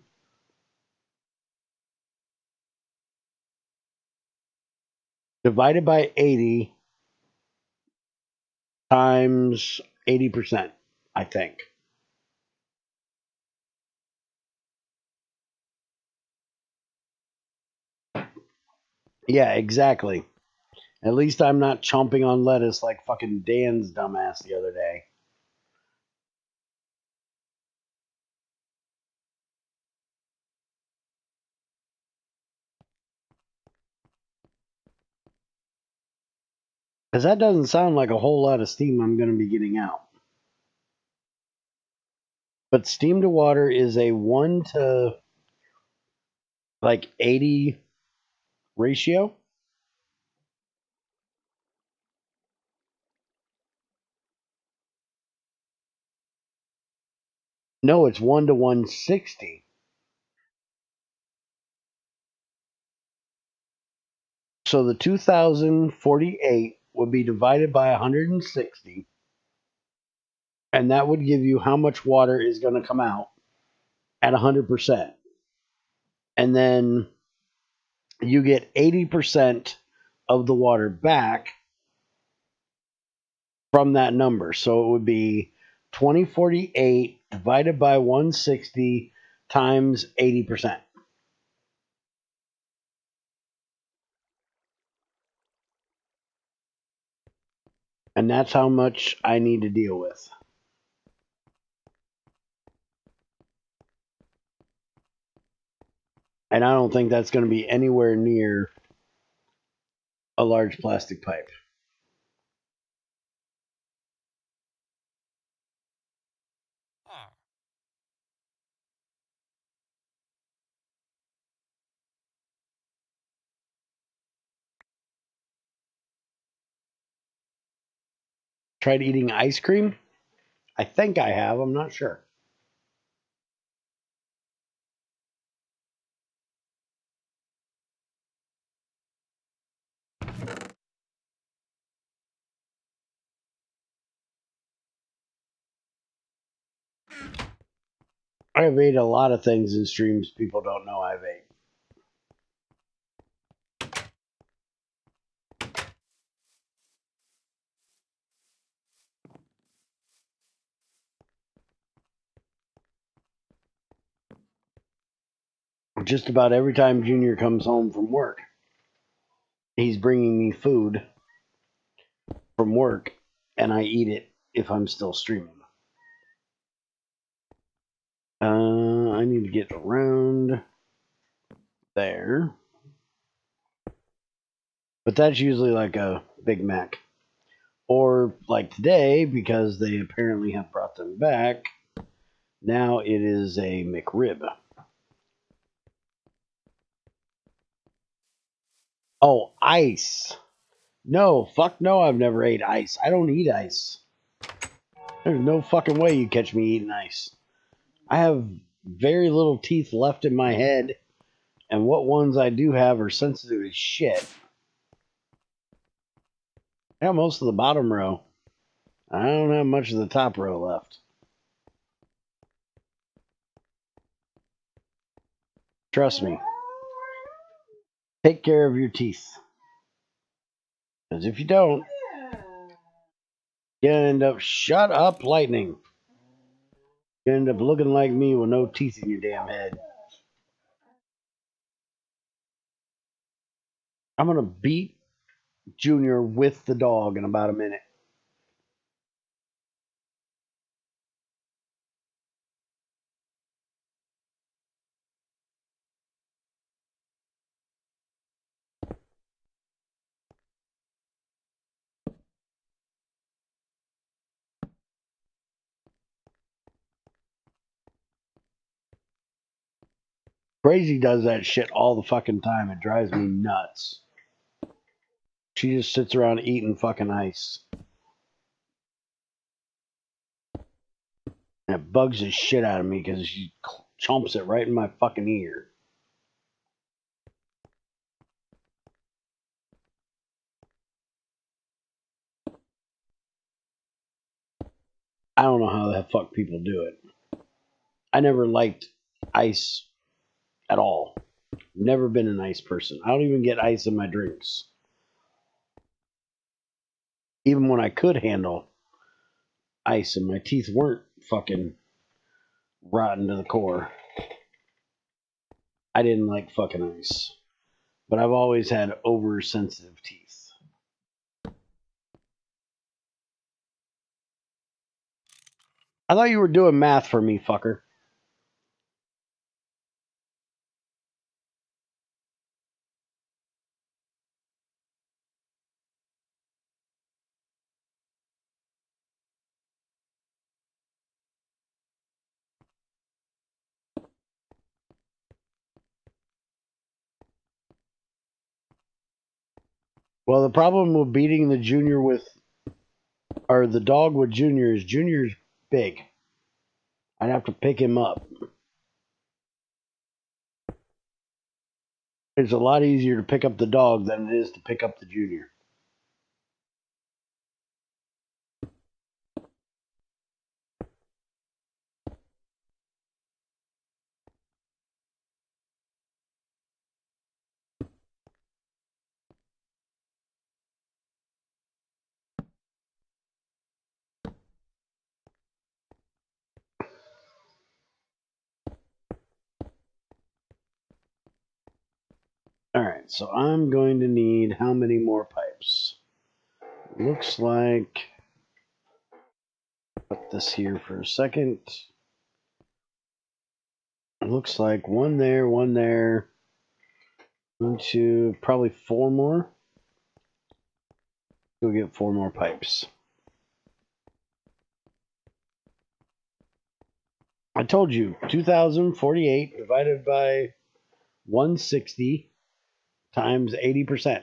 divided by 80 times 80%, I think. Yeah, exactly. At least I'm not chomping on lettuce like fucking Dan's dumbass the other day. Because that doesn't sound like a whole lot of steam I'm going to be getting out. But steam to water is a 1 to like 80 ratio. No, it's 1 to 160. So the 2048 would be divided by 160, and that would give you how much water is going to come out at 100%. And then you get 80% of the water back from that number. So it would be 2048 divided by 160 times 80%. And that's how much I need to deal with. And I don't think that's going to be anywhere near a large plastic pipe. Tried eating ice cream? I think I have. I'm not sure. I've ate a lot of things in streams people don't know I've ate. Just about every time Junior comes home from work, he's bringing me food from work, and I eat it if I'm still streaming. I need to get around there. But that's usually like a Big Mac. Or like today, because they apparently have brought them back, now it is a McRib. Oh, ice. No, fuck no, I've never ate ice. I don't eat ice. There's no fucking way you catch me eating ice. I have very little teeth left in my head, and what ones I do have are sensitive as shit. I have most of the bottom row. I don't have much of the top row left. Trust me. Take care of your teeth. Because if you don't, you're gonna end up shut up lightning. You end up looking like me with no teeth in your damn head. I'm gonna beat Junior with the dog in about a minute. Crazy does that shit all the fucking time. It drives me nuts. She just sits around eating fucking ice. And it bugs the shit out of me because she chomps it right in my fucking ear. I don't know how the fuck people do it. I never liked ice at all. Never been an ice person. I don't even get ice in my drinks. Even when I could handle ice and my teeth weren't fucking rotten to the core, I didn't like fucking ice. but I've always had oversensitive teeth. I thought you were doing math for me, fucker. Well, the problem with beating the junior with, or the dog with Junior is Junior's big. I'd have to pick him up. It's a lot easier to pick up the dog than it is to pick up the Junior. Alright, so I'm going to need how many more pipes? Looks like, put this here for a second. Looks like one there, 1, 2, probably 4 more. Go get 4 more pipes. I told you, 2,048 divided by 160 times 80%.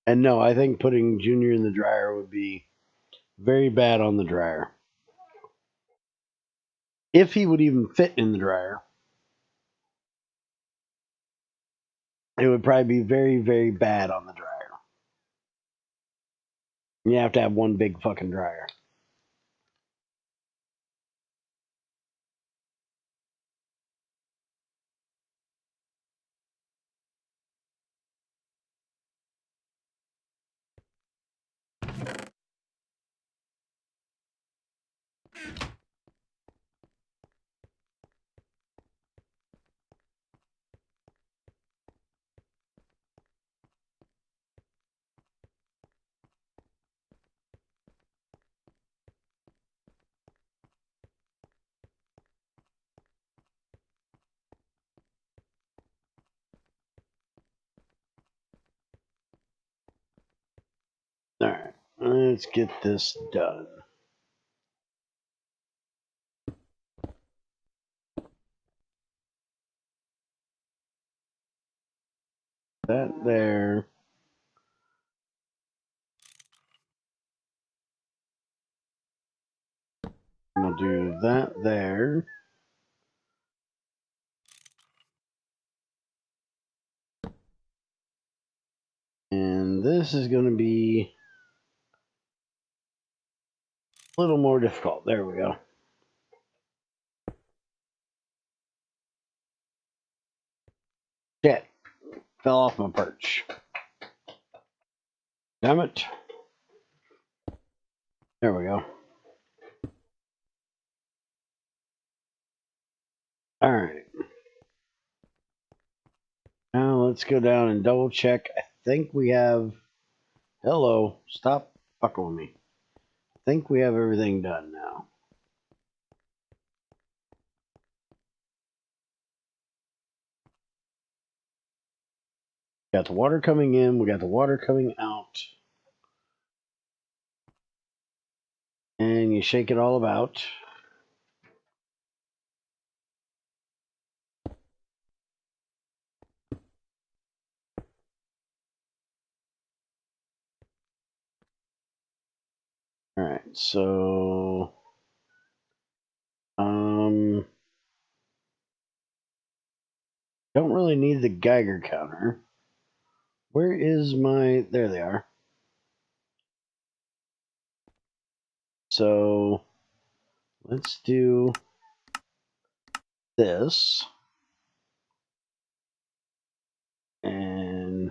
And no, I think putting Junior in the dryer would be very bad on the dryer. If he would even fit in the dryer, it would probably be very, very bad on the dryer. You have to have one big fucking dryer. All right, let's get this done. That there. We'll do that there. And this is going to be a little more difficult. There we go. Shit. Fell off my perch. Damn it. There we go. All right. Now let's go down and double check. I think we have... Hello. Stop fucking with me. I think we have everything done now. Got the water coming in. We got the water coming out. And you shake it all about. All right, so Don't really need the Geiger counter. Where is my... There they are. So let's do this. And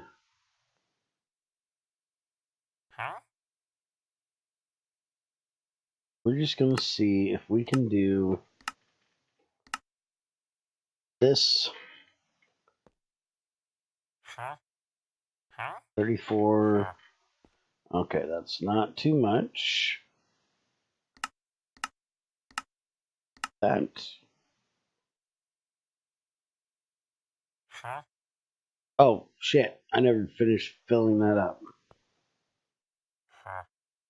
we're just going to see if we can do this. 34. Okay, that's not too much. That. Oh, shit. I never finished filling that up.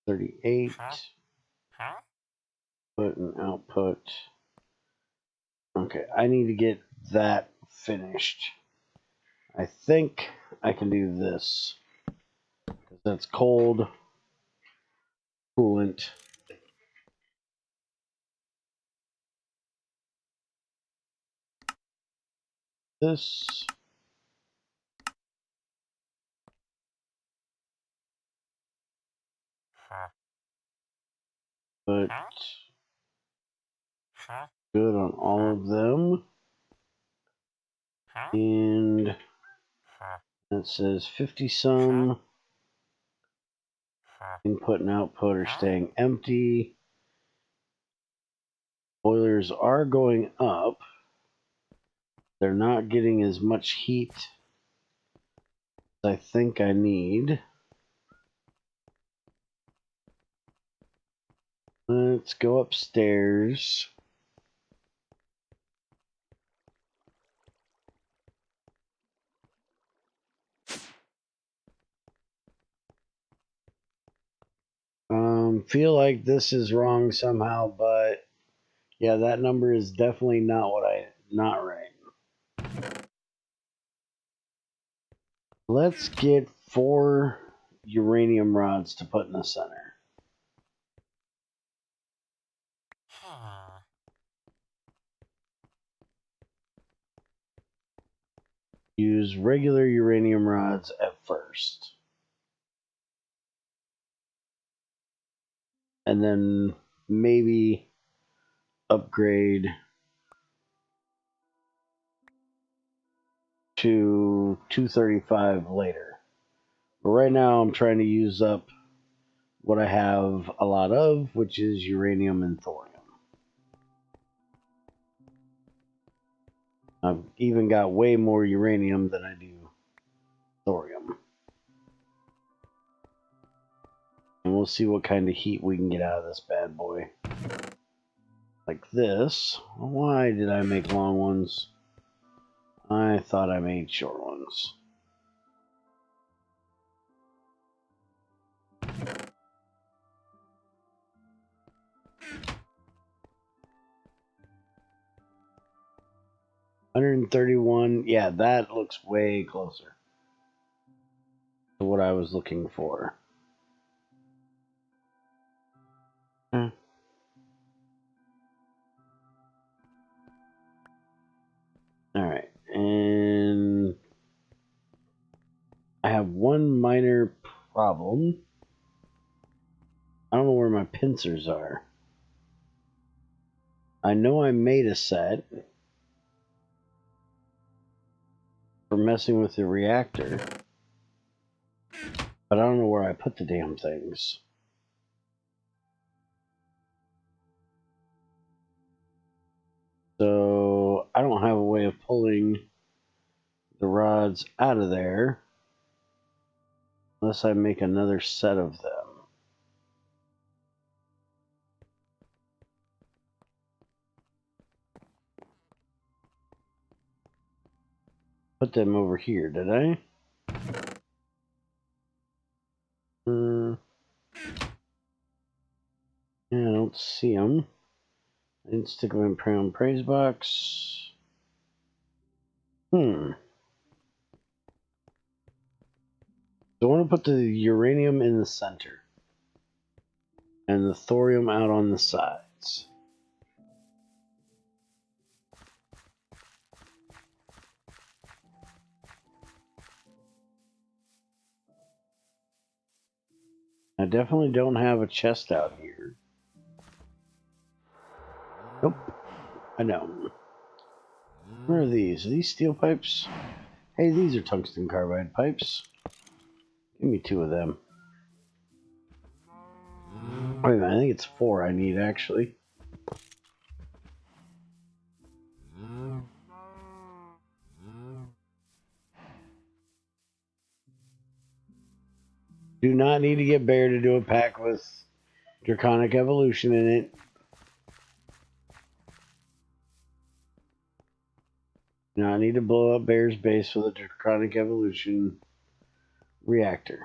38. Put and output. Okay, I need to get that finished. I think I can do this. That's cold coolant. This. But good on all of them. And that says 50 some. Input and output are staying empty. Boilers are going up. They're not getting as much heat as I think I need. Let's go upstairs. Feel like this is wrong somehow, but yeah, that number is definitely not right. Let's get 4 uranium rods to put in the center. Use regular uranium rods at first. And then maybe upgrade to 235 later. But right now I'm trying to use up what I have a lot of, which is uranium and thorium. I've even got way more uranium than I do thorium. And we'll see what kind of heat we can get out of this bad boy. Like this. Why did I make long ones? I thought I made short ones. $131. Yeah, that looks way closer to what I was looking for. Alright, and I have one minor problem. I don't know where my pincers are. I know I made a set for messing with the reactor, but I don't know where I put the damn things. So I don't have a way of pulling the rods out of there unless I make another set of them. Put them over here, did I? Yeah, I don't see them. I didn't stick them in Crown Praise Box. So I want to put the uranium in the center and the thorium out on the sides. definitely don't have a chest out here. Nope. I know. Where are these? Are these steel pipes? Hey, these are tungsten carbide pipes. Give me 2 of them. Wait a minute, I think it's 4 I need, actually. Do not need to get Bear to do a pack with Draconic Evolution in it. Do not need to blow up Bear's base with a Draconic Evolution reactor.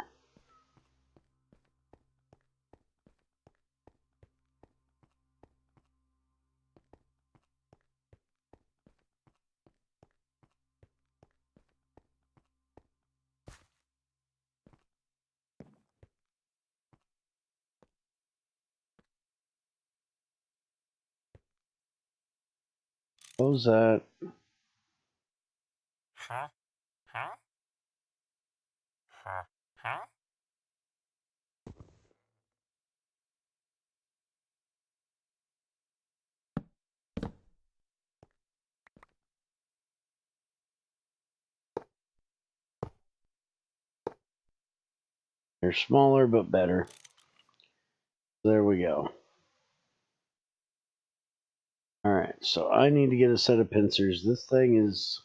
What was that? Huh? Huh? Huh? Huh? They're smaller but better. There we go. Alright, so I need to get a set of pincers. This thing is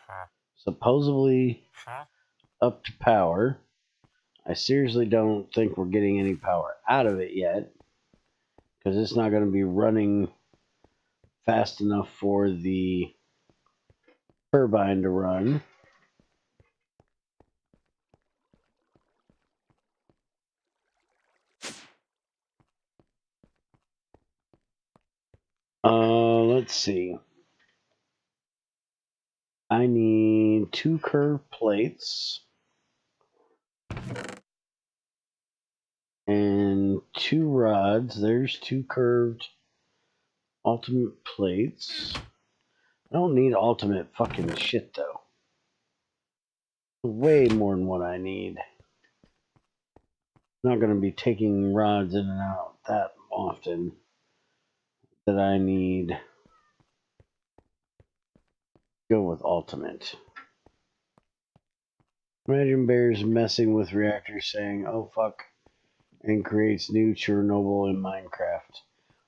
Huh? supposedly Huh? up to power. I seriously don't think we're getting any power out of it yet, because it's not going to be running fast enough for the turbine to run. Let's see. I need 2 curved plates and 2 rods. There's 2 curved ultimate plates. I don't need ultimate fucking shit though. Way more than what I need. I'm not going to be taking rods in and out that often that I need. Go with ultimate. Imagine Bear's messing with reactors saying, oh fuck, and creates new Chernobyl in Minecraft.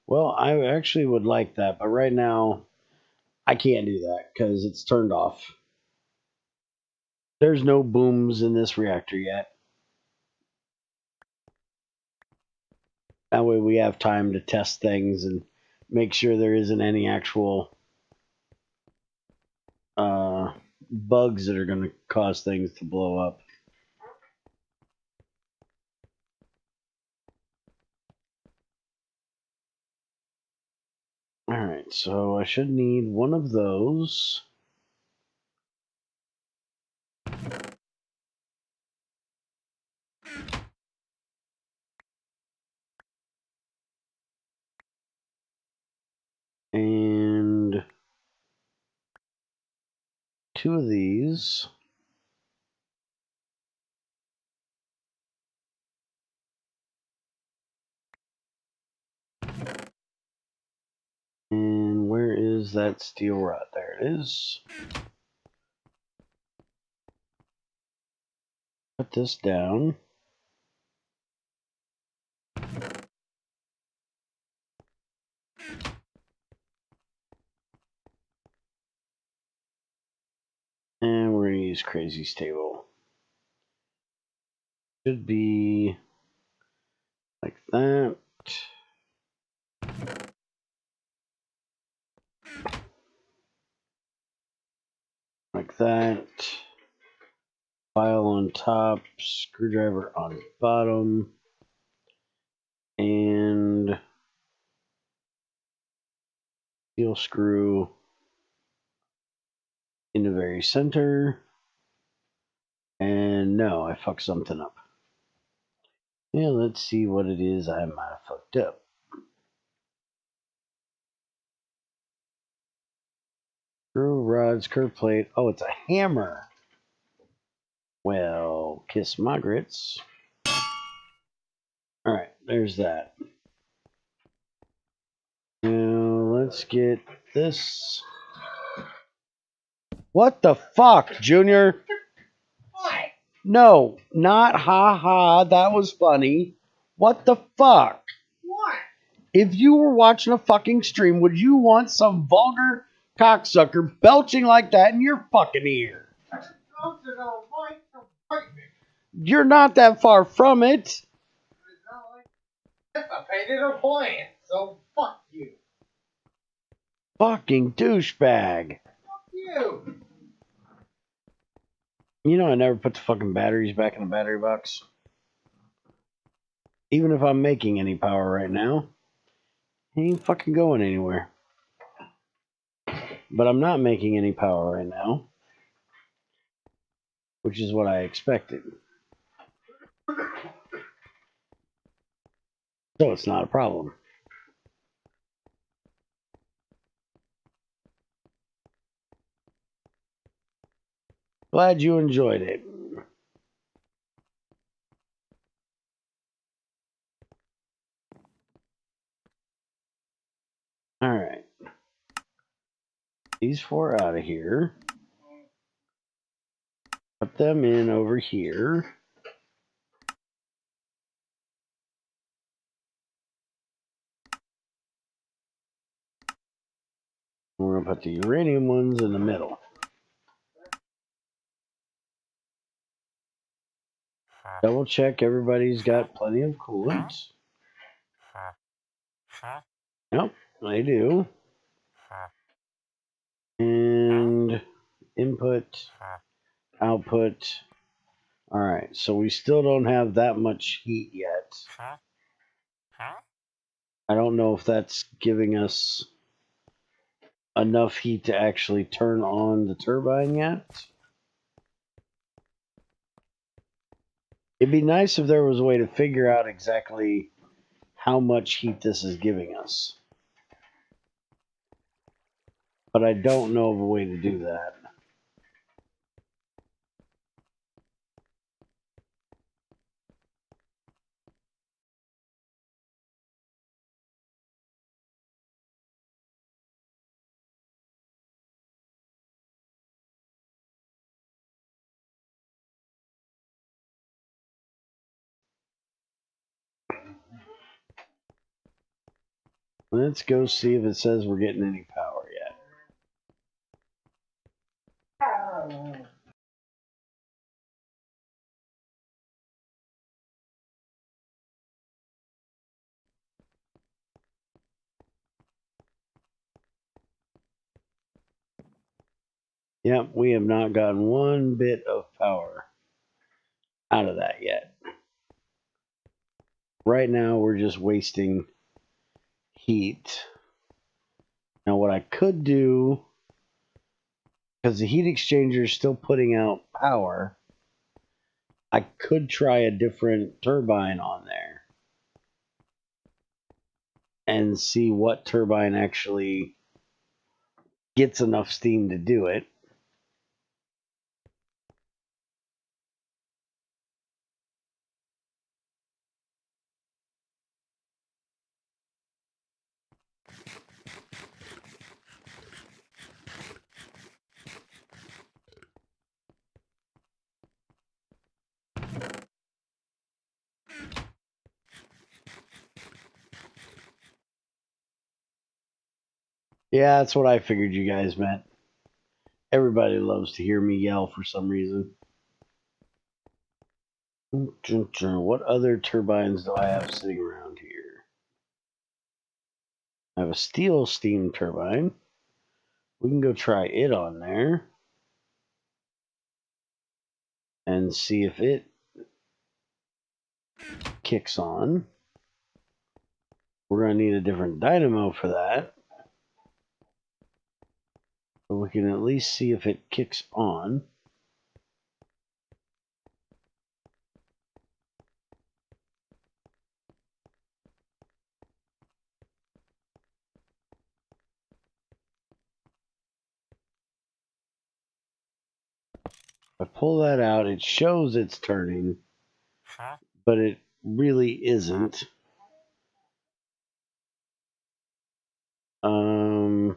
Well, I actually would like that, but right now I can't do that because it's turned off. There's no booms in this reactor yet. That way we have time to test things and make sure there isn't any actual bugs that are going to cause things to blow up. Alright, so I should need one of those. And 2 of these. And where is that steel rod? There it is. Put this down. And we're going to use Crazy Stable. Should be like that. Like that. File on top, screwdriver on bottom, and steel screw in the very center. And no, I fucked something up. Yeah, let's see what it is I might have fucked up. Screw rods, curve plate. Oh, it's a hammer. Well, kiss my grits. there's that. Now let's get this. What the fuck, Junior? What? No, not ha ha. That was funny. What the fuck? What? If you were watching a fucking stream, would you want some vulgar cocksucker belching like that in your fucking ear? You're not that far from it. I paid it a plan, so fuck you. Fucking douchebag. Fuck you. You know I never put the fucking batteries back in the battery box. Even if I'm making any power right now, it ain't fucking going anywhere. But I'm not making any power right now, which is what I expected. So it's not a problem. Glad you enjoyed it. Alright. These four out of here. Put them in over here. We're going to put the uranium ones in the middle. Double check everybody's got plenty of coolant. Yep, they do. And input, output. Alright, so we still don't have that much heat yet. I don't know if that's giving us enough heat to actually turn on the turbine yet. It'd be nice if there was a way to figure out exactly how much heat this is giving us. But I don't know of a way to do that. Let's go see if it says we're getting any power yet. Yep, we have not gotten one bit of power out of that yet. Right now, we're just wasting heat. Now, what I could do, because the heat exchanger is still putting out power, I could try a different turbine on there and see what turbine actually gets enough steam to do it. Yeah, that's what I figured you guys meant. Everybody loves to hear me yell for some reason. What other turbines do I have sitting around here? I have a steel steam turbine. We can go try it on there and see if it kicks on. We're going to need a different dynamo for that. But we can at least see if it kicks on. If I pull that out, it shows it's turning, but it really isn't. Well,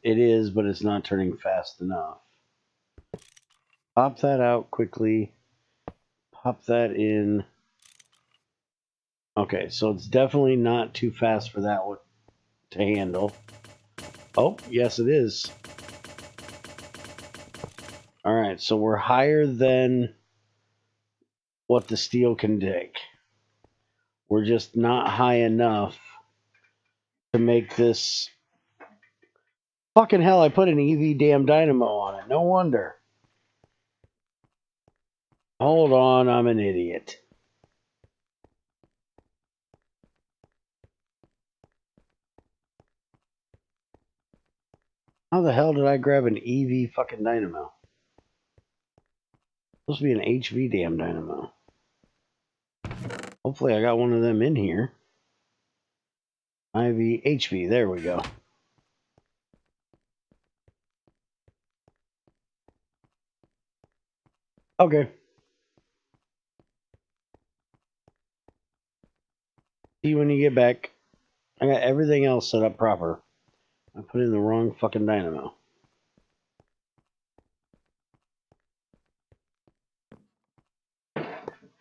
it is, but it's not turning fast enough. Pop that out quickly. Pop that in. Okay, so it's definitely not too fast for that one to handle. Oh, yes it is. Alright, so we're higher than what the steel can take. We're just not high enough to make this... Fucking hell, I put an EV damn dynamo on it. No wonder. Hold on, I'm an idiot. How the hell did I grab an EV fucking dynamo? Supposed to be an HV damn dynamo. Hopefully I got one of them in here. IV, HV, there we go. Okay. See you when you get back. I got everything else set up proper. I put in the wrong fucking dynamo.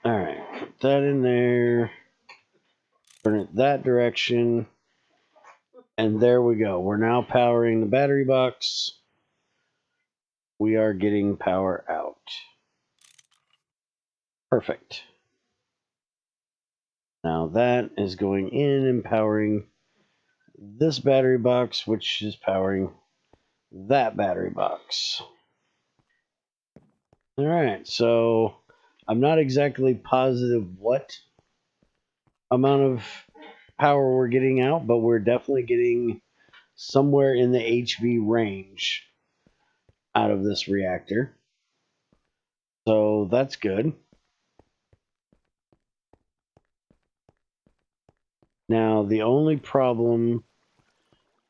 Alright, put that in there. Turn it that direction. And there we go. We're now powering the battery box. We are getting power out. Perfect. Now that is going in and powering this battery box, which is powering that battery box. Alright, so I'm not exactly positive what amount of power we're getting out, but we're definitely getting somewhere in the HV range out of this reactor. So that's good. Now, the only problem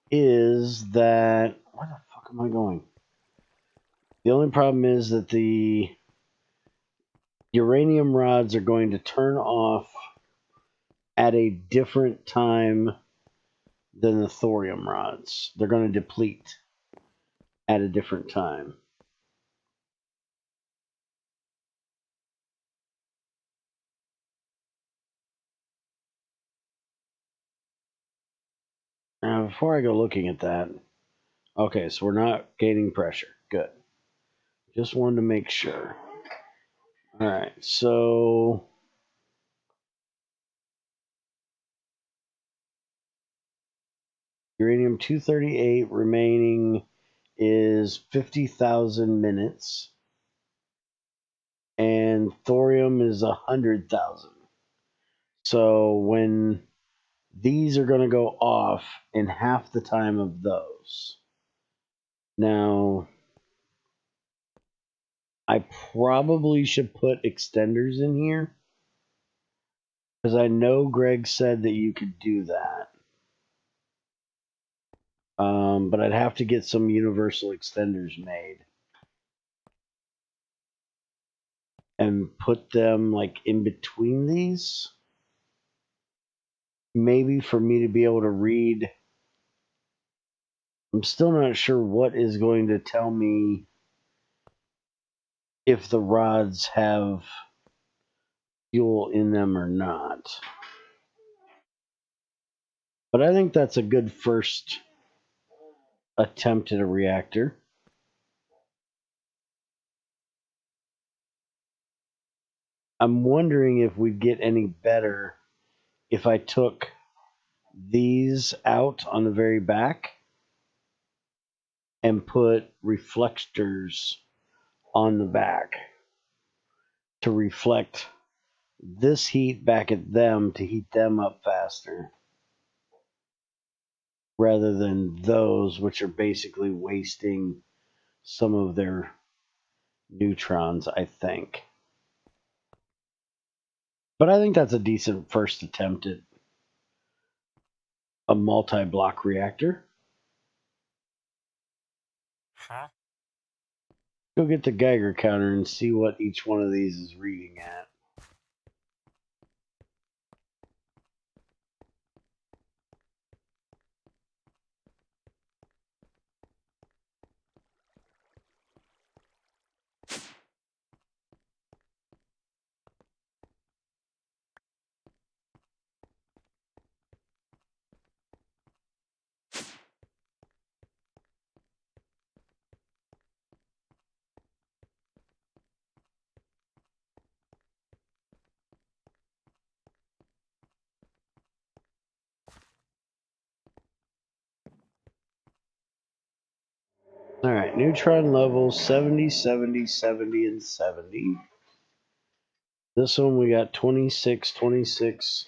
is that... Where the fuck am I going? The only problem is that the uranium rods are going to turn off at a different time than the thorium rods. They're going to deplete at a different time. Now, before I go looking at that, okay, so we're not gaining pressure. Good. Just wanted to make sure. All right, so uranium-238 remaining is 50,000 minutes, and thorium is 100,000. So when these are going to go off in half the time of those. Now, I probably should put extenders in here, because I know Greg said that you could do that. But I'd have to get some universal extenders made and put them like in between these. Maybe for me to be able to read. I'm still not sure what is going to tell me if the rods have fuel in them or not. But I think that's a good first attempt at a reactor. I'm wondering if we'd get any better if I took these out on the very back and put reflectors on the back to reflect this heat back at them to heat them up faster, rather than those, which are basically wasting some of their neutrons, I think. But I think that's a decent first attempt at a multi-block reactor. Huh? Go get the Geiger counter and see what each one of these is reading at. Alright, neutron levels 70, 70, 70, and 70. This one we got 26, 26,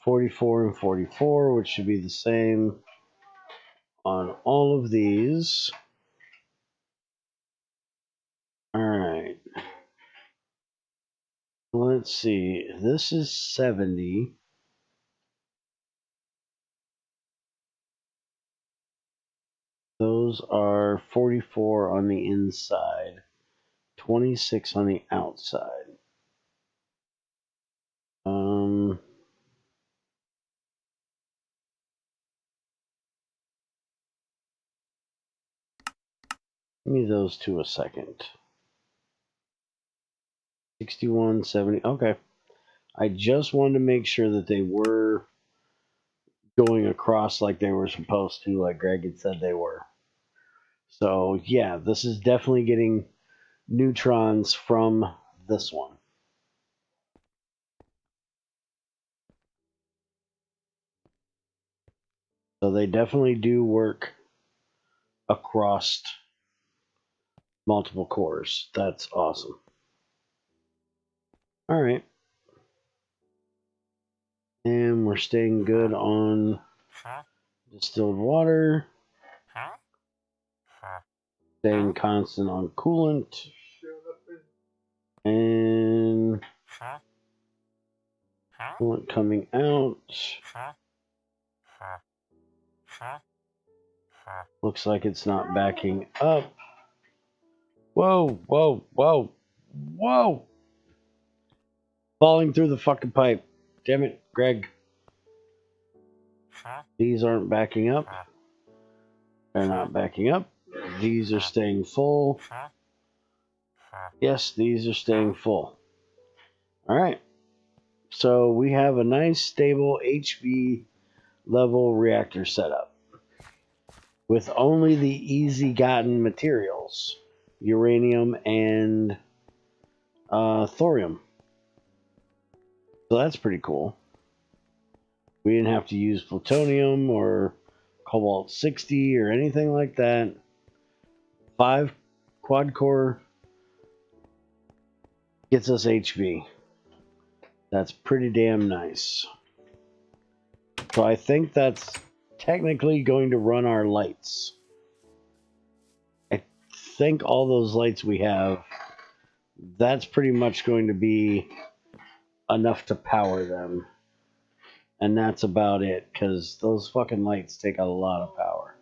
44, and 44, which should be the same on all of these. Alright. Let's see. This is 70. Those are 44 on the inside, 26 on the outside. Give me those two a second. 61, 70. Okay. I just wanted to make sure that they were going across like they were supposed to, like Greg had said they were. So, yeah, this is definitely getting neutrons from this one. So they definitely do work across multiple cores. That's awesome. All right. And we're staying good on distilled water. Staying constant on coolant. And coolant coming out. Looks like it's not backing up. Whoa, whoa, whoa, whoa! Falling through the fucking pipe. Damn it, Greg. These aren't backing up. They're not backing up. These are staying full. Yes, these are staying full. Alright. So we have a nice stable HV level reactor setup with only the easy gotten materials, uranium and thorium. So that's pretty cool. We didn't have to use plutonium or cobalt 60 or anything like that. 5 quad core gets us HV. That's pretty damn nice. So I think that's technically going to run our lights. I think all those lights we have, that's pretty much going to be enough to power them. And that's about it, because those fucking lights take a lot of power.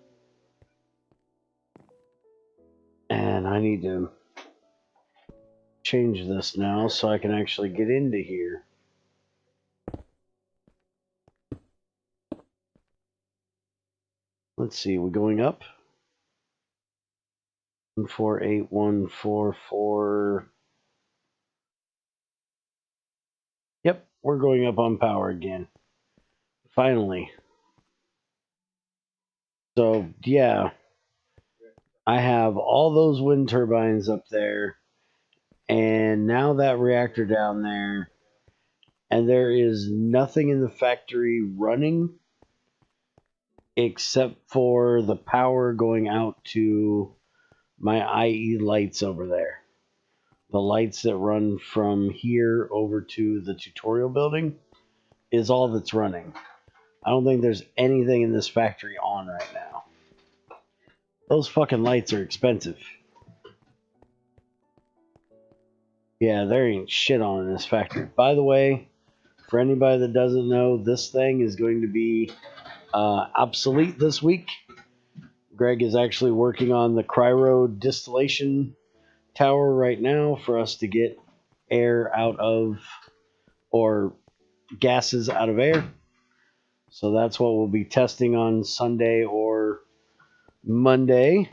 And I need to change this now so I can actually get into here. Let's see, we're going up. 148144. Yep, we're going up on power again. Finally. So, yeah. I have all those wind turbines up there. And now that reactor down there. And there is nothing in the factory running except for the power going out to my IE lights over there. The lights that run from here over to the tutorial building is all that's running. I don't think there's anything in this factory on right now. Those fucking lights are expensive. Yeah, there ain't shit on in this factory. By the way, for anybody that doesn't know, this thing is going to be obsolete this week. Greg is actually working on the cryo distillation tower right now for us to get air out of, or gases out of air. So that's what we'll be testing on Sunday or Monday.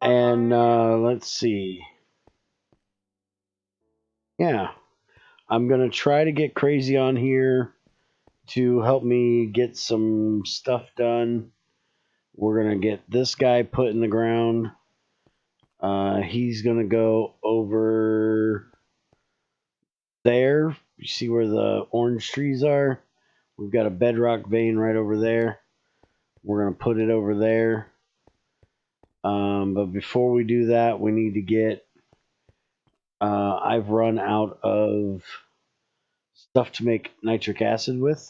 And let's see. Yeah, I'm going to try to get crazy on here to help me get some stuff done. We're going to get this guy put in the ground. He's going to go over there. You see where the orange trees are? We've got a bedrock vein right over there. We're going to put it over there. But before we do that, we need to get... I've run out of stuff to make nitric acid with.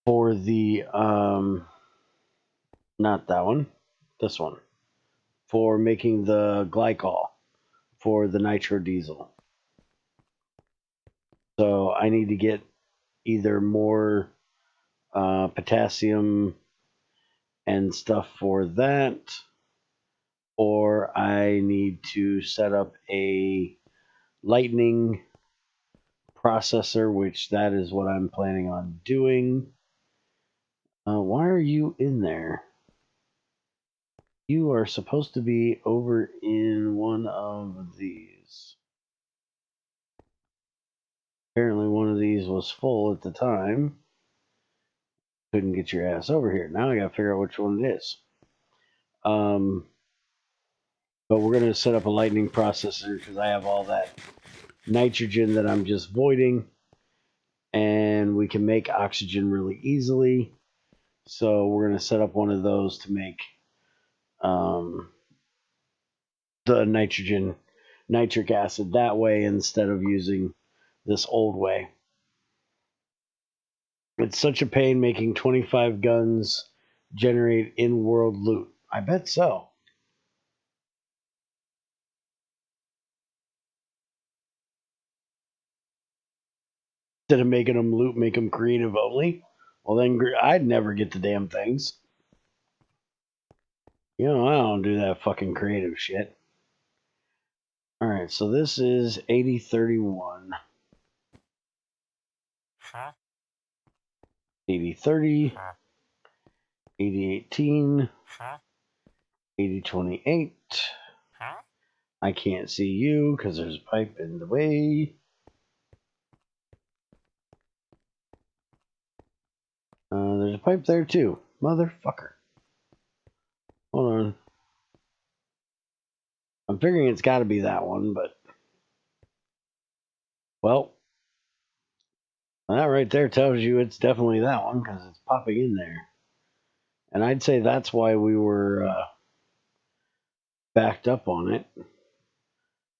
For the... not that one. This one. For making the glycol. For the nitro diesel. So I need to get either more potassium and stuff for that, or I need to set up a lightning processor, which that is what I'm planning on doing. Why are you in there? You are supposed to be over in one of these. Apparently one of these was full at the time. Couldn't get your ass over here. Now I gotta figure out which one it is. But we're gonna set up a lightning processor because I have all that nitrogen that I'm just voiding, and we can make oxygen really easily. So we're gonna set up one of those to make the nitric acid that way instead of using this old way. It's such a pain making 25 guns generate in-world loot. I bet so. Instead of making them loot, make them creative only. Well, then I'd never get the damn things. You know, I don't do that fucking creative shit. Alright, so this is 8031. Huh? 8030, Huh? 8018, Huh? 8028. Huh? I can't see you because there's a pipe in the way. There's a pipe there too. Motherfucker. Hold on. I'm figuring it's got to be that one, but... Well, that right there tells you it's definitely that one because it's popping in there. And I'd say that's why we were backed up on it.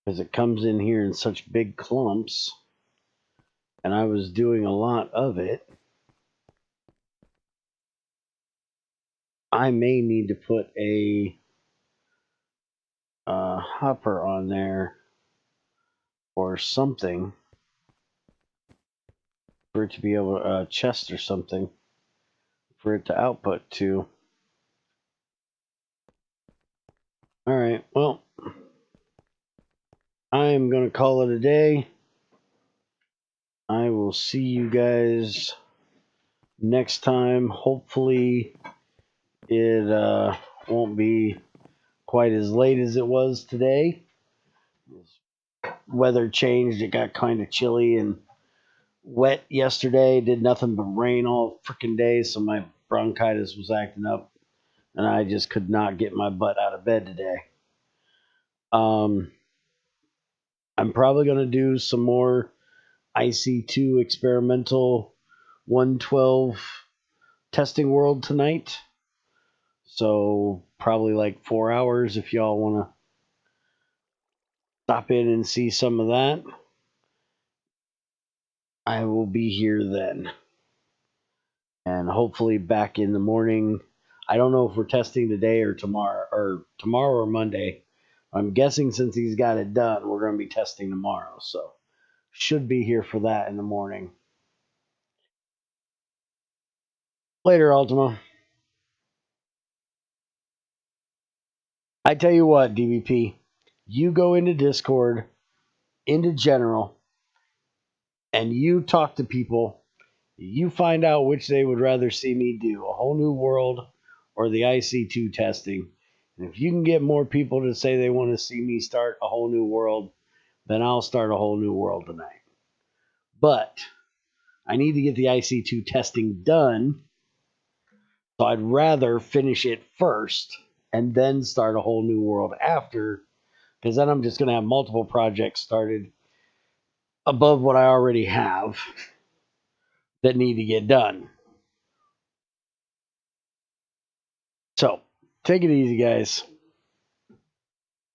Because it comes in here in such big clumps. And I was doing a lot of it. I may need to put a hopper on there or something for it to be able to, chest or something for it to output to. Alright, well, I'm going to call it a day. I will see you guys next time. Hopefully it won't be quite as late as it was today. Weather changed. It got kind of chilly and wet yesterday. Did nothing but rain all freaking day, so my bronchitis was acting up, and I just could not get my butt out of bed today. I'm probably going to do some more IC2 experimental 112 testing world tonight. So probably like 4 hours if y'all want to stop in and see some of that. I will be here then. And hopefully back in the morning. I don't know if we're testing today or tomorrow or Monday. I'm guessing since he's got it done, we're going to be testing tomorrow. So should be here for that in the morning. Later, Ultima. I tell you what, DVP, you go into Discord, into General, and you talk to people. You find out which they would rather see me do, a whole new world or the IC2 testing. And if you can get more people to say they want to see me start a whole new world, then I'll start a whole new world tonight. But I need to get the IC2 testing done, so I'd rather finish it first and then start a whole new world after, because then I'm just going to have multiple projects started above what I already have. that need to get done. So, take it easy, guys.